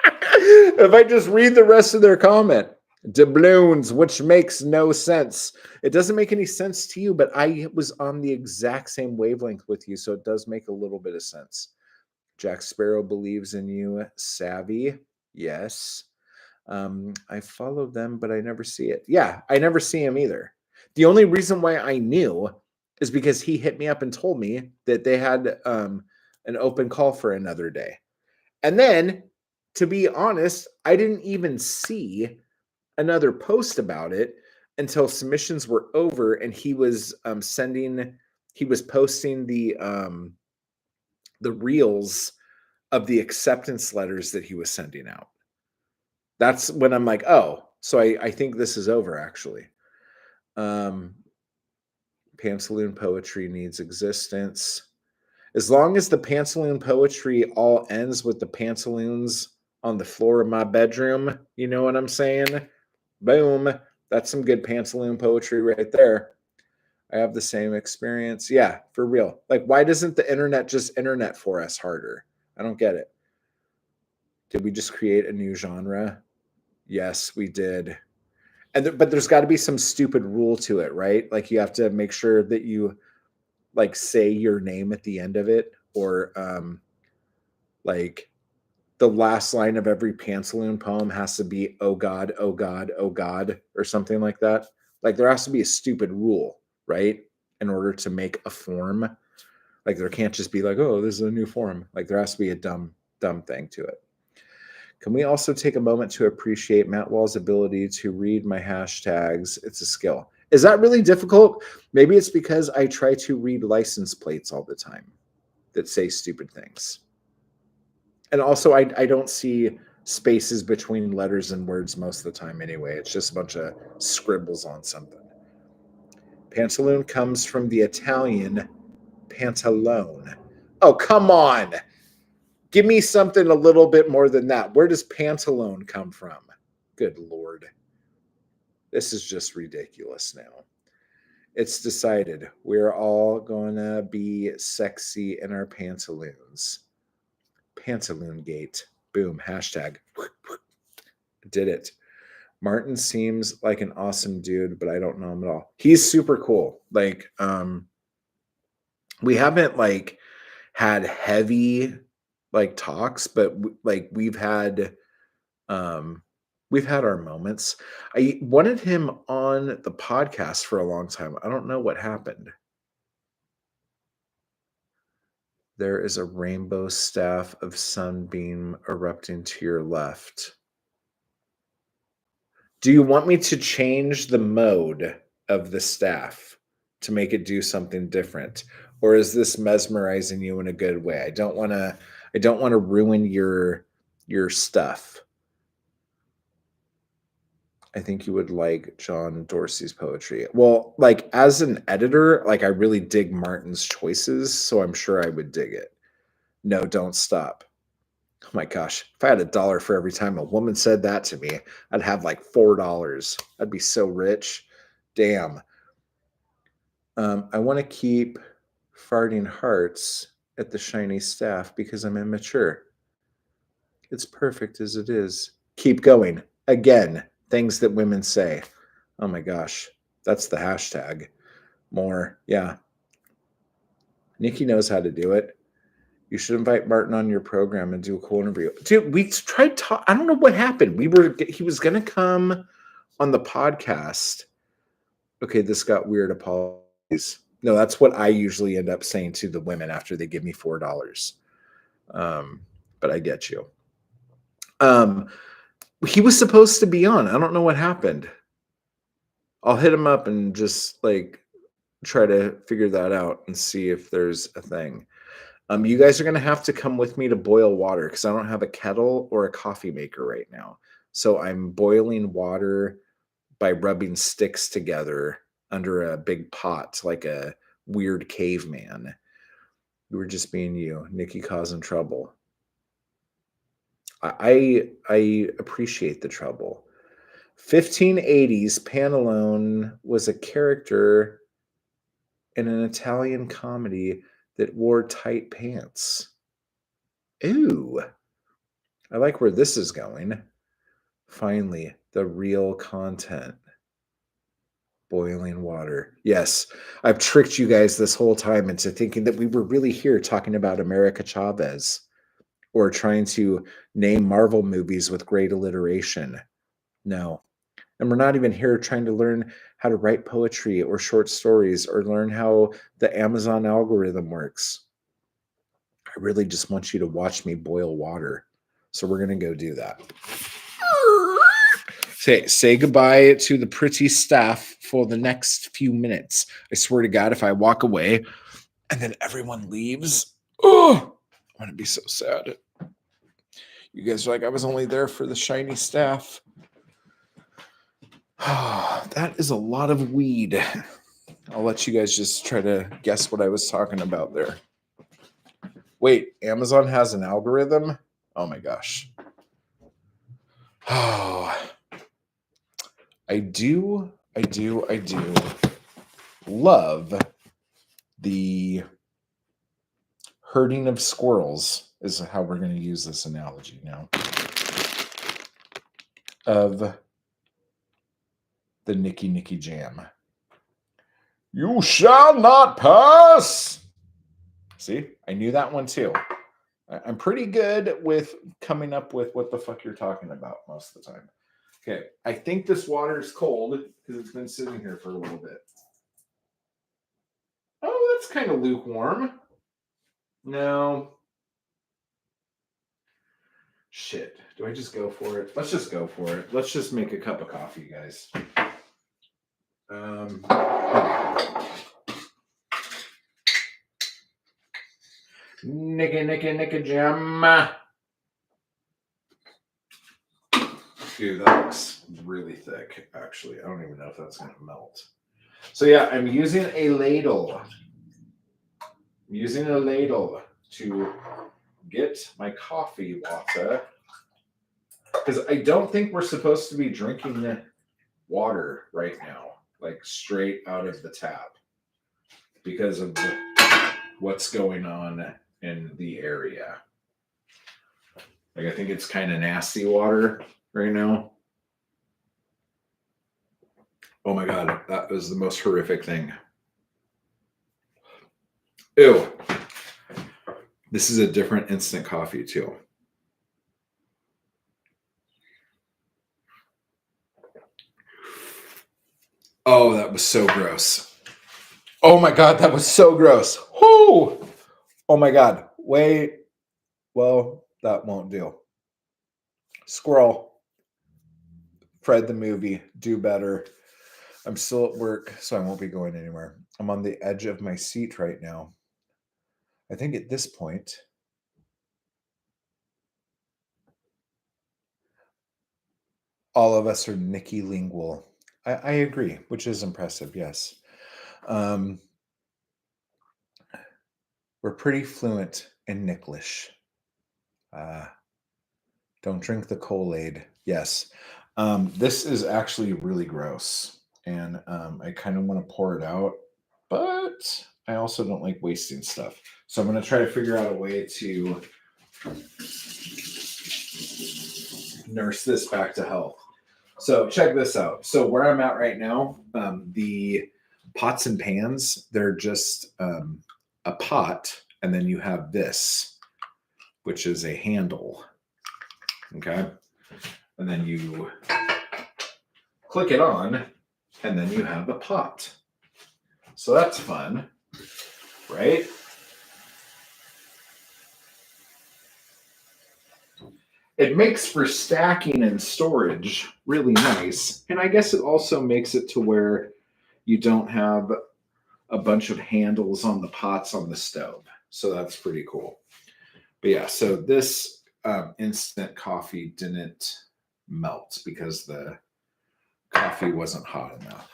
If I just read the rest of their comment, doubloons, which makes no sense. It doesn't make any sense to you, but I was on the exact same wavelength with you, so it does make a little bit of sense. Jack Sparrow believes in you. Savvy, yes. I follow them, but I never see it. Yeah, I never see him either. The only reason why I knew is because he hit me up and told me that they had an open call for another day. And then, to be honest, I didn't even see another post about it until submissions were over and he was posting the reels of the acceptance letters that he was sending out. That's when I'm like, oh, so I think this is over actually. Pantaloon poetry needs existence. As long as the pantaloon poetry all ends with the pantaloons on the floor of my bedroom, you know what I'm saying? Boom. That's some good pantaloon poetry right there. I have the same experience. Yeah, for real. Like, why doesn't the internet just internet for us harder? I don't get it. Did we just create a new genre? Yes, we did. But there's got to be some stupid rule to it, right? Like you have to make sure that you like say your name at the end of it, or like the last line of every pantaloon poem has to be "Oh God, oh God, oh God" or something like that. Like there has to be a stupid rule, right? In order to make a form, like there can't just be like, "Oh, this is a new form." Like there has to be a dumb thing to it. Can we also take a moment to appreciate Matt Wall's ability to read my hashtags? It's a skill. Is that really difficult? Maybe it's because I try to read license plates all the time that say stupid things. And also, I don't see spaces between letters and words most of the time anyway. It's just a bunch of scribbles on something. Pantaloon comes from the Italian Pantalone. Oh, come on. Give me something a little bit more than that. Where does pantalone come from? Good Lord. This is just ridiculous now. It's decided. We're all going to be sexy in our pantaloons. Pantaloon gate. Boom. Hashtag. Did it. Martin seems like an awesome dude, but I don't know him at all. He's super cool. Like, we haven't like had heavy like talks, but like we've had our moments. I wanted him on the podcast for a long time. I don't know what happened. There is a rainbow staff of sunbeam erupting to your left. Do you want me to change the mode of the staff to make it do something different? Or is this mesmerizing you in a good way? I don't want to ruin your stuff. I think you would like John Dorsey's poetry. Well, like as an editor, like I really dig Martin's choices, so I'm sure I would dig it. No, don't stop. Oh my gosh. If I had $1 for every time a woman said that to me, I'd have like $4. I'd be so rich. Damn. I want to keep farting hearts at the shiny staff because I'm immature. It's perfect as it is. Keep going. Again, things that women say. Oh my gosh. That's the hashtag. More. Yeah. Nikki knows how to do it. You should invite Martin on your program and do a cool interview. Dude, we tried I don't know what happened. He was going to come on the podcast. Okay, this got weird. Apologies. No, that's what I usually end up saying to the women after they give me $4. But I get you. He was supposed to be on. I don't know what happened. I'll hit him up and just like try to figure that out and see if there's a thing. You guys are going to have to come with me to boil water because I don't have a kettle or a coffee maker right now. So I'm boiling water by rubbing sticks together under a big pot like a weird caveman. You were just being you. Nikki causing trouble. I appreciate the trouble. 1580s, Pantalone was a character in an Italian comedy that wore tight pants. Ooh. I like where this is going. Finally, the real content. Boiling water. Yes, I've tricked you guys this whole time into thinking that we were really here talking about America Chavez or trying to name Marvel movies with great alliteration. No. And we're not even here trying to learn how to write poetry or short stories or learn how the Amazon algorithm works. I really just want you to watch me boil water. So we're going to go do that. Say goodbye to the pretty staff for the next few minutes. I swear to God, if I walk away and then everyone leaves, I'm going to be so sad. You guys are like, I was only there for the shiny staff. That is a lot of weed. I'll let you guys just try to guess what I was talking about there. Wait, Amazon has an algorithm? Oh my gosh. Oh, I do love the herding of squirrels is how we're going to use this analogy now. Of the Nicky Jam. You shall not pass. See, I knew that one too. I'm pretty good with coming up with what the fuck you're talking about most of the time. Okay, I think this water is cold because it's been sitting here for a little bit. Oh, that's kind of lukewarm. No. Shit. Do I just go for it? Let's just go for it. Let's just make a cup of coffee, guys. Nicky Jam. Dude, that looks really thick, actually. I don't even know if that's going to melt. So yeah, I'm using a ladle. I'm using a ladle to get my coffee water because I don't think we're supposed to be drinking water right now, like straight out of the tap, because of what's going on in the area. Like, I think it's kind of nasty water right now. Oh my God, that was the most horrific thing. Ew. This is a different instant coffee too. Oh, that was so gross. Oh my God, that was so gross. Whoo! Oh my God. Wait. Well, that won't do. Squirrel. Fred the movie. Do better. I'm still at work, so I won't be going anywhere. I'm on the edge of my seat right now. I think at this point, all of us are Nikki lingual. I agree, which is impressive, yes. We're pretty fluent in Nicklish. Don't drink the Kool-Aid. Yes. This is actually really gross. And I kind of want to pour it out, but I also don't like wasting stuff. So I'm going to try to figure out a way to nurse this back to health. So check this out. So where I'm at right now, the pots and pans, they're just a pot, and then you have this, which is a handle. Okay. And then you click it on, and then you have a pot. So that's fun, right? It makes for stacking and storage really nice. And I guess it also makes it to where you don't have a bunch of handles on the pots on the stove. So that's pretty cool. But yeah, so this instant coffee didn't melt because the coffee wasn't hot enough.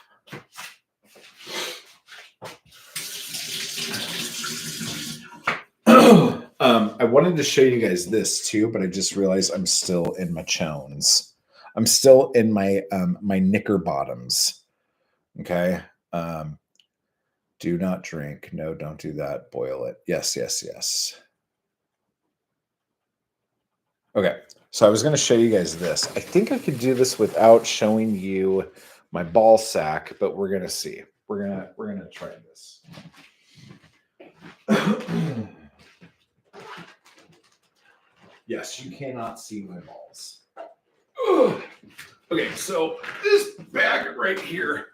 I wanted to show you guys this too, but I just realized I'm still in my chones. I'm still in my my knicker bottoms. Okay. Do not drink. No, don't do that. Boil it. Yes, yes, yes. Okay. So I was going to show you guys this. I think I could do this without showing you my ball sack, but we're going to see. We're going to try this. Yes, you cannot see my balls. Ugh. Okay, so this bag right here,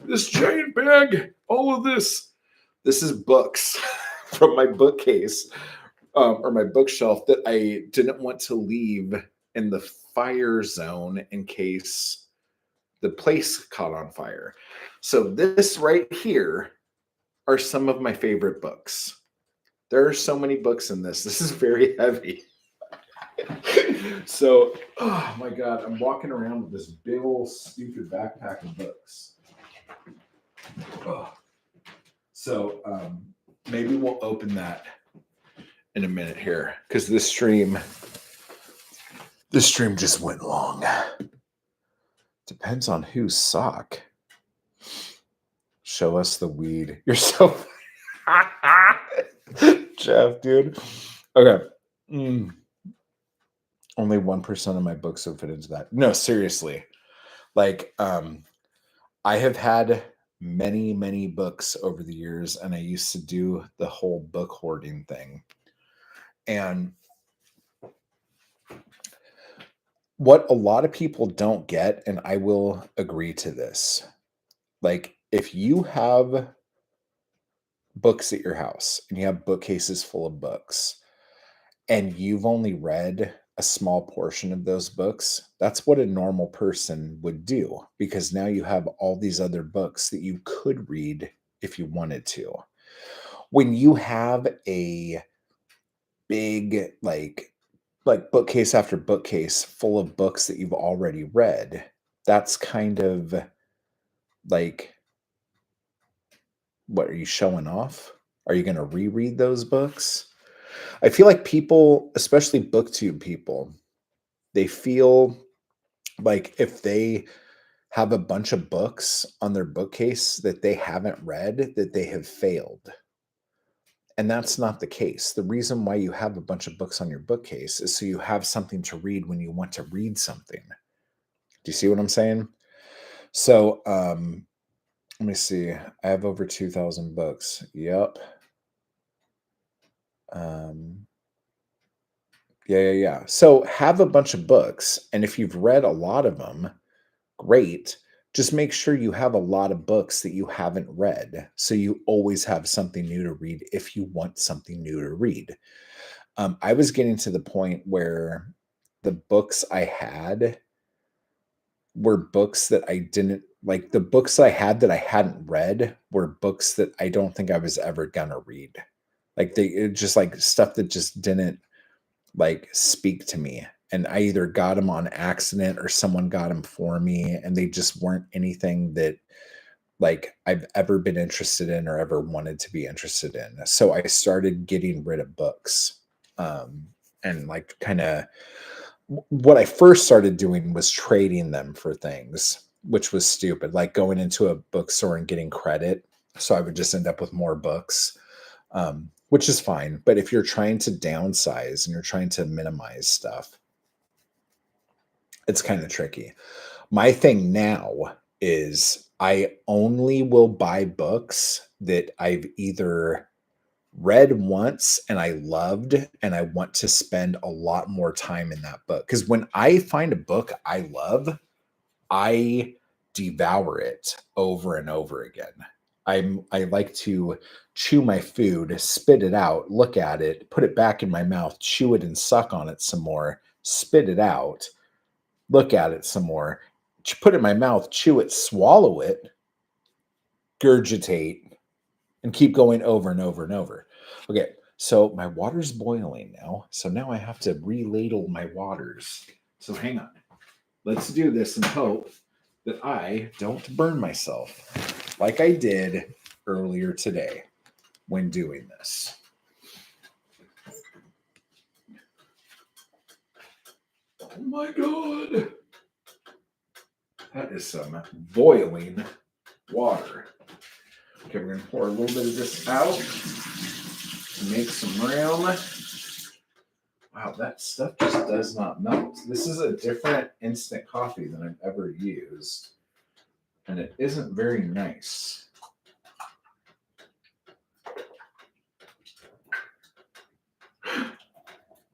this giant bag, all of this is books from my bookcase or my bookshelf that I didn't want to leave in the fire zone in case the place caught on fire. So this right here are some of my favorite books. There are so many books in this. This is very heavy. So, oh my God, I'm walking around with this big old stupid backpack of books. Oh. So maybe we'll open that in a minute here because this stream just went long. Depends on whose sock. Show us the weed. You're so Jeff, dude. Okay. Only 1% of my books will fit into that. No, seriously. Like, I have had many, many books over the years, and I used to do the whole book hoarding thing. And what a lot of people don't get, and I will agree to this, like if you have books at your house and you have bookcases full of books and you've only read a small portion of those books, that's what a normal person would do because now you have all these other books that you could read if you wanted to. When you have a big like bookcase after bookcase full of books that you've already read, that's kind of like, what are you showing off? Are you going to reread those books? I feel like people, especially booktube people, they feel like if they have a bunch of books on their bookcase that they haven't read, that they have failed. And that's not the case. The reason why you have a bunch of books on your bookcase is so you have something to read when you want to read something. Do you see what I'm saying? So, let me see. I have over 2,000 books. Yep. Yeah. So have a bunch of books, and if you've read a lot of them, great. Just make sure you have a lot of books that you haven't read, so you always have something new to read if you want something new to read. I was getting to the point where the books I had were books that I didn't like. The books I had that I hadn't read were books that I don't think I was ever gonna read. Like just like stuff that just didn't like speak to me. And I either got them on accident or someone got them for me, and they just weren't anything that like I've ever been interested in or ever wanted to be interested in. So I started getting rid of books. And like kind of what I first started doing was trading them for things, which was stupid, like going into a bookstore and getting credit. So I would just end up with more books, which is fine. But if you're trying to downsize and you're trying to minimize stuff, it's kind of tricky. My thing now is I only will buy books that I've either read once and I loved and I want to spend a lot more time in that book. Because when I find a book I love, I devour it over and over again. I like to chew my food, spit it out, look at it, put it back in my mouth, chew it and suck on it some more, spit it out, look at it some more, put it in my mouth, chew it, swallow it, gurgitate, and keep going over and over and over. Okay, so my water's boiling now. So now I have to reladle my waters. So hang on. Let's do this and hope that I don't burn myself like I did earlier today when doing this. Oh my God. That is some boiling water. Okay, we're going to pour a little bit of this out to make some room. Wow, that stuff just does not melt. This is a different instant coffee than I've ever used, and it isn't very nice.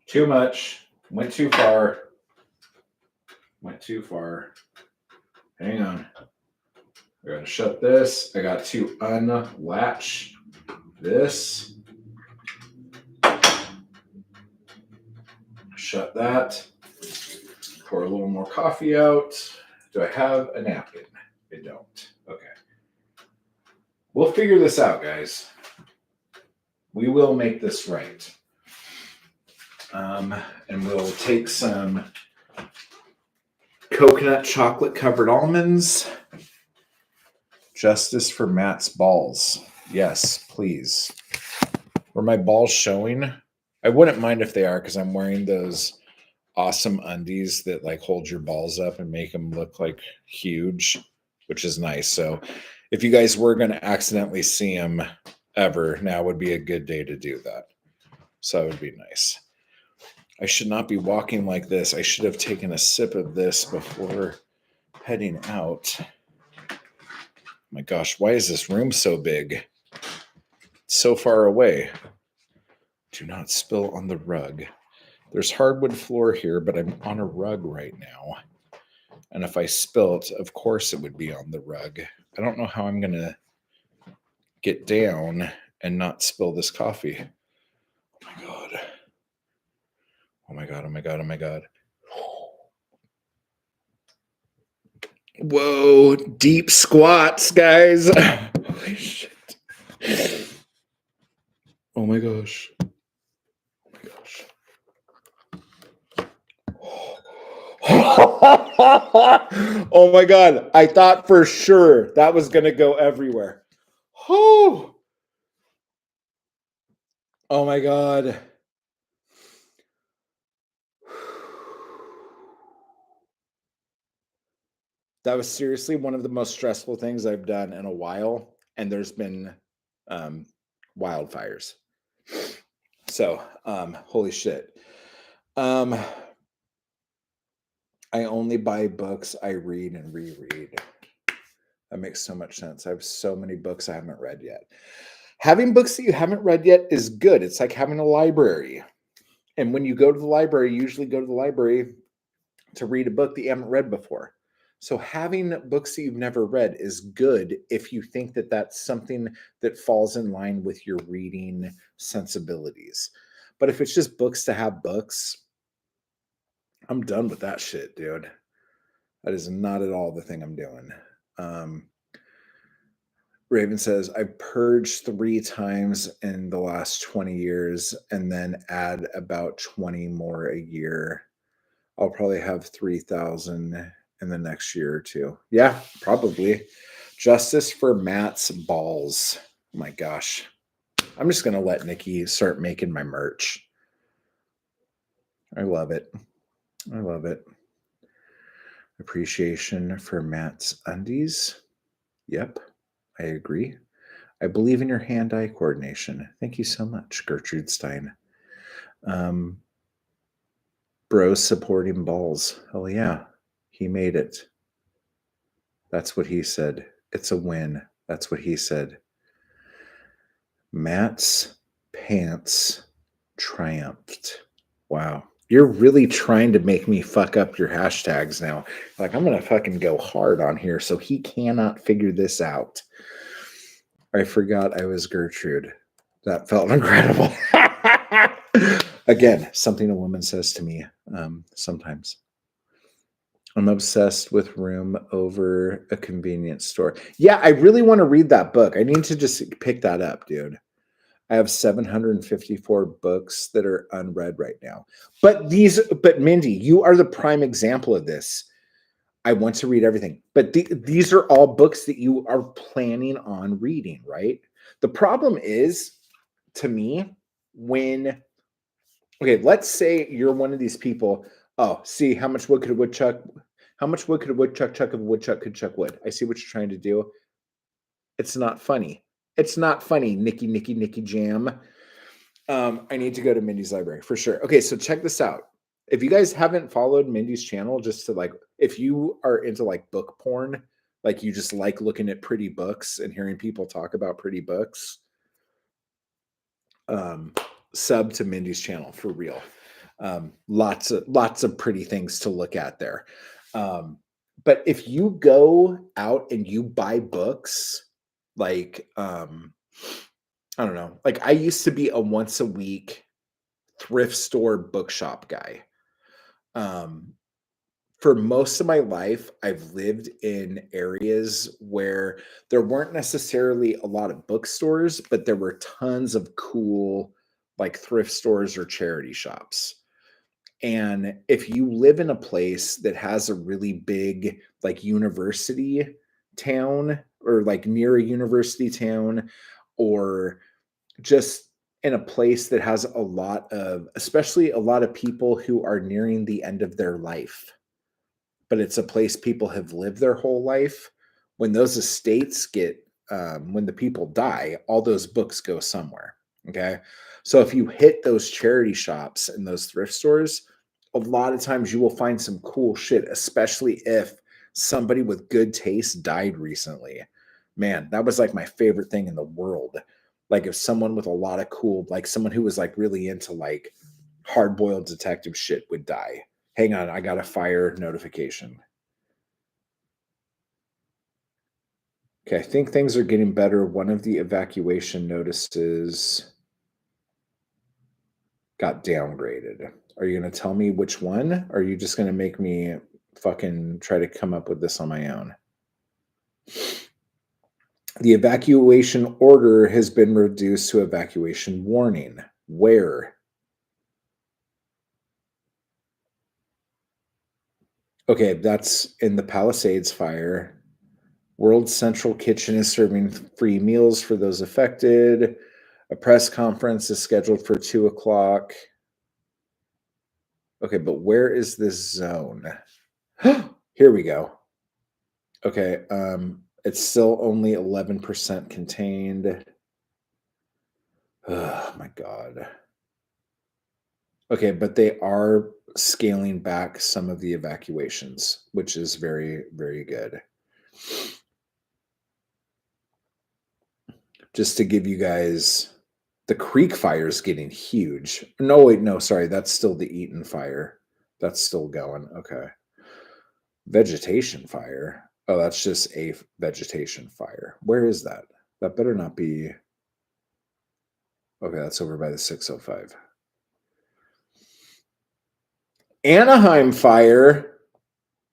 Too much. Went too far. Went too far. Hang on. I gotta shut this. I got to unlatch this. Shut that. Pour a little more coffee out. Do I have a napkin? I don't. Okay. We'll figure this out, guys. We will make this right. And we'll take some coconut chocolate covered almonds. Justice for Matt's balls. Yes, please. Were my balls showing? I wouldn't mind if they are because I'm wearing those awesome undies that like hold your balls up and make them look like huge, which is nice. So if you guys were going to accidentally see them ever, now would be a good day to do that. So that would be nice. I should not be walking like this. I should have taken a sip of this before heading out. My gosh, why is this room so big? It's so far away. Do not spill on the rug. There's hardwood floor here, but I'm on a rug right now. And if I spilt, of course it would be on the rug. I don't know how I'm going to get down and not spill this coffee. Oh my God. Oh my God, oh my God, oh my God. Whoa, deep squats, guys. Holy shit. Oh my gosh. Oh my gosh. Oh my God. I thought for sure that was going to go everywhere. Oh. Oh my god. That was seriously one of the most stressful things I've done in a while, and there's been, um, wildfires. So, holy shit. Um, I only buy books I read and reread. That makes so much sense. I have so many books I haven't read yet. Having books that you haven't read yet is good. It's like having a library. And when you go to the library, you usually go to the library to read a book that you haven't read before. So having books that you've never read is good if you think that that's something that falls in line with your reading sensibilities. But if it's just books to have books, I'm done with that shit, dude. That is not at all the thing I'm doing. Um, Raven says, I've purged 3 times in the last 20 years and then add about 20 more a year. I'll probably have 3,000 in the next year or two. Yeah, probably. Justice for Matt's balls. Oh my gosh. I'm just going to let Nikki start making my merch. I love it. I love it. Appreciation for Matt's undies. Yep, I agree. I believe in your hand-eye coordination. Thank you so much, Gertrude Stein. Bros supporting balls. Oh yeah, he made it. That's what he said. It's a win. That's what he said. Matt's pants triumphed. Wow. You're really trying to make me fuck up your hashtags now. Like, I'm going to fucking go hard on here so he cannot figure this out. I forgot I was Gertrude. That felt incredible. Again, something a woman says to me sometimes. I'm obsessed with Room over a convenience store. Yeah, I really want to read that book. I need to just pick that up, dude. I have 754 books that are unread right now. But Mindy, you are the prime example of this. I want to read everything. But these are all books that you are planning on reading, right? The problem is, to me, okay, let's say you're one of these people. Oh, see, how much wood could a woodchuck chuck if a woodchuck could chuck wood? I see what you're trying to do. It's not funny. It's not funny, Nicky Jam. I need to go to Mindy's library for sure. Okay, so check this out. If you guys haven't followed Mindy's channel, just to if you are into book porn, like you just like looking at pretty books and hearing people talk about pretty books, sub to Mindy's channel for real. Lots of pretty things to look at there. But if you go out and you buy books, I don't know, I used to be a once a week thrift store bookshop guy. For most of my life, I've lived in areas where there weren't necessarily a lot of bookstores, but there were tons of cool thrift stores or charity shops. And if you live in a place that has a really big university town or near a university town, or just in a place that has especially a lot of people who are nearing the end of their life, but it's a place people have lived their whole life. When those estates when the people die, all those books go somewhere. Okay. So if you hit those charity shops and those thrift stores, a lot of times you will find some cool shit, especially if somebody with good taste died recently. Man, that was my favorite thing in the world. If someone with a lot of cool, someone who was really into hard-boiled detective shit would die. Hang on, I got a fire notification. Okay, I think things are getting better. One of the evacuation notices got downgraded. Are you going to tell me which one? Or are you just going to make me fucking try to come up with this on my own? The evacuation order has been reduced to evacuation warning. Where? Okay, that's in the Palisades fire. World Central Kitchen is serving free meals for those affected. A press conference is scheduled for 2 o'clock. Okay, but where is this zone? Here we go. Okay, it's still only 11% contained. Oh my God. Okay, but they are scaling back some of the evacuations, which is very, very good. Just to give you guys, the Creek fire is getting huge. No, wait, no, sorry, that's still the Eaton fire. That's still going. Okay. Vegetation fire. Oh, that's just a vegetation fire. Where is that? That better not be. Okay, that's over by the 605. Anaheim fire.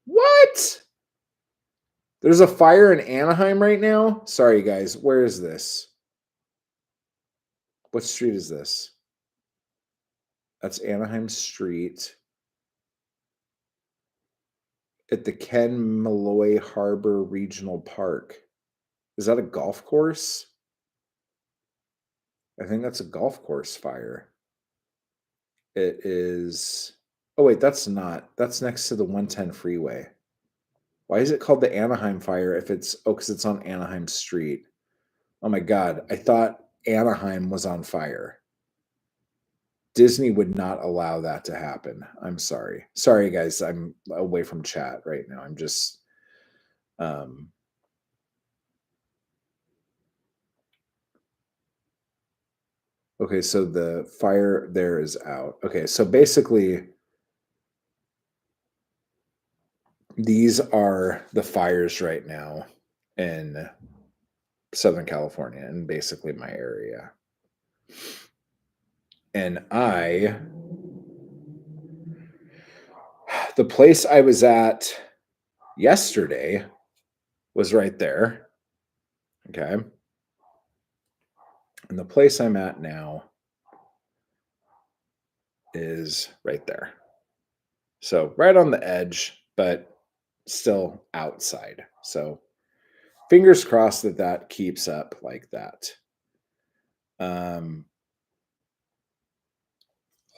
What? There's a fire in Anaheim right now? Sorry, guys. Where is this? What street is this? That's Anaheim Street. At the Ken Malloy Harbor Regional Park. Is that a golf course? I think that's a golf course fire. It is. Oh, wait, that's not. That's next to the 110 freeway. Why is it called the Anaheim fire if it's. Oh, because it's on Anaheim Street. Oh my God. I thought Anaheim was on fire. Disney would not allow that to happen. I'm sorry. Sorry, guys. I'm away from chat right now. I'm just. Okay, so the fire there is out. Okay, so basically, these are the fires right now in Southern California and basically my area. And the place I was at yesterday was right there. Okay. And the place I'm at now is right there. So right on the edge, but still outside. So fingers crossed that that keeps up like that.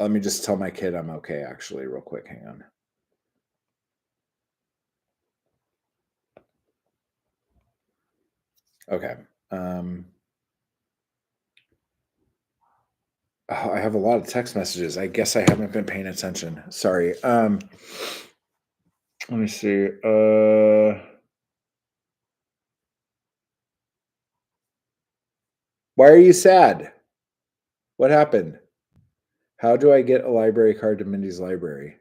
Let me just tell my kid I'm okay, actually, real quick. Hang on. Okay. I have a lot of text messages. I guess I haven't been paying attention. Sorry. Let me see. Why are you sad? What happened? How do I get a library card to Mindy's library?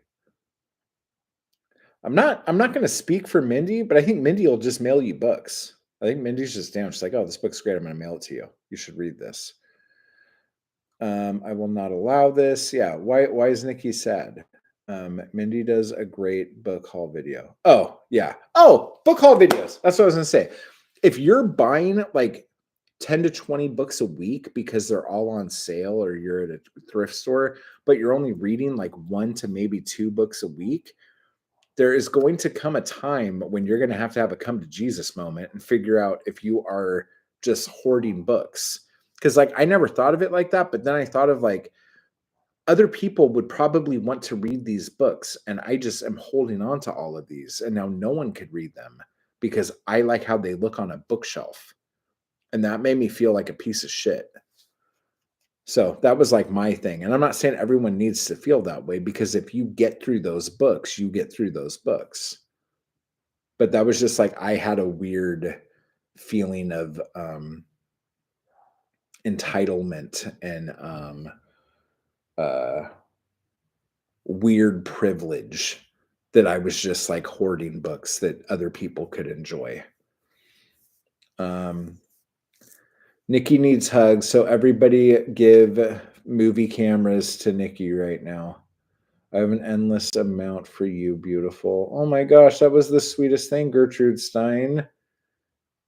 I'm not going to speak for Mindy, but I think Mindy will just mail you books. I think Mindy's just down. She's like, "Oh, this book's great. I'm going to mail it to you. You should read this." I will not allow this. Yeah. Why is Nikki sad? Mindy does a great book haul video. Oh, yeah. Oh, book haul videos. That's what I was going to say. If you're buying like 10 to 20 books a week because they're all on sale or you're at a thrift store, but you're only reading like 1 to maybe 2 books a week, there is going to come a time when you're going to have a come to Jesus moment and figure out if you are just hoarding books. Because like I never thought of it like that, but then I thought of like other people would probably want to read these books, and I just am holding on to all of these, and now no one could read them because I like how they look on a bookshelf, and that made me feel like a piece of shit. So that was like my thing. And I'm not saying everyone needs to feel that way, because if you get through those books, you get through those books. But that was just like I had a weird feeling of entitlement and weird privilege that I was just like hoarding books that other people could enjoy. Nikki needs hugs, so everybody give movie cameras to Nikki right now. I have an endless amount for you, beautiful. Oh my gosh, that was the sweetest thing, Gertrude Stein.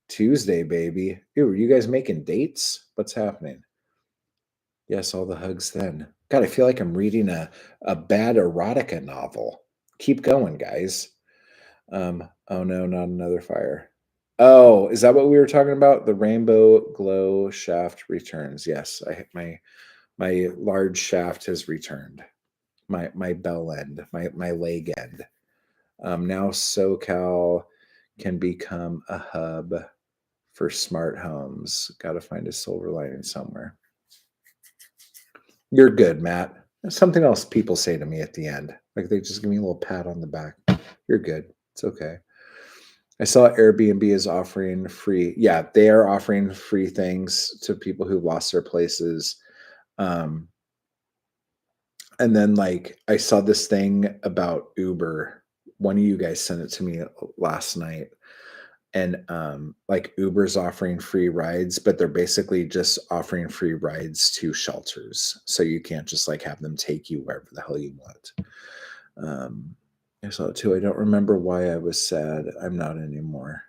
Tuesday, baby. Ew, are you guys making dates? What's happening? Yes, all the hugs then. God, I feel like I'm reading a bad erotica novel. Keep going, guys. Oh no, not another fire. Oh, is that what we were talking about? The rainbow glow shaft returns. Yes, my large shaft has returned. My bell end, my leg end. Now SoCal can become a hub for smart homes. Got to find a silver lining somewhere. You're good, Matt. That's something else people say to me at the end. Like they just give me a little pat on the back. You're good. It's okay. I saw Airbnb is offering free. Yeah, they are offering free things to people who lost their places. Um, and then like I saw this thing about Uber. One of you guys sent it to me last night. And like Uber's offering free rides, but they're basically just offering free rides to shelters. So you can't just like have them take you wherever the hell you want. I saw it too. I don't remember why I was sad. I'm not anymore.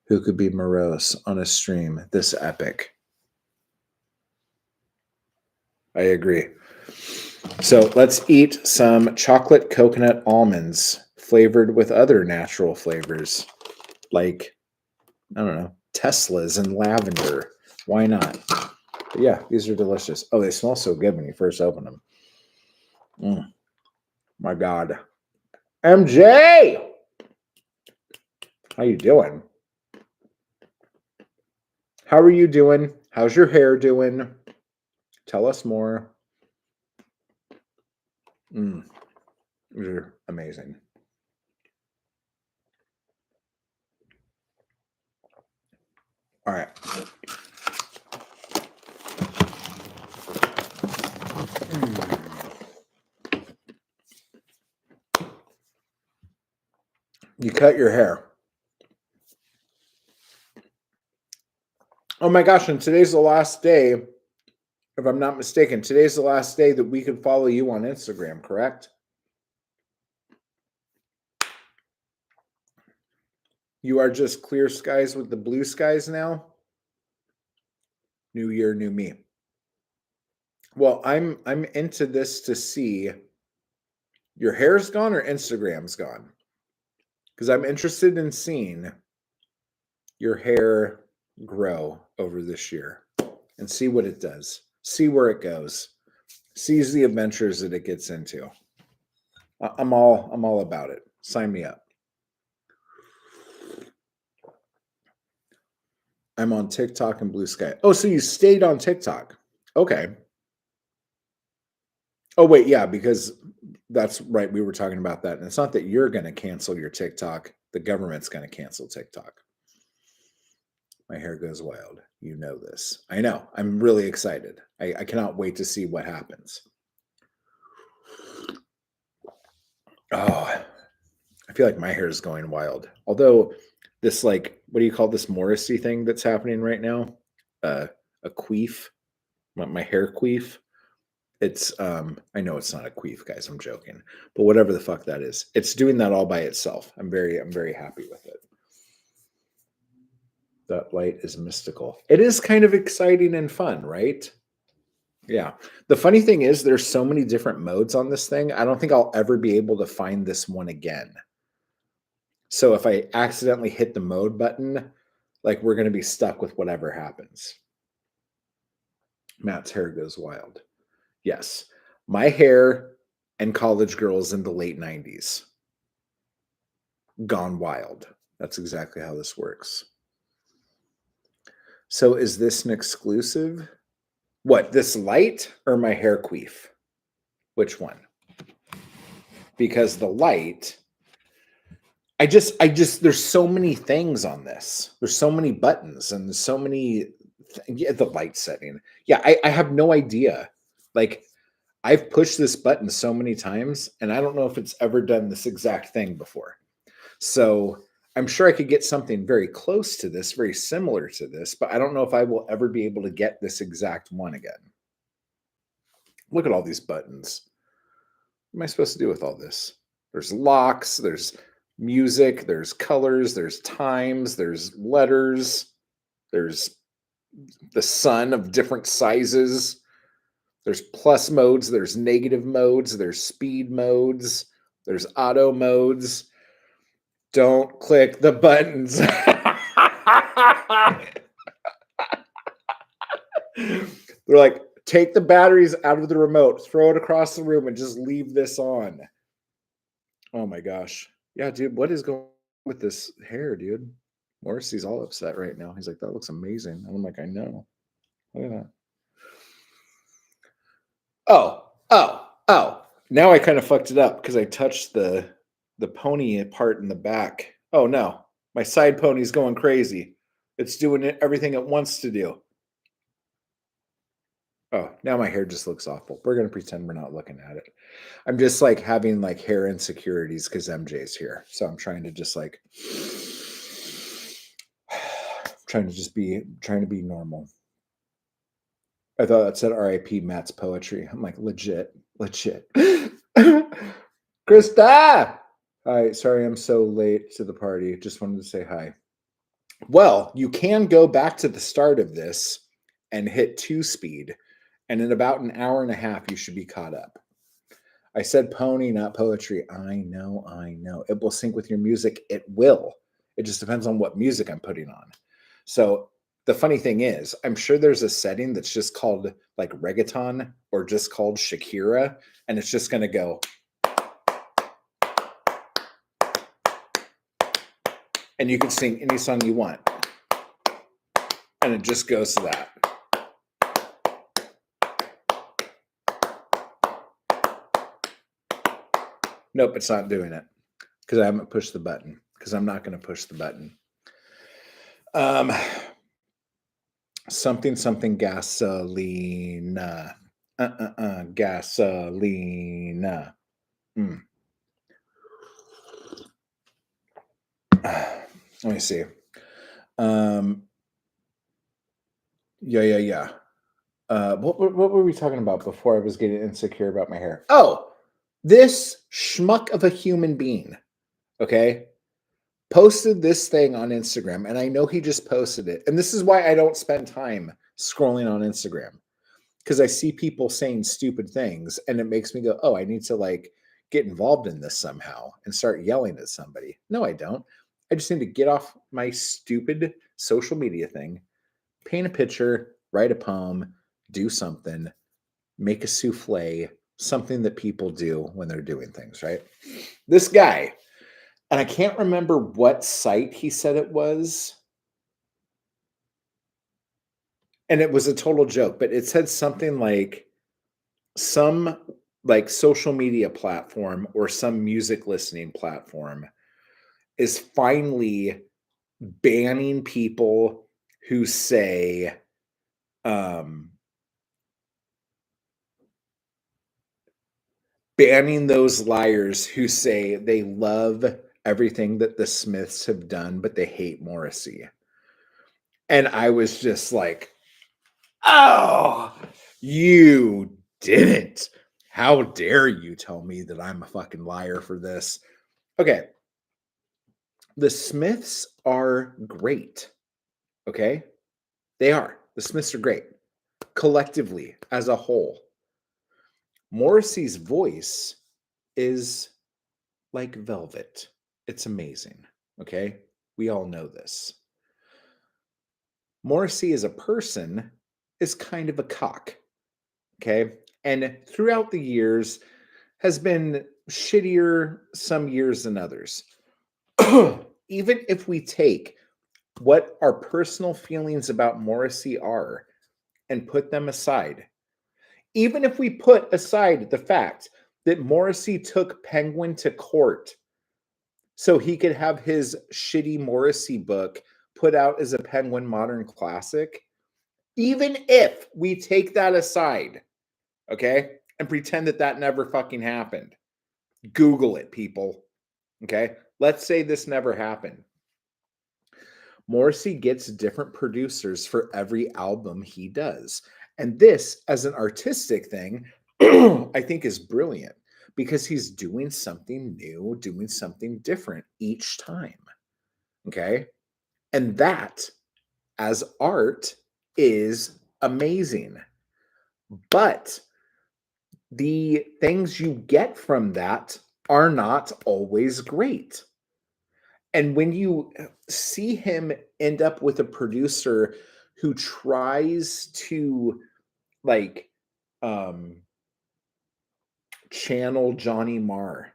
Who could be morose on a stream this epic? I agree. So let's eat some chocolate coconut almonds flavored with other natural flavors like, I don't know, Teslas and lavender. Why not? But yeah, these are delicious. Oh, they smell so good when you first open them. My God. MJ! How you doing? How are you doing? How's your hair doing? Tell us more. These are amazing. All right. You cut your hair. Oh my gosh, and today's the last day, if I'm not mistaken, today's the last day that we could follow you on Instagram, correct? You are just clear skies with the blue skies now? New year, new me. Well, I'm into this to see your hair's gone or Instagram's gone. Because I'm interested in seeing your hair grow over this year and see what it does. See where it goes. Seize the adventures that it gets into. I'm all about it. Sign me up. I'm on TikTok and Blue Sky. Oh, so you stayed on TikTok. Okay. Oh, wait, yeah, because that's right. We were talking about that. And it's not that you're going to cancel your TikTok. The government's going to cancel TikTok. My hair goes wild. You know this. I know. I'm really excited. I cannot wait to see what happens. Oh, I feel like my hair is going wild. Although this, like, what do you call this Morrissey thing that's happening right now? A queef, my hair queef. It's I know it's not a queef, guys. I'm joking, but whatever the fuck that is, it's doing that all by itself. I'm very happy with it. That light is mystical. It is kind of exciting and fun, right? Yeah. The funny thing is, there's so many different modes on this thing. I don't think I'll ever be able to find this one again. So if I accidentally hit the mode button, like we're going to be stuck with whatever happens. Matt's hair goes wild. Yes. My hair and college girls in the late 90s. Gone wild. That's exactly how this works. So is this an exclusive? What, this light or my hair queef? Which one? Because the light, I just, there's so many things on this. There's so many buttons and there's so many, yeah, the light setting. Yeah, I have no idea. Like, I've pushed this button so many times and I don't know if it's ever done this exact thing before. So I'm sure I could get something very close to this, very similar to this, but I don't know if I will ever be able to get this exact one again. Look at all these buttons. What am I supposed to do with all this? There's locks, there's music, there's colors, there's times, there's letters, there's the sun of different sizes. There's plus modes, there's negative modes, there's speed modes, there's auto modes. Don't click the buttons. They're like, take the batteries out of the remote, throw it across the room, and just leave this on. Oh my gosh. Yeah, dude, what is going on with this hair, dude? Morrissey's all upset right now. He's like, that looks amazing. And I'm like, I know. Look at that. Oh. Now I kind of fucked it up because I touched the pony part in the back. Oh no. My side pony's going crazy. It's doing everything it wants to do. Oh, now my hair just looks awful. We're going to pretend we're not looking at it. I'm just like having like hair insecurities because MJ's here. So I'm trying to just like trying to be normal. I thought that said RIP Matt's poetry. I'm like, legit. Krista! Hi, sorry I'm so late to the party. Just wanted to say hi. Well, you can go back to the start of this and hit 2-speed, and in about an hour and a half, you should be caught up. I said pony, not poetry. I know. It will sync with your music. It will. It just depends on what music I'm putting on. So the funny thing is, I'm sure there's a setting that's just called like reggaeton or just called Shakira, and it's just going to go. And you can sing any song you want. And it just goes to that. Nope, it's not doing it because I haven't pushed the button because I'm not going to push the button. Something gasolina. Gasolina. Let me see. Yeah. What were we talking about before I was getting insecure about my hair? Oh, this schmuck of a human being, okay, posted this thing on Instagram, and I know he just posted it. And this is why I don't spend time scrolling on Instagram, because I see people saying stupid things, and it makes me go, oh, I need to like get involved in this somehow and start yelling at somebody. No, I don't. I just need to get off my stupid social media thing, paint a picture, write a poem, do something, make a souffle, something that people do when they're doing things, right? This guy, and I can't remember what site he said it was, and it was a total joke, but it said something like some like social media platform or some music listening platform is finally banning people who say banning those liars who say they love everything that the Smiths have done, but they hate Morrissey. And I was just like, oh, you didn't. How dare you tell me that I'm a fucking liar for this? Okay. The Smiths are great. Okay. They are. The Smiths are great. Collectively, as a whole. Morrissey's voice is like velvet. It's amazing. Okay. We all know this. Morrissey as a person is kind of a cock. Okay. And throughout the years has been shittier some years than others. Even if we take what our personal feelings about Morrissey are and put them aside, even if we put aside the fact that Morrissey took Penguin to court so he could have his shitty Morrissey book put out as a Penguin Modern Classic, even if we take that aside, okay, and pretend that that never fucking happened, Google it, people, okay? Let's say this never happened. Morrissey gets different producers for every album he does. And this, as an artistic thing, I think is brilliant because he's doing something new, doing something different each time. Okay. And that, as art, is amazing. But the things you get from that are not always great. And when you see him end up with a producer who tries to like channel Johnny Marr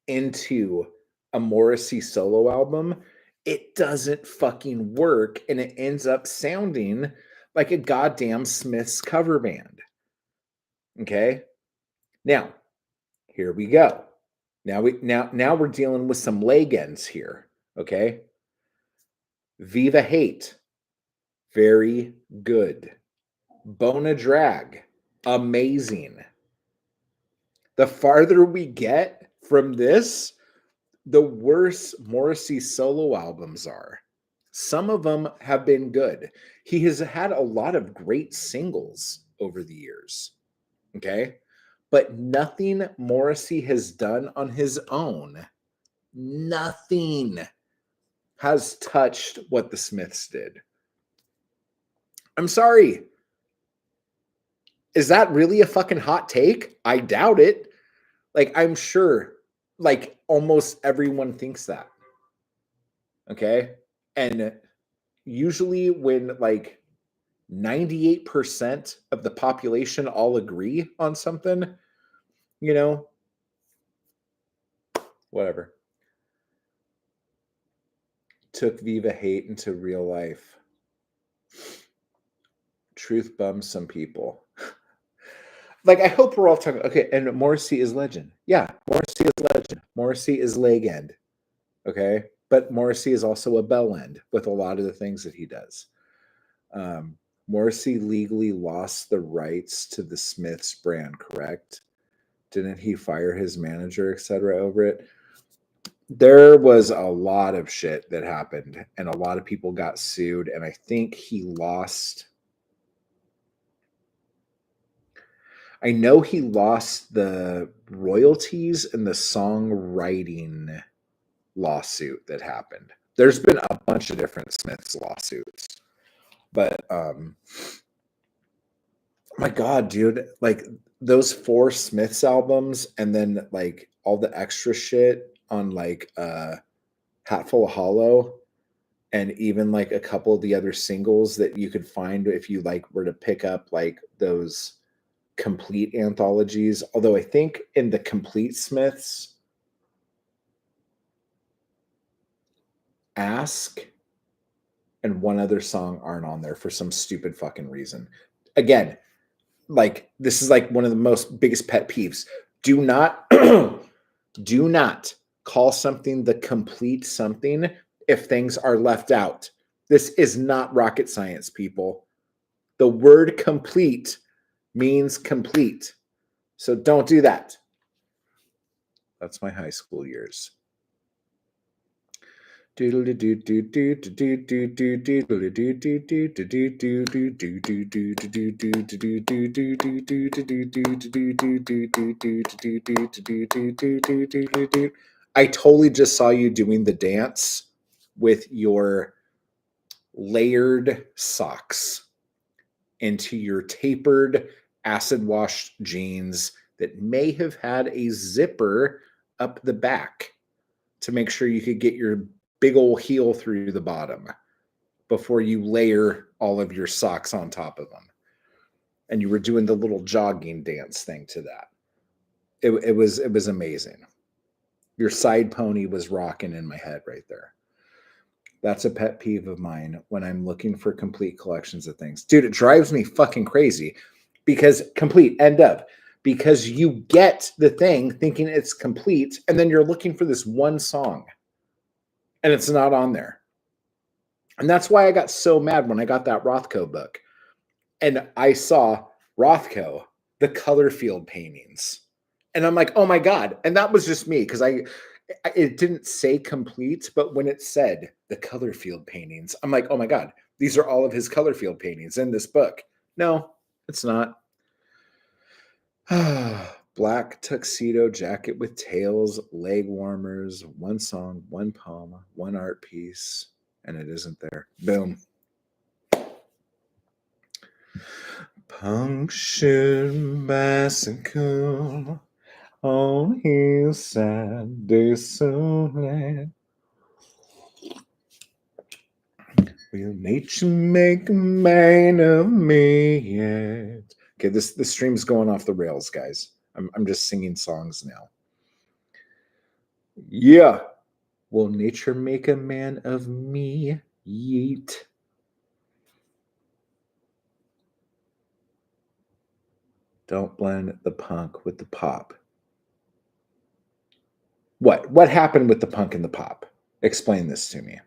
into a Morrissey solo album, it doesn't fucking work, and it ends up sounding like a goddamn Smiths cover band. Okay? Now, here we go. Now we're dealing with some leg ends here, okay? Viva Hate, very good. Bona Drag, amazing. The farther we get from this, the worse Morrissey solo albums are. Some of them have been good. He has had a lot of great singles over the years. Okay? But nothing Morrissey has done on his own, nothing has touched what the Smiths did. I'm sorry. Is that really a fucking hot take? I doubt it. Like, I'm sure, like, almost everyone thinks that. Okay? And usually when, like, 98% of the population all agree on something, you know, whatever. Took Viva Hate into real life. Truth bums some people. Like, I hope we're all talking. Okay, and Morrissey is legend. Yeah, Morrissey is legend. Morrissey is leg end. Okay, but Morrissey is also a bell end with a lot of the things that he does. Morrissey legally lost the rights to the Smiths brand, correct? Didn't he fire his manager, etc., over it? There was a lot of shit that happened, and a lot of people got sued, and I think he lost. I know he lost the royalties in the songwriting lawsuit that happened. There's been a bunch of different Smiths lawsuits. But my God, dude, like those 4 Smiths albums and then like all the extra shit on like Hatful of Hollow and even like a couple of the other singles that you could find if you like were to pick up like those complete anthologies. Although I think in the complete Smiths, Ask and one other song aren't on there for some stupid fucking reason. Again, like this is like one of the most biggest pet peeves. Do not do not call something the complete something if things are left out. This is not rocket science, people. The word complete means complete. So don't do that. That's my high school years. I totally just saw you doing the dance with your layered socks into your tapered acid washed jeans that may have had a zipper up the back to make sure you could get your big old heel through the bottom before you layer all of your socks on top of them. And you were doing the little jogging dance thing to that. It was amazing. Your side pony was rocking in my head right there. That's a pet peeve of mine when I'm looking for complete collections of things. Dude, it drives me fucking crazy because complete, end up. Because you get the thing thinking it's complete, and then you're looking for this one song, and it's not on there. And that's why I got so mad when I got that Rothko book. And I saw Rothko, the color field paintings. And I'm like, oh my God. And that was just me because it didn't say complete, but when it said the color field paintings, I'm like, oh my God, these are all of his color field paintings in this book. No, it's not. Black tuxedo jacket with tails, leg warmers, one song, one poem, one art piece, and it isn't there. Boom. Punctured bicycle on hillside, they so glad Will nature make a man of me yet? Okay, this stream's going off the rails, guys. I'm just singing songs now. Yeah. Will nature make a man of me? Yeet. Don't blend the punk with the pop. What happened with the punk and the pop? Explain this to me.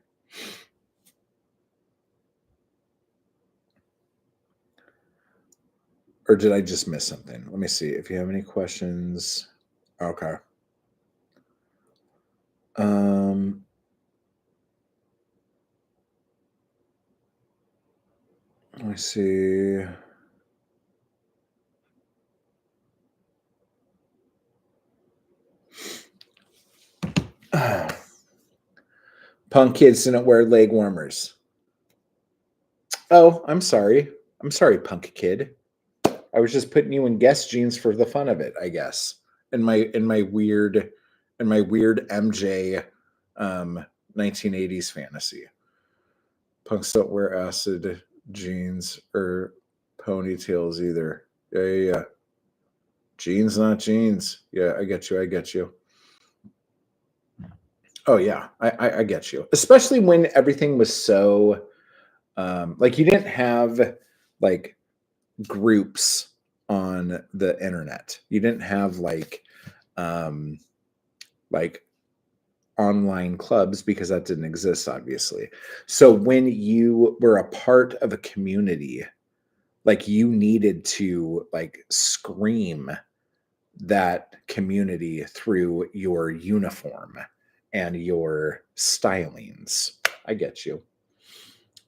Or did I just miss something? Let me see. If you have any questions. Okay. Let me see. Punk kids didn't wear leg warmers. Oh, I'm sorry. I'm sorry, punk kid. I was just putting you in guest jeans for the fun of it, I guess. In my weird MJ 1980s fantasy. Punks don't wear acid jeans or ponytails either. Yeah. Jeans, not jeans. Yeah, I get you. Oh yeah, I get you. Especially when everything was so like you didn't have like groups on the internet. You didn't have like online clubs because that didn't exist, obviously. So when you were a part of a community, like you needed to like scream that community through your uniform and your stylings. I get you.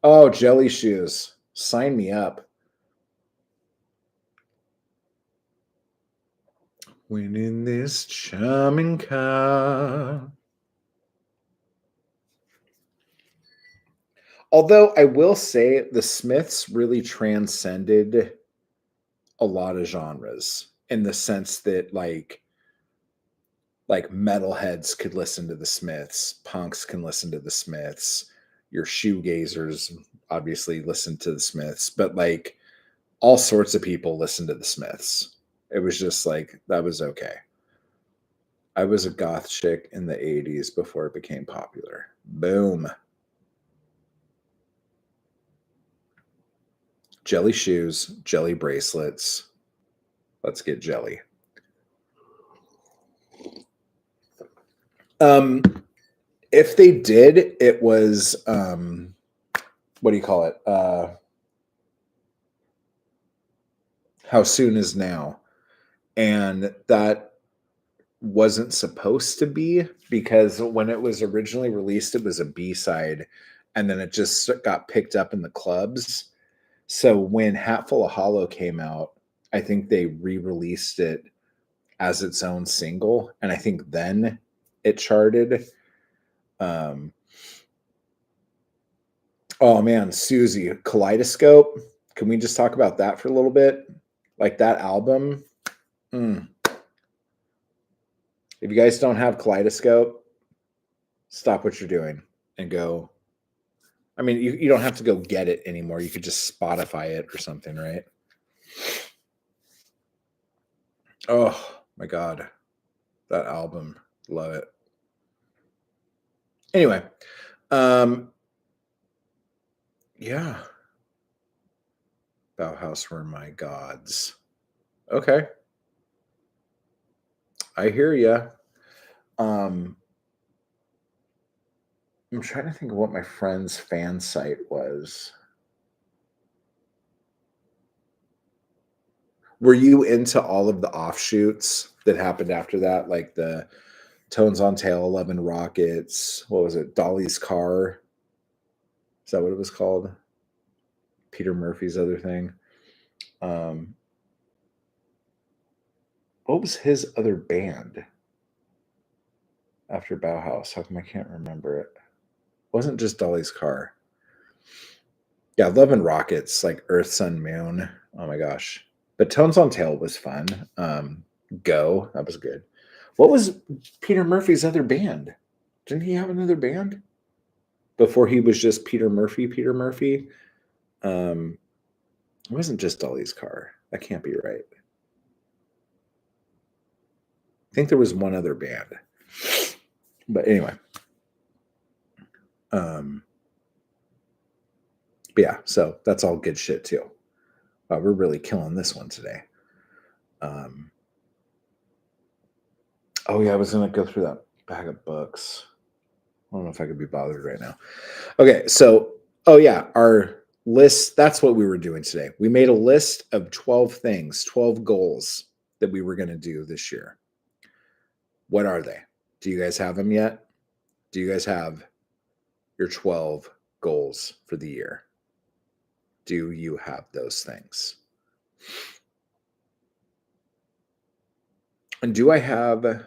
Oh, jelly shoes. Sign me up. When in this charming car. Although I will say the Smiths really transcended a lot of genres in the sense that like metalheads could listen to the Smiths, punks can listen to the Smiths, your shoegazers obviously listen to the Smiths, but like all sorts of people listen to the Smiths. It was just like that was okay. I was a goth chick in the 80s before it became popular. Boom. Jelly shoes, jelly bracelets. Let's get jelly. If they did, it was what do you call it? How Soon Is Now. And that wasn't supposed to be because when it was originally released, it was a B-side and then it just got picked up in the clubs. So when Hatful of Hollow came out, I think they re-released it as its own single. And I think then it charted. Oh man, Susie, Kaleidoscope. Can we just talk about that for a little bit? Like that album. If you guys don't have Kaleidoscope, stop what you're doing and go. I mean, you don't have to go get it anymore. You could just Spotify it or something, right? Oh my God. That album. Love it. Anyway. Yeah. Bauhaus were my gods. Okay. I hear ya. I'm trying to think of what my friend's fan site was. Were you into all of the offshoots that happened after that? Like the Tones on Tail, 11 Rockets. What was it? Dolly's Car. Is that what it was called? Peter Murphy's other thing. What was his other band after Bauhaus? How come I can't remember it? Wasn't just Dolly's Car. Yeah, Love and Rockets, like Earth, Sun, Moon. Oh my gosh. But Tones on Tail was fun. Go, that was good. What was Peter Murphy's other band? Didn't he have another band? before he was just Peter Murphy. It wasn't just Dolly's car. That can't be right. I think there was one other band. But anyway. But yeah, so that's all good shit too. We're really killing this one today. Oh yeah, I was gonna go through that bag of books. I don't know if I could be bothered right now. Okay, so our list, that's what we were doing today. We made a list of 12 things, 12 goals that we were going to do this year. What are they? Do you guys have them yet? Do you guys have your 12 goals for the year? Do you have those things? And do I have...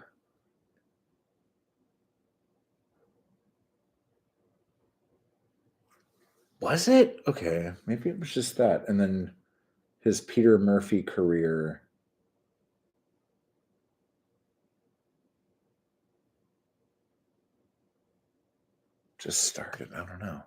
Was it? Okay, maybe it was just that. And then his Peter Murphy career... just started. I don't know.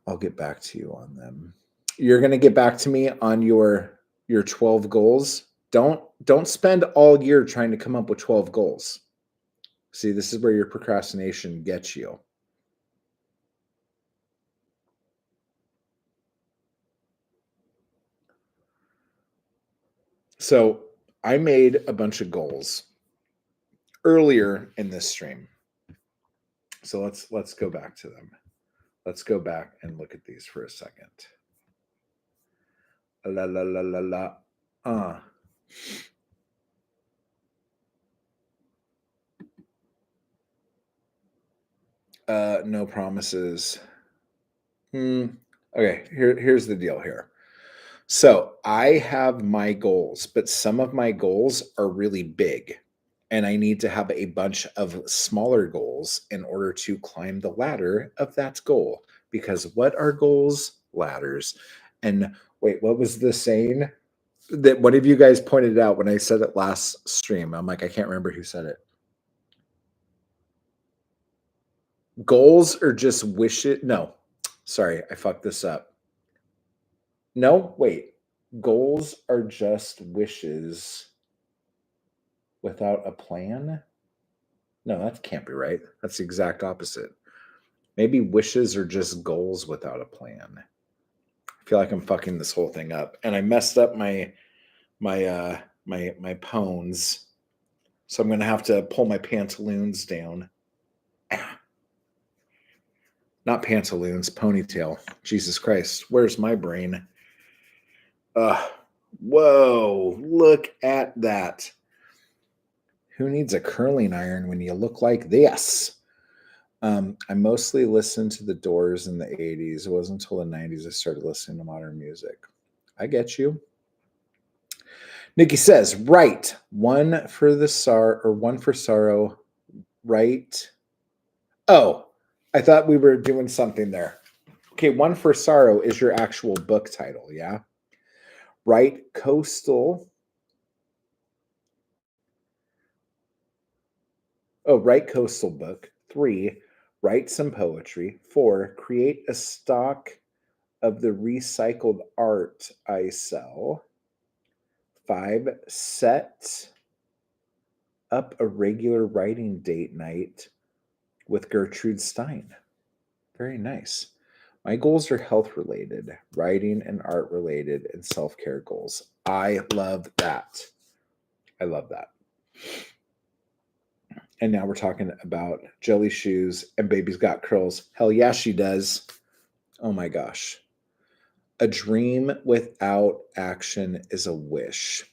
I'll get back to you on them. You're going to get back to me on your 12 goals. Don't spend all year trying to come up with 12 goals. See, this is where your procrastination gets you. So I made a bunch of goals earlier in this stream. So let's go back to them. Let's go back and look at these for a second. La la la la la. No promises. Okay, here's the deal here. So I have my goals, but some of my goals are really big, and I need to have a bunch of smaller goals in order to climb the ladder of that goal. Because what are goals? Ladders. And wait, what was the saying that one of you guys pointed out when I said it last stream? I'm like, I can't remember who said it. Goals are just wishes. No, sorry, I fucked this up. No, wait. Goals are just wishes without a plan? No, that can't be right. That's the exact opposite. Maybe wishes are just goals without a plan. I feel like I'm fucking this whole thing up. And I messed up my pones. So I'm gonna have to pull my pantaloons down. Not pantaloons, ponytail. Jesus Christ. Where's my brain? Whoa, look at that. Who needs a curling iron when you look like this? I mostly listened to the Doors in the 80s. It wasn't until the 90s I started listening to modern music. I get you. Nikki says, right. One for sorrow, right? Oh, I thought we were doing something there. Okay, One for Sorrow is your actual book title, yeah? Write coastal. Write coastal book. 3, write some poetry. 4, create a stock of the recycled art I sell. 5, set up a regular writing date night with Gertrude Stein. Very nice. My goals are health related, writing and art related, and self-care goals. I love that. I love that. And now we're talking about jelly shoes and baby's got curls. Hell yeah, she does. Oh my gosh. A dream without action is a wish.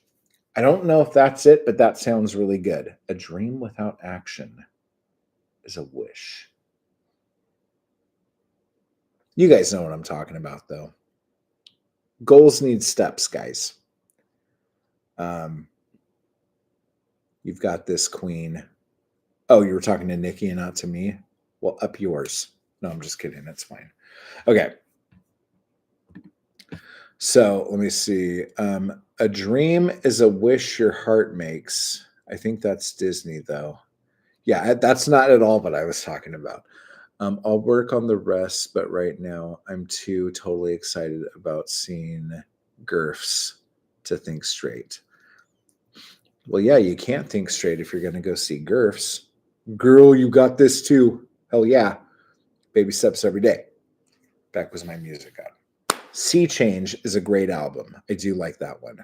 I don't know if that's it, but that sounds really good. A dream without action is a wish. You guys know what I'm talking about, though. Goals need steps, guys. You've got this, queen. Oh, you were talking to Nikki and not to me? Well, up yours. No, I'm just kidding. It's fine. Okay. So let me see. A dream is a wish your heart makes. I think that's Disney, though. Yeah, that's not at all what I was talking about. I'll work on the rest, but right now I'm too totally excited about seeing Gurfs to think straight. Well, yeah, you can't think straight if you're going to go see Gurfs. Girl, you got this too. Hell yeah. Baby steps every day. Back was my music on. Sea Change is a great album. I do like that one.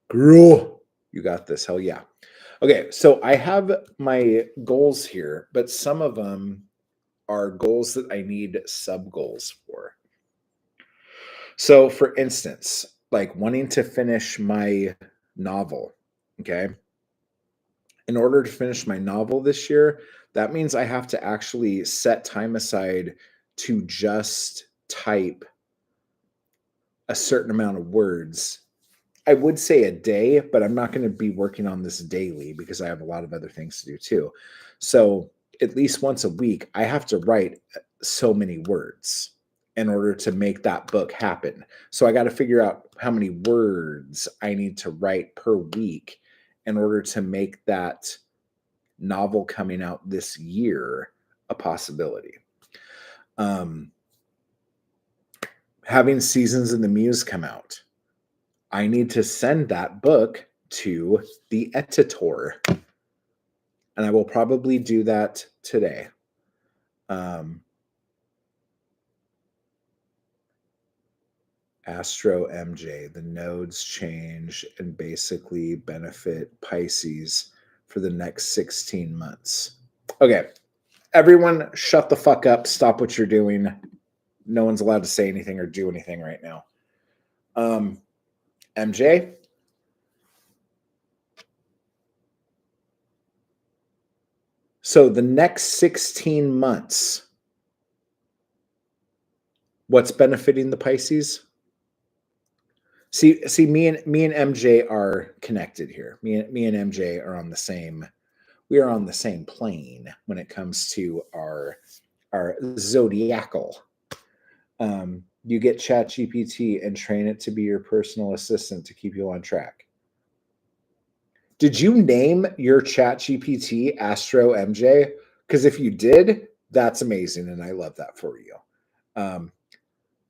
Girl, you got this. Hell yeah. Okay, so I have my goals here, but some of them are goals that I need sub goals for. So, for instance, like wanting to finish my novel, okay? In order to finish my novel this year, that means I have to actually set time aside to just type a certain amount of words. I would say a day, but I'm not going to be working on this daily because I have a lot of other things to do too. So, at least once a week, I have to write so many words in order to make that book happen. So, I got to figure out how many words I need to write per week in order to make that novel coming out this year a possibility. Having Seasons in the Muse come out, I need to send that book to the editor, and I will probably do that today. Astro MJ, the nodes change and basically benefit Pisces for the next 16 months. Okay, everyone shut the fuck up. Stop what you're doing. No one's allowed to say anything or do anything right now. MJ? So the next 16 months, what's benefiting the Pisces? See, me and MJ are connected here. Me and MJ are on the same. We are on the same plane when it comes to our zodiacal. You get ChatGPT and train it to be your personal assistant to keep you on track. Did you name your ChatGPT Astro MJ? Because if you did, that's amazing, and I love that for you.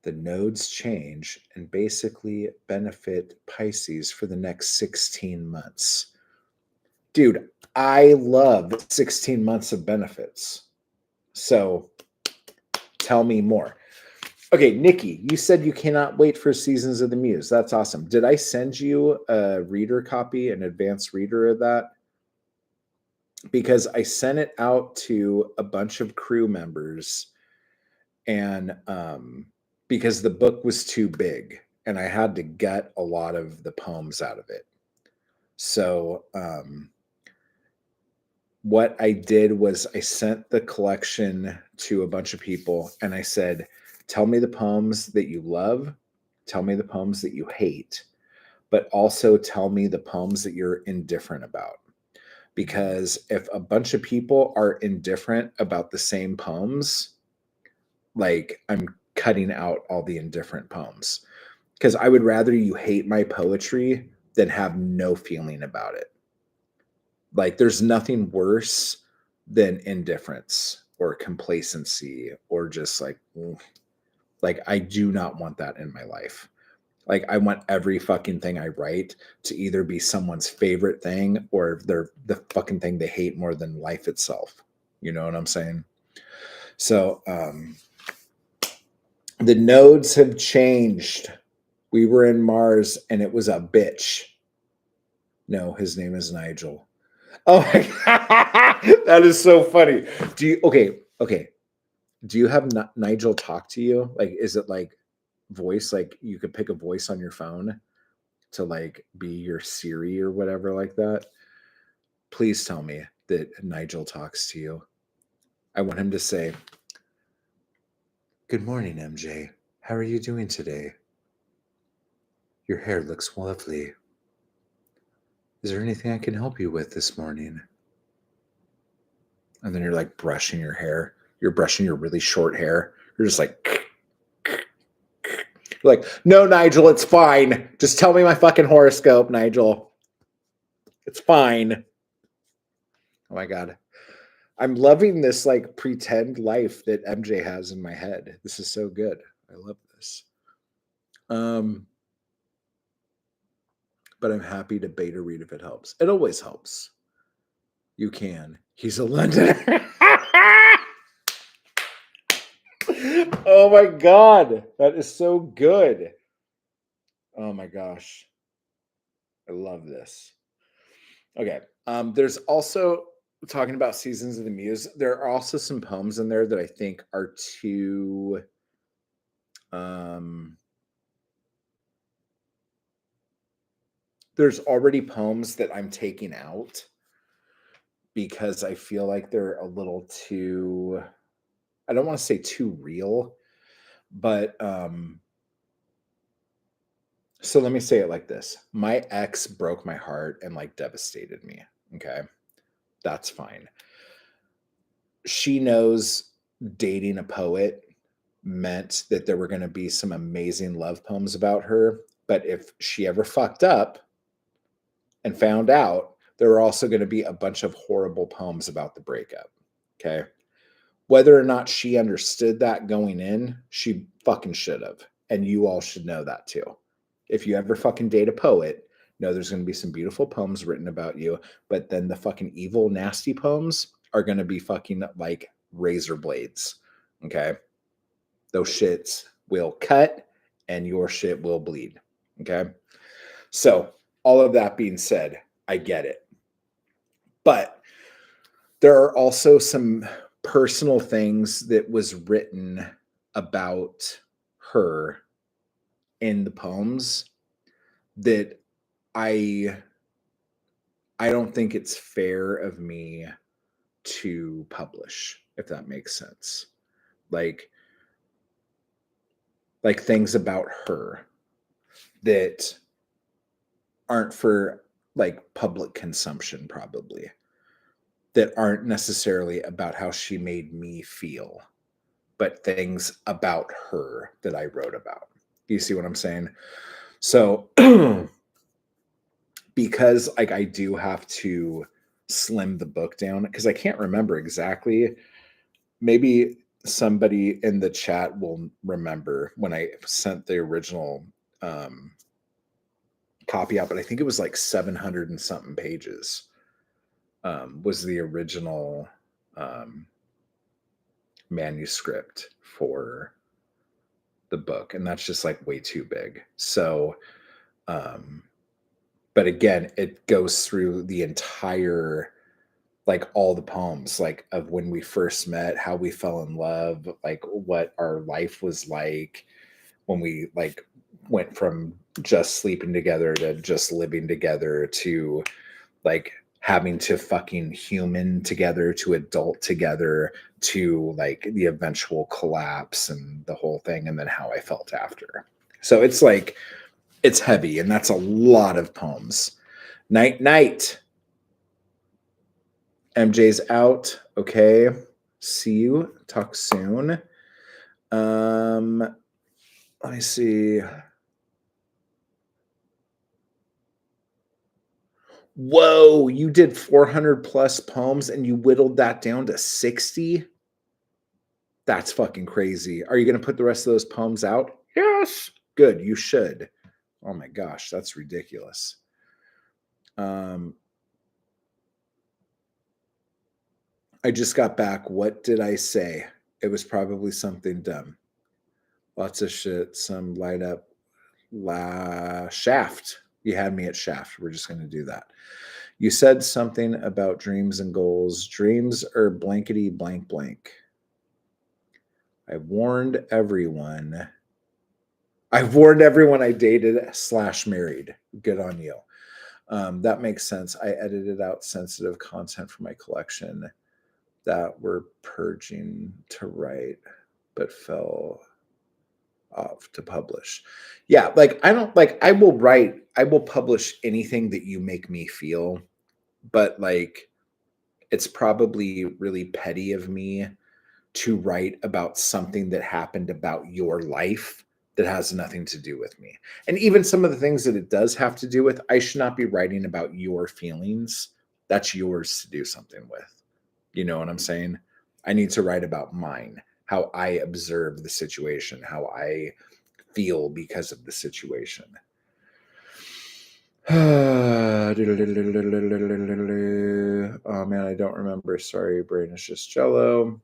The nodes change and basically benefit Pisces for the next 16 months. Dude, I love 16 months of benefits. So tell me more. Okay, Nikki, you said you cannot wait for Seasons of the Muse. That's awesome. Did I send you a reader copy, an advanced reader of that? Because I sent it out to a bunch of crew members, and because the book was too big and I had to gut a lot of the poems out of it. So what I did was I sent the collection to a bunch of people and I said, tell me the poems that you love, tell me the poems that you hate, but also tell me the poems that you're indifferent about. Because if a bunch of people are indifferent about the same poems, like I'm cutting out all the indifferent poems. Because I would rather you hate my poetry than have no feeling about it. Like there's nothing worse than indifference or complacency or just like I do not want that in my life. Like I want every fucking thing I write to either be someone's favorite thing or they're the fucking thing they hate more than life itself. You know what I'm saying? So the nodes have changed. We were in Mars and it was a bitch. No, his name is Nigel. Oh my God. That is so funny. Do you okay. Do you have Nigel talk to you? Like, is it like voice? Like you could pick a voice on your phone to like be your Siri or whatever like that? Please tell me that Nigel talks to you. I want him to say, "Good morning, MJ. How are you doing today? Your hair looks lovely. Is there anything I can help you with this morning?" And then you're like brushing your hair. You're brushing your really short hair. You're just like, you're like, no, Nigel, it's fine. Just tell me my fucking horoscope, Nigel. It's fine. Oh my God. I'm loving this like pretend life that MJ has in my head. This is so good. I love this. But I'm happy to beta read if it helps. It always helps. You can. He's a Londoner. Oh my God. That is so good. Oh my gosh. I love this. Okay. There's also talking about Seasons of the Muse. There are also some poems in there that I think are too there's already poems that I'm taking out because I feel like they're a little too, I don't want to say too real, but so let me say it like this. My ex broke my heart and like devastated me. Okay. That's fine. She knows dating a poet meant that there were going to be some amazing love poems about her. But if she ever fucked up and found out, there were also going to be a bunch of horrible poems about the breakup. Okay. Whether or not she understood that going in, she fucking should have. And you all should know that too. If you ever fucking date a poet, know there's going to be some beautiful poems written about you, but then the fucking evil, nasty poems are going to be fucking like razor blades. Okay. Those shits will cut and your shit will bleed. Okay. So, all of that being said, I get it. But there are also some personal things that was written about her in the poems that I don't think it's fair of me to publish, if that makes sense. Like things about her that aren't for like public consumption, probably, that aren't necessarily about how she made me feel, but things about her that I wrote about. You see what I'm saying? So because like I do have to slim the book down because I can't remember exactly. Maybe somebody in the chat will remember when I sent the original copy out, but I think it was like 700 and something pages was the original manuscript for the book, and that's just like way too big. So but again, it goes through the entire, like all the poems, like of when we first met, how we fell in love, like what our life was like when we like went from just sleeping together to just living together to like having to fucking human together to adult together to like the eventual collapse and the whole thing, and then how I felt after. So it's like it's heavy, and that's a lot of poems. Night night. MJ's out. Okay. See you. Talk soon. Let me see. Whoa, you did 400 plus poems and you whittled that down to 60? That's fucking crazy. Are you going to put the rest of those poems out? Yes. Good, you should. Oh my gosh, that's ridiculous. I just got back. What did I say? It was probably something dumb. Lots of shit. Some light up Shaft. You had me at Shaft. We're just going to do that. You said something about dreams and goals. Dreams are blankety blank blank. I warned everyone I dated / married. Good on you. That makes sense. I edited out sensitive content from my collection that were purging to write, but fell off to publish. Yeah, like I don't like I will publish anything that you make me feel, but like it's probably really petty of me to write about something that happened about your life that has nothing to do with me. And even some of the things that it does have to do with, I should not be writing about your feelings That's yours to do something with. You know what I'm saying? I need to write about mine, how I observe the situation, how I feel because of the situation. Oh man, I don't remember. Sorry, brain is just jello.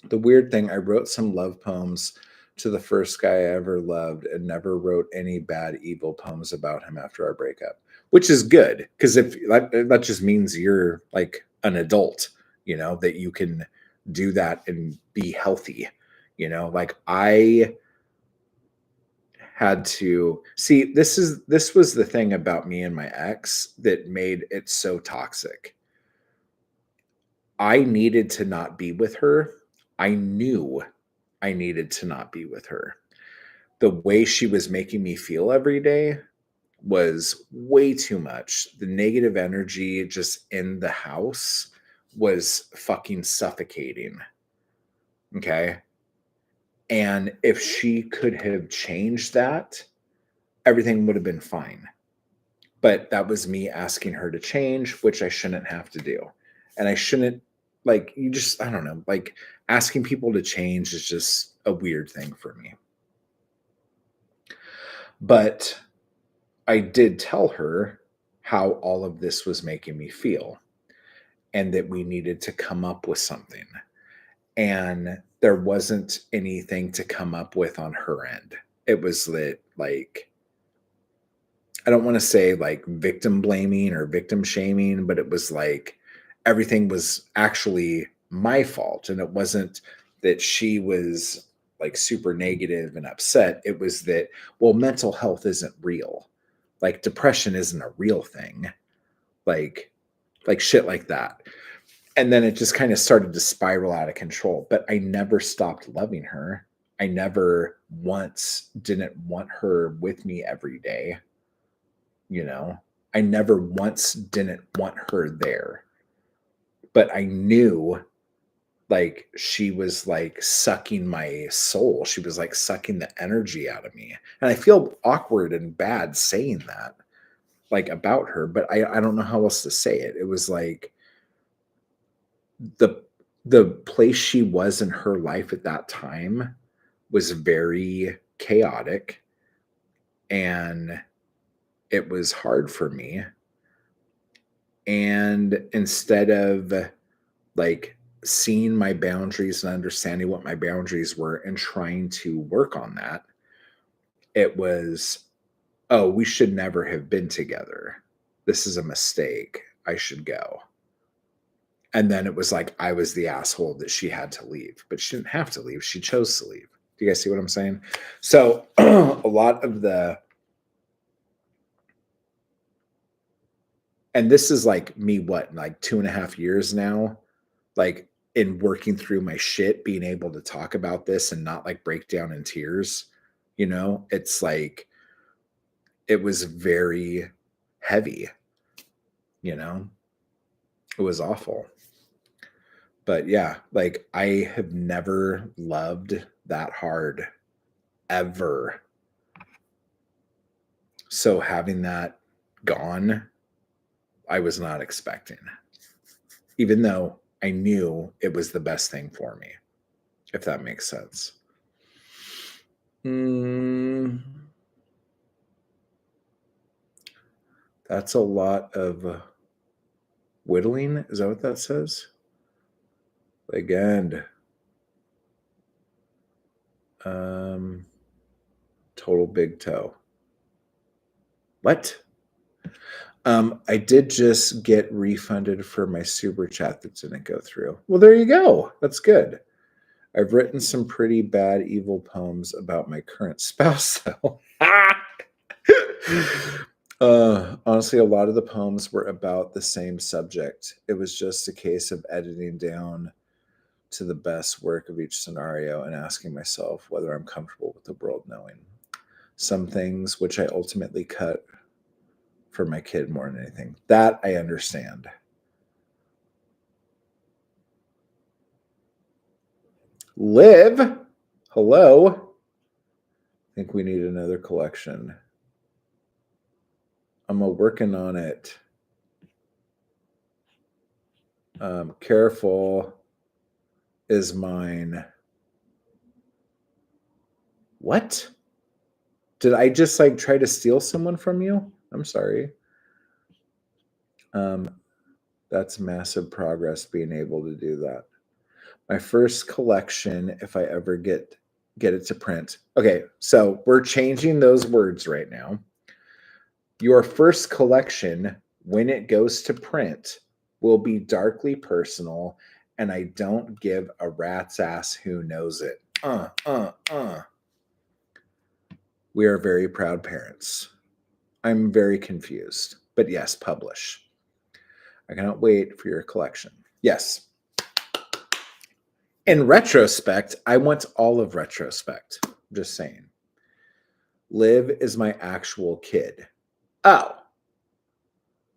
The weird thing, I wrote some love poems to the first guy I ever loved and never wrote any bad, evil poems about him after our breakup, which is good because if that just means you're like an adult, you know, that you can do that and be healthy, you know, like I had to see this was the thing about me and my ex that made it so toxic. I needed to not be with her. I knew I needed to not be with her. The way she was making me feel every day was way too much. The negative energy just in the house was fucking suffocating. Okay. And if she could have changed that, everything would have been fine. But that was me asking her to change, which I shouldn't have to do. And I shouldn't, like, you just, I don't know, like asking people to change is just a weird thing for me. But I did tell her how all of this was making me feel and that we needed to come up with something. And there wasn't anything to come up with on her end. It was that, like, I don't want to say like victim blaming or victim shaming, but it was like everything was actually my fault. And it wasn't that she was like super negative and upset. It was that, well, mental health isn't real. Like depression isn't a real thing. Like, like shit like that. And then it just kind of started to spiral out of control. But I never stopped loving her. I never once didn't want her with me every day. You know, I never once didn't want her there, but I knew like she was like sucking my soul. She was like sucking the energy out of me. And I feel awkward and bad saying that like about her, but I don't know how else to say it. It was like the the place she was in her life at that time was very chaotic and it was hard for me. And instead of like seeing my boundaries and understanding what my boundaries were and trying to work on that, it was, oh, we should never have been together. This is a mistake. I should go. And then it was like I was the asshole that she had to leave, but she didn't have to leave. She chose to leave. Do you guys see what I'm saying? So a lot of the, and this is like me, what, like 2.5 years now, like in working through my shit, being able to talk about this and not like break down in tears, you know, it's like, it was very heavy, you know, it was awful. But yeah, like I have never loved that hard ever. So having that gone, I was not expecting, even though I knew it was the best thing for me, if that makes sense. That's a lot of whittling. Is that what that says? Again. Total big toe. What? I did just get refunded for my super chat that didn't go through. Well, there you go. That's good. I've written some pretty bad, evil poems about my current spouse, though. Honestly, a lot of the poems were about the same subject. It was just a case of editing down to the best work of each scenario and asking myself whether I'm comfortable with the world knowing some things, which I ultimately cut for my kid more than anything. That I understand. Live, hello. I think we need another collection. I'm working on it. Careful is mine. What? Did I just like try to steal someone from you? I'm sorry. That's massive progress being able to do that. My first collection, if I ever get it to print. Okay, so we're changing those words right now. Your first collection, when it goes to print, will be darkly personal, and I don't give a rat's ass who knows it. We are very proud parents. I'm very confused, but yes, publish. I cannot wait for your collection. Yes. In retrospect, I want all of retrospect. Just saying. Liv is my actual kid. Oh.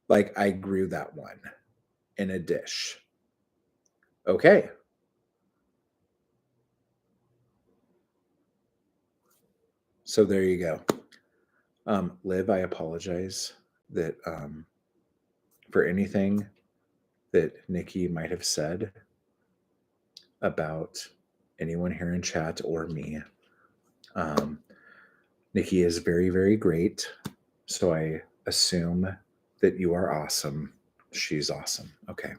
Like I grew that one in a dish. Okay. So there you go. Liv, I apologize that for anything that Nikki might have said about anyone here in chat or me. Nikki is very, very great. So I assume that you are awesome. She's awesome. Okay.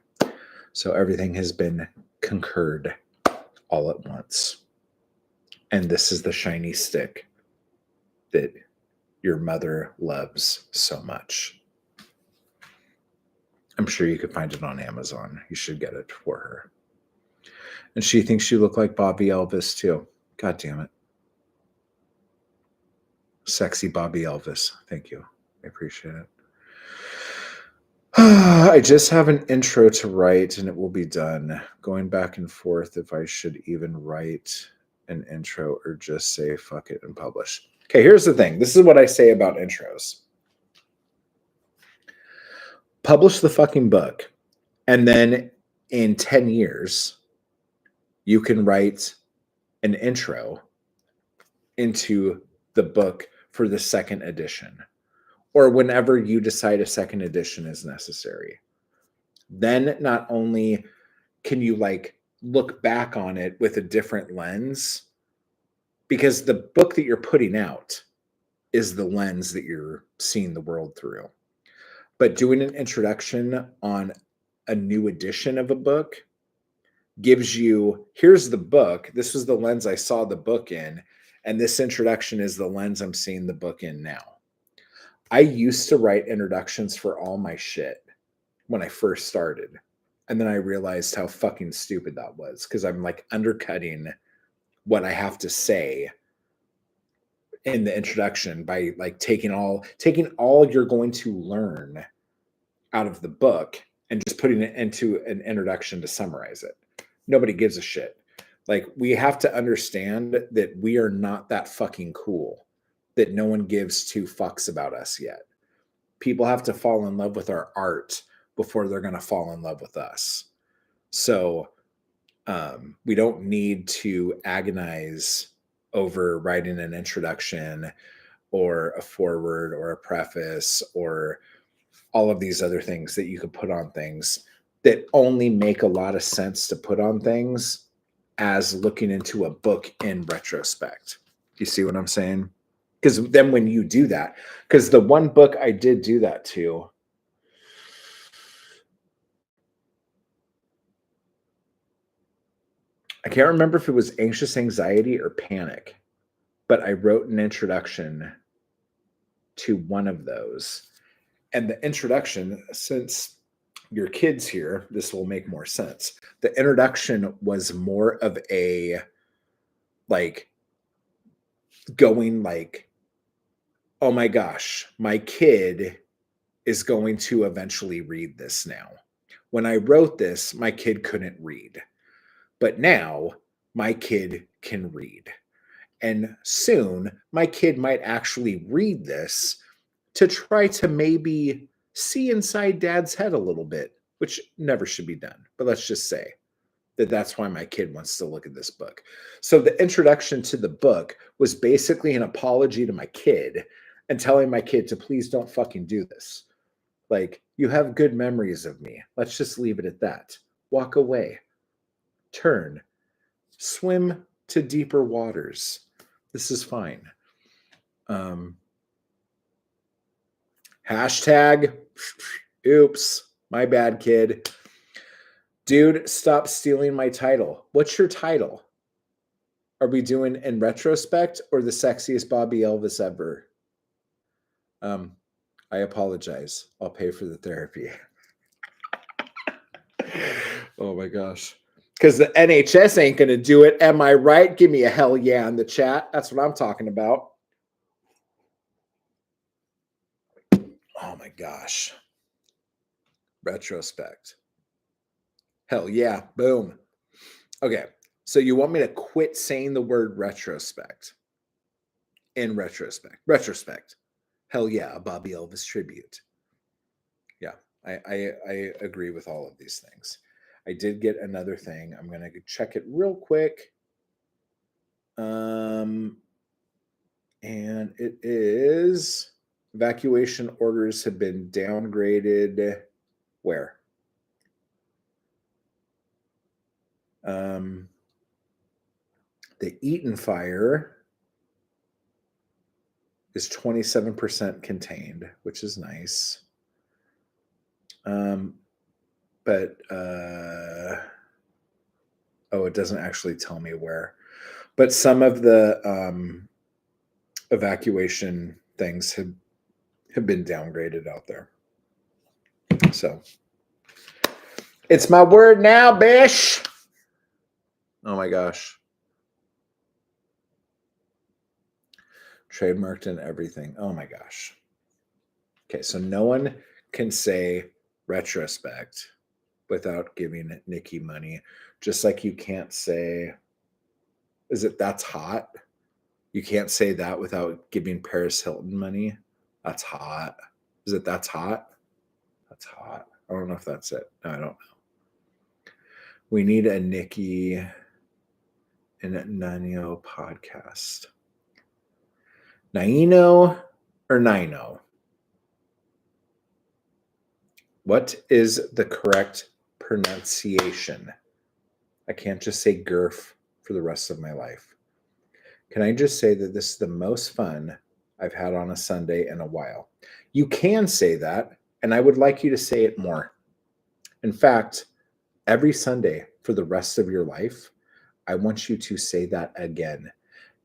So everything has been concurred all at once. And this is the shiny stick that your mother loves so much. I'm sure you could find it on Amazon. You should get it for her. And she thinks you look like Bobby Elvis too. God damn it. Sexy Bobby Elvis. Thank you. I appreciate it. I just have an intro to write and it will be done. Going back and forth if I should even write an intro or just say fuck it and publish. Okay, here's the thing. This is what I say about intros. Publish the fucking book, and then in 10 years, you can write an intro into the book for the second edition, or whenever you decide a second edition is necessary. Then not only can you like look back on it with a different lens, because the book that you're putting out is the lens that you're seeing the world through. But doing an introduction on a new edition of a book gives you, here's the book. This was the lens I saw the book in. And this introduction is the lens I'm seeing the book in now. I used to write introductions for all my shit when I first started. And then I realized how fucking stupid that was because I'm like undercutting what I have to say in the introduction by like taking all you're going to learn out of the book and just putting it into an introduction to summarize it. Nobody gives a shit. Like we have to understand that we are not that fucking cool, that no one gives two fucks about us yet. People have to fall in love with our art before they're going to fall in love with us. So we don't need to agonize over writing an introduction or a foreword or a preface or all of these other things that you could put on things that only make a lot of sense to put on things as looking into a book in retrospect. You see what I'm saying? Because then when you do that, because the one book I did do that to, I can't remember if it was anxious anxiety or panic, but I wrote an introduction to one of those. And the introduction, since your kid's here, this will make more sense. The introduction was more of a like going like, oh my gosh, my kid is going to eventually read this now. When I wrote this, my kid couldn't read. But now my kid can read. And soon my kid might actually read this to try to maybe see inside dad's head a little bit, which never should be done. But let's just say that that's why my kid wants to look at this book. So the introduction to the book was basically an apology to my kid and telling my kid to please don't fucking do this. Like, you have good memories of me. Let's just leave it at that. walk away, turn, swim to deeper waters. This is fine. Hashtag, oops, my bad, kid. Dude, stop stealing my title. What's your title? Are we doing in retrospect or the sexiest Bobby Elvis ever? I apologize. I'll pay for the therapy. Oh my gosh. Because the NHS ain't going to do it. Am I right? Give me a hell yeah in the chat. That's what I'm talking about. Oh my gosh. Retrospect. Hell yeah. Boom. Okay. So you want me to quit saying the word retrospect? In retrospect. Retrospect. Hell yeah. A Bobby Elvis tribute. Yeah. I agree with all of these things. I did get another thing. I'm going to check it real quick. And it is evacuation orders have been downgraded. Where? The Eaton fire is 27% contained, which is nice. But it doesn't actually tell me where. But some of the evacuation things have been downgraded out there. So it's my word now, bish. Oh my gosh. Trademarked and everything. Oh my gosh. Okay, so no one can say retrospect without giving Nikki money. Just like you can't say, is it that's hot? You can't say that without giving Paris Hilton money. That's hot. Is it that's hot? That's hot. I don't know if that's it. No, I don't know. We need a Nikki and Nino podcast. Naino or Nino? What is the correct pronunciation? I can't just say Gurf for the rest of my life. Can I just say that this is the most fun I've had on a Sunday in a while? You can say that, and I would like you to say it more. In fact, every Sunday for the rest of your life, I want you to say that again.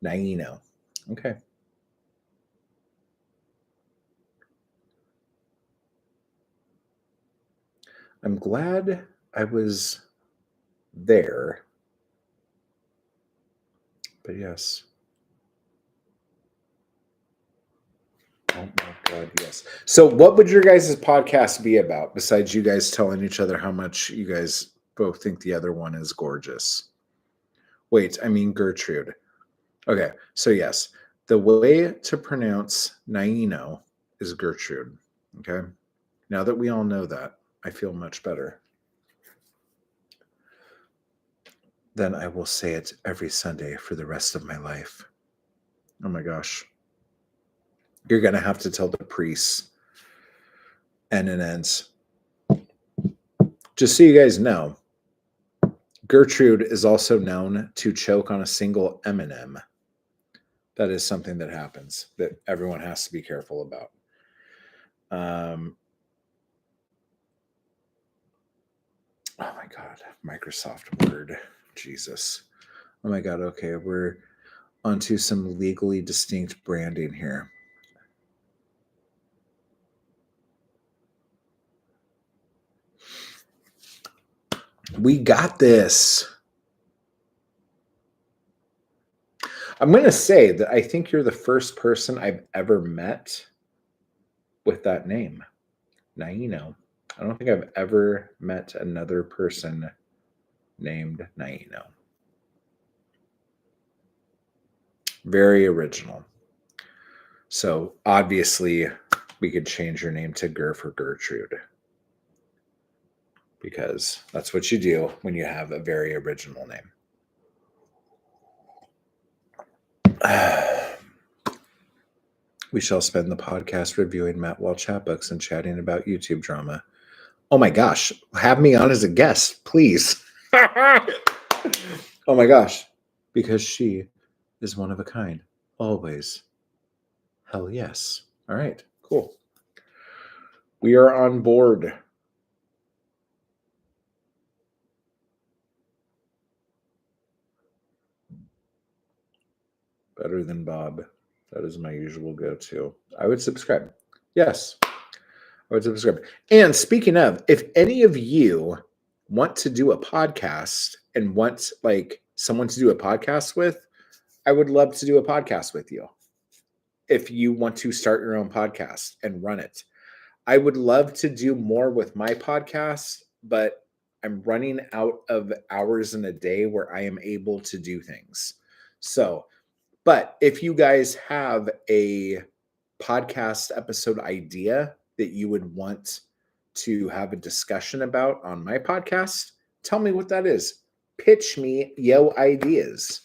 Naino. Okay. I'm glad I was there. But yes. Oh my God, yes. So what would your guys' podcast be about besides you guys telling each other how much you guys both think the other one is gorgeous? Wait, I mean Gertrude. Okay, so yes, the way to pronounce Naino is Gertrude. Okay, now that we all know that, I feel much better. Then I will say it every Sunday for the rest of my life. Oh my gosh. You're going to have to tell the priests and it ends. Just so you guys know, Gertrude is also known to choke on a single M&M. That is something that happens that everyone has to be careful about. Oh my God, Microsoft Word. Jesus. Oh my God. Okay, we're onto some legally distinct branding here. We got this. I'm going to say that I think you're the first person I've ever met with that name, Naino. I don't think I've ever met another person named Naino. Very original. So obviously we could change your name to Gerf or Gertrude because that's what you do when you have a very original name. We shall spend the podcast reviewing Matt Walsh chat books and chatting about YouTube drama. Oh my gosh. Have me on as a guest, please. Oh my gosh. Because she is one of a kind. Always. Hell yes. All right. Cool. We are on board. Better than Bob. That is my usual go-to. I would subscribe. Yes. I would subscribe. And speaking of, if any of you want to do a podcast and want like someone to do a podcast with, I would love to do a podcast with you. If you want to start your own podcast and run it, I would love to do more with my podcast, but I'm running out of hours in a day where I am able to do things. So, but if you guys have a podcast episode idea that you would want to have a discussion about on my podcast, tell me what that is. Pitch me yo ideas.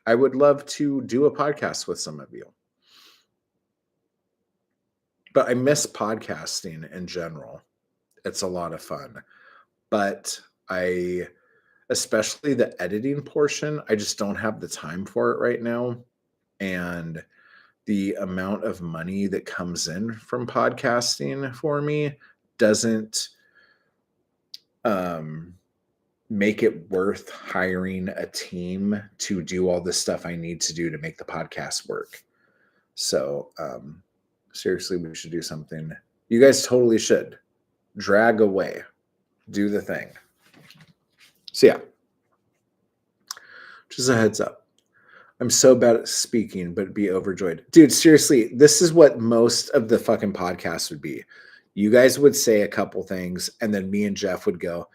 I would love to do a podcast with some of you. But I miss podcasting in general. It's a lot of fun. But especially the editing portion, I just don't have the time for it right now. And the amount of money that comes in from podcasting for me doesn't make it worth hiring a team to do all the stuff I need to do to make the podcast work. So, seriously, we should do something. You guys totally should. Drag away. Do the thing. So, yeah. Just a heads up. I'm so bad at speaking, but be overjoyed. Dude, seriously, this is what most of the fucking podcasts would be. You guys would say a couple things, and then me and Jeff would go,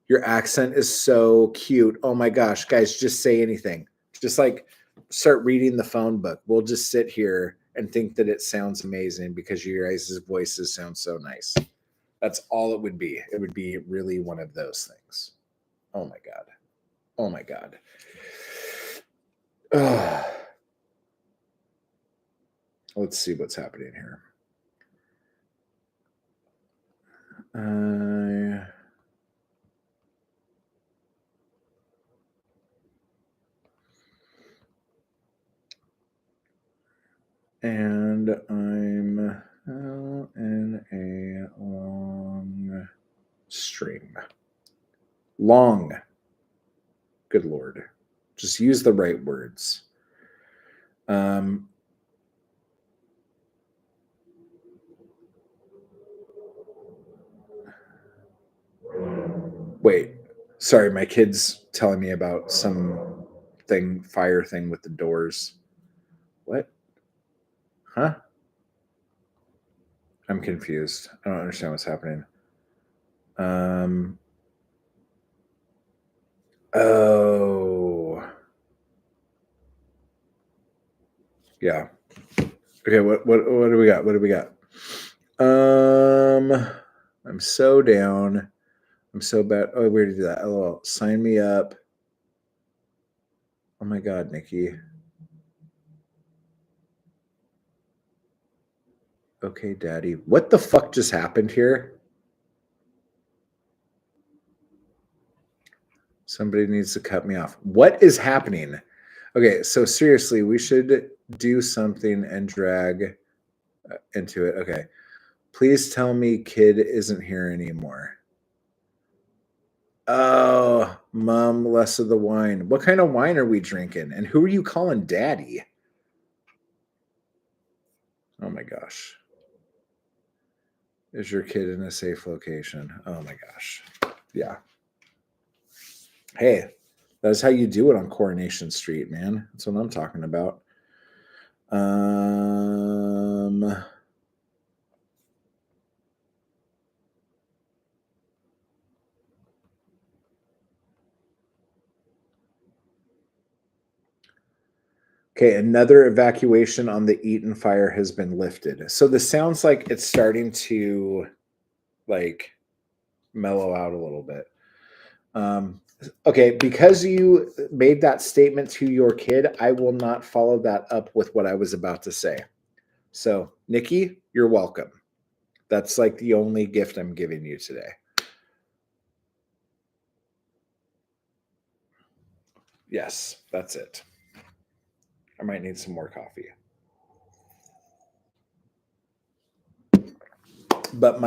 your accent is so cute. Oh my gosh, guys, just say anything. Just like start reading the phone book. We'll just sit here and think that it sounds amazing because your guys' voices sound so nice. That's all it would be. It would be really one of those things. Oh my God. Oh my God. Let's see what's happening here. And I'm in a long stream. Long. Good Lord. Just use the right words. Wait. Sorry, my kid's telling me about some fire thing with the doors. What? Huh? I'm confused. I don't understand what's happening. Oh. Yeah. Okay, what do we got? What do we got? I'm so down. I'm so bad. Oh, we already did that. LOL. Sign me up. Oh my God, Nikki. Okay, Daddy. What the fuck just happened here? Somebody needs to cut me off. What is happening? Okay, so seriously, we should do something and drag into it. Okay. Please tell me kid isn't here anymore. Oh, Mom, less of the wine. What kind of wine are we drinking? And who are you calling Daddy? Oh my gosh. Is your kid in a safe location? Oh my gosh. Yeah. Hey, that's how you do it on Coronation Street, man. That's what I'm talking about. Okay, another evacuation on the Eaton fire has been lifted. So this sounds like it's starting to like mellow out a little bit. Okay, because you made that statement to your kid, I will not follow that up with what I was about to say. So, Nikki, you're welcome. That's like the only gift I'm giving you today. Yes, that's it. I might need some more coffee. But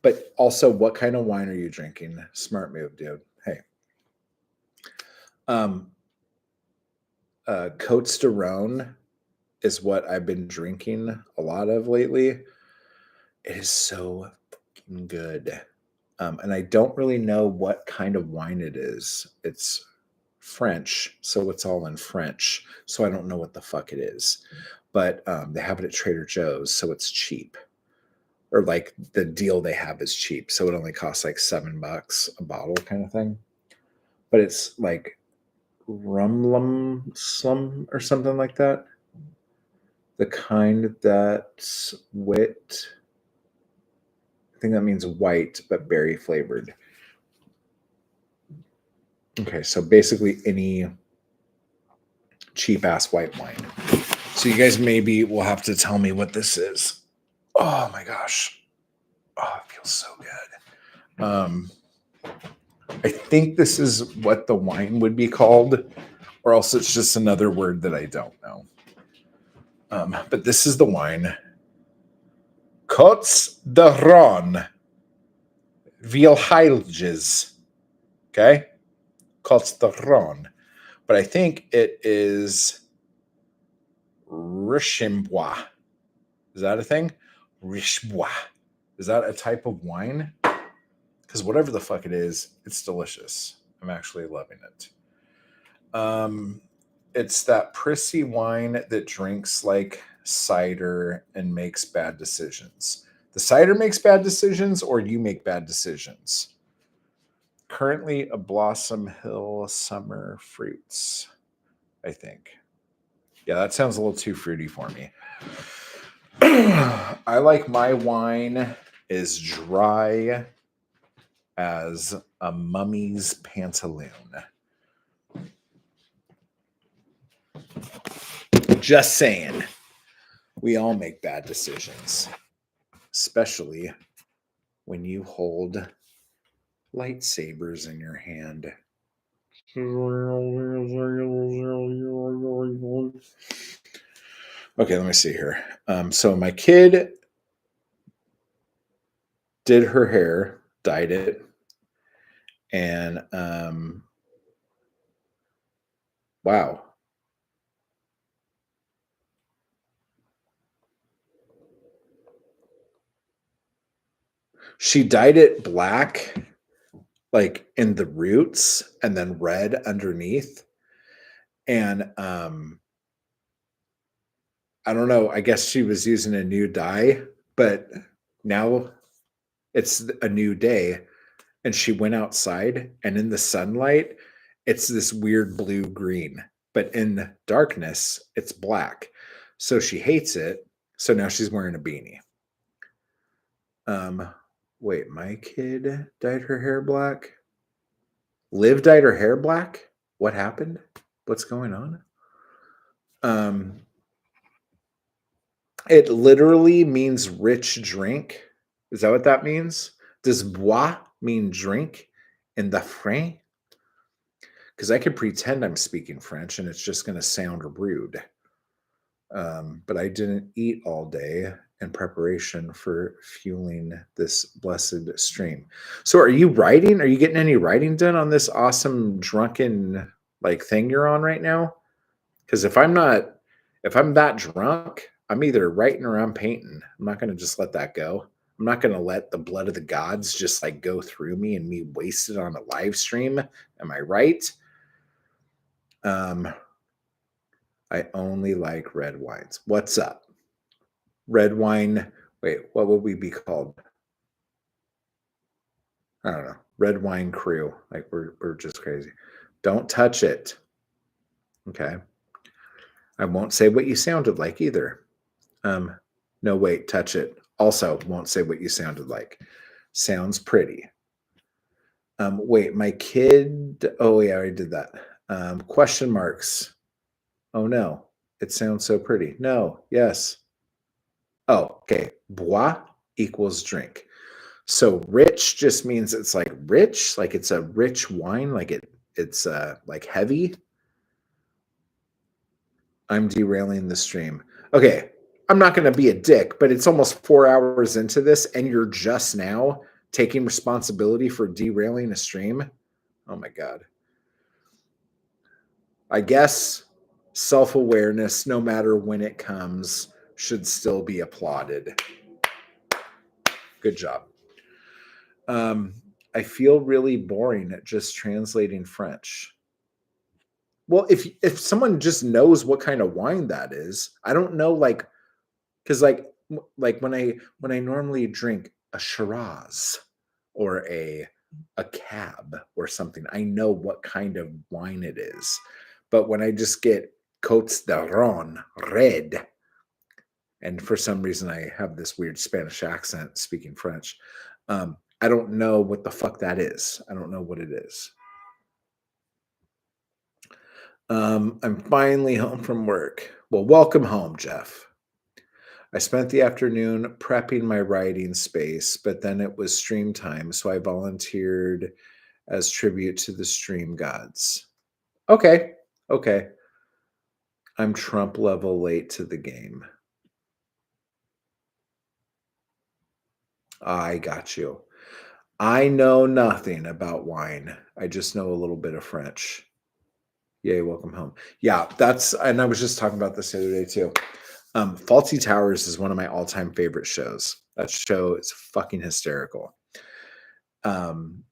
but also, what kind of wine are you drinking? Smart move, dude. Hey. Cotes de Rhone is what I've been drinking a lot of lately. It is so fucking good. And I don't really know what kind of wine it is. It's French, so it's all in French. So I don't know what the fuck it is. But they have it at Trader Joe's, so it's cheap. Or like the deal they have is cheap. So it only costs like $7 a bottle kind of thing. But it's like Rumlum Slum or something like that. The kind that's wit. I think that means white, but berry flavored. Okay, so basically any cheap ass white wine. So you guys maybe will have to tell me what this is. Oh my gosh. Oh, it feels so good. I think this is what the wine would be called, or else it's just another word that I don't know. But this is the wine. Cotes de Rhone. Vielheilges. Okay? Cotes de Rhone. But I think it is Richembois. Is that a thing? Richembois. Is that a type of wine? Because whatever the fuck it is, it's delicious. I'm actually loving it. It's that prissy wine that drinks like cider and makes bad decisions. The cider makes bad decisions, or you make bad decisions. Currently, a Blossom Hill Summer Fruits, I think. Yeah, that sounds a little too fruity for me. I like my wine as dry as a mummy's pantaloon. Just saying. We all make bad decisions, especially when you hold lightsabers in your hand. Okay, let me see here. So my kid did her hair, dyed it, and wow. She dyed it black, like in the roots, and then red underneath. And I don't know, I guess she was using a new dye, but now it's a new day. And she went outside, and in the sunlight, it's this weird blue green, but in darkness, it's black. So she hates it. So now she's wearing a beanie. Wait, my kid dyed her hair black. Liv dyed her hair black. What happened? What's going on? It literally means rich drink. Is that what that means? Does bois mean drink in the French? Because I could pretend I'm speaking French and it's just going to sound rude. But I didn't eat all day in preparation for fueling this blessed stream. So are you writing? Are you getting any writing done on this awesome drunken like thing you're on right now? Because if I'm that drunk, I'm either writing or I'm painting. I'm not going to just let that go. I'm not going to let the blood of the gods just like go through me and me waste it on a live stream. Am I right? I only like red wines. What's up? Red wine. Wait, what would we be called? I don't know. Red wine crew. Like we're just crazy. Don't touch it. Okay. I won't say what you sounded like either. No, wait, touch it. Also, won't say what you sounded like. Sounds pretty. Wait, my kid. Oh, yeah, I already did that. Question marks. Oh, no. It sounds so pretty. No, yes. Oh, okay. Bois. equals drink. So rich just means it's like rich, like it's a rich wine, like it's like heavy. I'm derailing the stream. Okay, I'm not going to be a dick, but it's almost 4 hours into this and you're just now taking responsibility for derailing a stream. Oh my god. I guess self-awareness, no matter when it comes, should still be applauded. Good job. I feel really boring at just translating French. Well, if someone just knows what kind of wine that is, I don't know, like, because like when I normally drink a Shiraz or a Cab or something, I know what kind of wine it is. But when I just get Côtes d'Aron red, and for some reason I have this weird Spanish accent speaking French, I don't know what the fuck that is. I don't know what it is. I'm finally home from work. Well, welcome home, Jeff. I spent the afternoon prepping my writing space, but then it was stream time, so I volunteered as tribute to the stream gods. Okay, okay. I'm Trump level late to the game. I got you. I know nothing about wine. I just know a little bit of French. Yay, welcome home. Yeah, and I was just talking about this the other day too. Faulty Towers is one of my all-time favorite shows. That show is fucking hysterical. And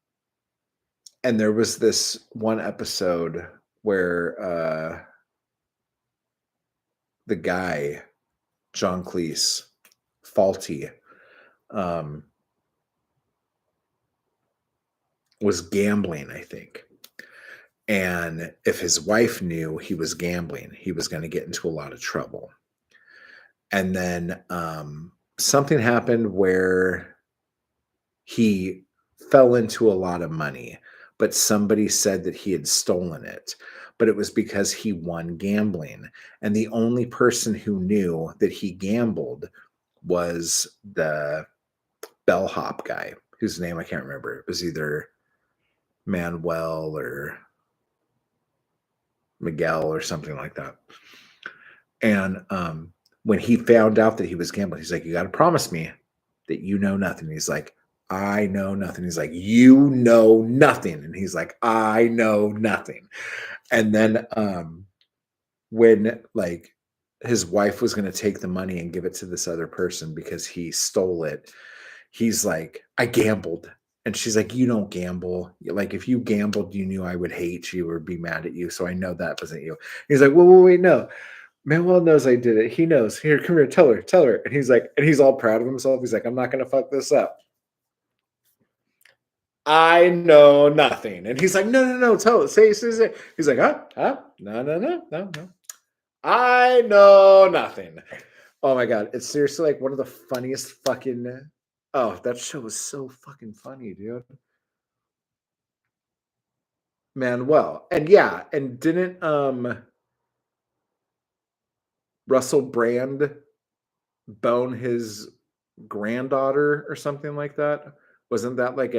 there was this one episode where the guy, John Cleese, Faulty, was gambling, I think. And if his wife knew he was gambling, he was going to get into a lot of trouble. And then something happened where he fell into a lot of money, but somebody said that he had stolen it. But it was because he won gambling. And the only person who knew that he gambled was the bellhop guy, whose name I can't remember. It was either Manuel or Miguel or something like that. And when he found out that he was gambling, he's like, "You got to promise me that you know nothing." He's like, "I know nothing." He's like, "You know nothing." And he's like, "I know nothing." And then when like his wife was going to take the money and give it to this other person because he stole it, he's like, "I gambled." And she's like, "You don't gamble. Like, if you gambled, you knew I would hate you or be mad at you. So I know that wasn't you." He's like, "Well, wait, no. Manuel knows I did it. He knows. Here, come here, tell her." And he's like, and he's all proud of himself. He's like, "I'm not gonna fuck this up. I know nothing." And he's like, "No, tell it. Say. He's like, huh? No. I know nothing." Oh my god, it's seriously like one of the funniest fucking. Oh, that show was so fucking funny, dude. Manuel, and yeah, and didn't Russell Brand bone his granddaughter or something like that? Wasn't that like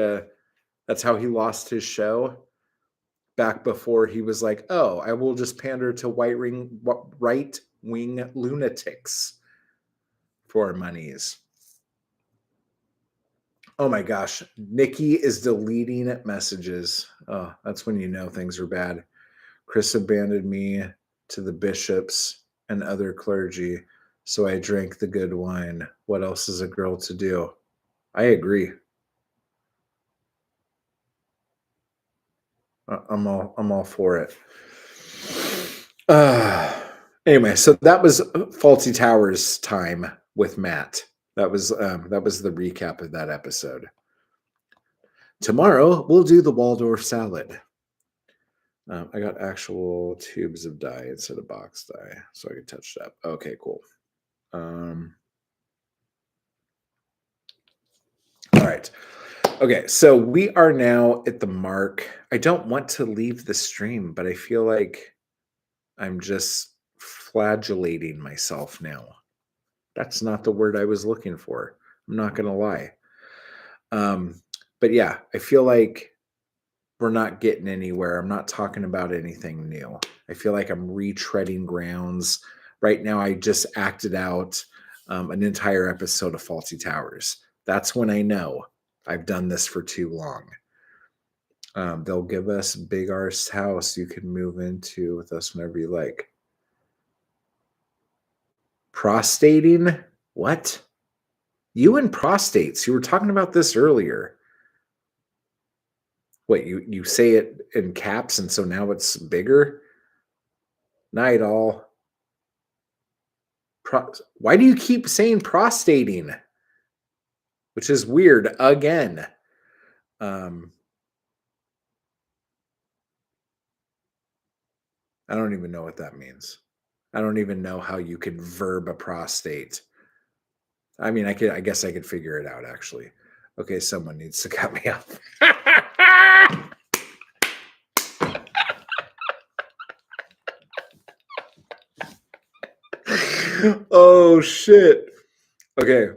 that's how he lost his show back before he was like, "Oh, I will just pander to right wing lunatics for monies." Oh my gosh, Nikki is deleting messages. Oh, that's when you know things are bad. Chris abandoned me to the bishops and other clergy, so I drank the good wine. What else is a girl to do? I agree. I'm all for it. Anyway, so that was Faulty Towers time with Matt. That was the recap of that episode. Tomorrow we'll do the Waldorf salad. I got actual tubes of dye instead of box dye, so I can touch it up. Okay, cool. All right. Okay, so we are now at the mark. I don't want to leave the stream, but I feel like I'm just flagellating myself now. That's not the word I was looking for. I'm not going to lie. But yeah, I feel like we're not getting anywhere. I'm not talking about anything new. I feel like I'm retreading grounds. Right now, I just acted out an entire episode of Faulty Towers. That's when I know I've done this for too long. They'll give us Big Arse house you can move into with us whenever you like. Prostating? What? You and prostates. You were talking about this earlier. What, you say it in caps and so now it's bigger? Night all. Why do you keep saying prostating? Which is weird again. I don't even know what that means. I don't even know how you could verb a prostate. I mean, I guess I could figure it out actually. Okay, someone needs to cut me off. Oh shit. Okay.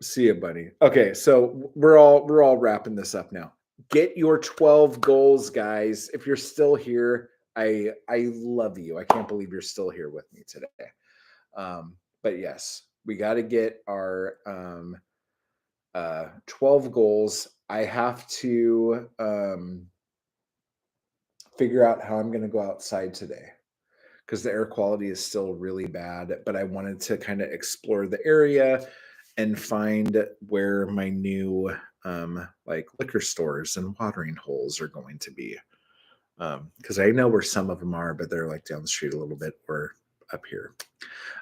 See you, buddy. Okay, so we're all wrapping this up now. Get your 12 goals, guys. If you're still here, I love you. I can't believe you're still here with me today. But yes, we got to get our 12 goals. I have to figure out how I'm going to go outside today because the air quality is still really bad, but I wanted to kind of explore the area and find where my new like liquor stores and watering holes are going to be. Because I know where some of them are, but they're like down the street a little bit or up here.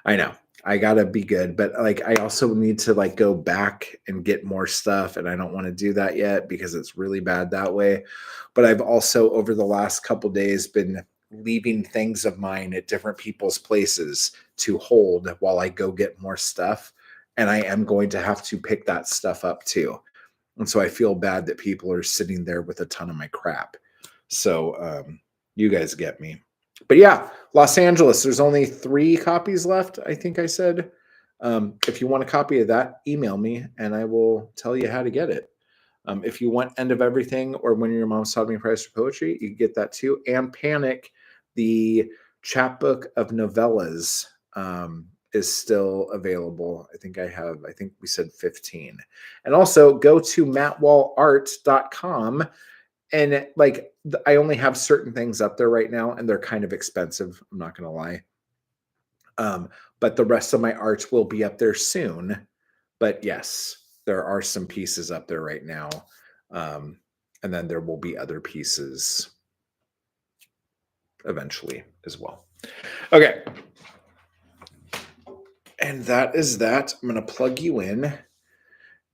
I know I gotta be good, but like I also need to like go back and get more stuff, and I don't want to do that yet because it's really bad that way. But I've also over the last couple days been leaving things of mine at different people's places to hold while I go get more stuff. And I am going to have to pick that stuff up too. And so I feel bad that people are sitting there with a ton of my crap. So you guys get me. But yeah, Los Angeles, there's only 3 copies left, I think I said. If you want a copy of that, email me and I will tell you how to get it. If you want End of Everything or When Your Mom Taught Me Price for Poetry, you can get that too. And Panic, the chapbook of novellas, is still available. I think we said 15. And also go to mattwallart.com. And like, I only have certain things up there right now, and they're kind of expensive. I'm not going to lie. But the rest of my art will be up there soon. But yes, there are some pieces up there right now. And then there will be other pieces eventually as well. Okay. And that is that. I'm going to plug you in.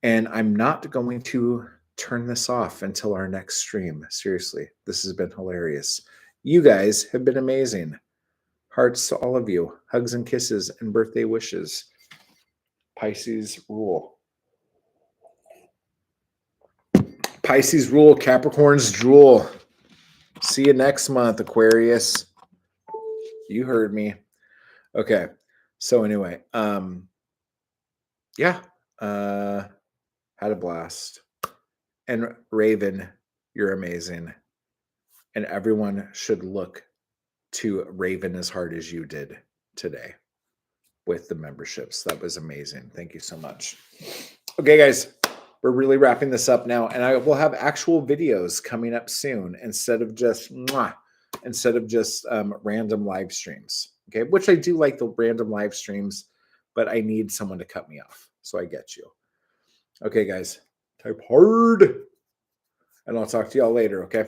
And I'm not going to turn this off until our next stream. Seriously, this has been hilarious. You guys have been amazing. Hearts to all of you. Hugs and kisses and birthday wishes. Pisces rule. Pisces rule. Capricorn's drool. See you next month, Aquarius. You heard me. Okay. So anyway, yeah. Had a blast. And Raven, you're amazing. And everyone should look to Raven as hard as you did today with the memberships. That was amazing. Thank you so much. Okay, guys, we're really wrapping this up now, and I will have actual videos coming up soon instead of just random live streams. Okay, which I do like the random live streams, but I need someone to cut me off. So I get you. Okay, guys, type hard, and I'll talk to y'all later. Okay.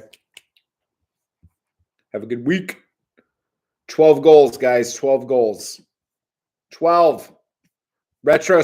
Have a good week. 12 goals, guys. 12 goals. 12. Retro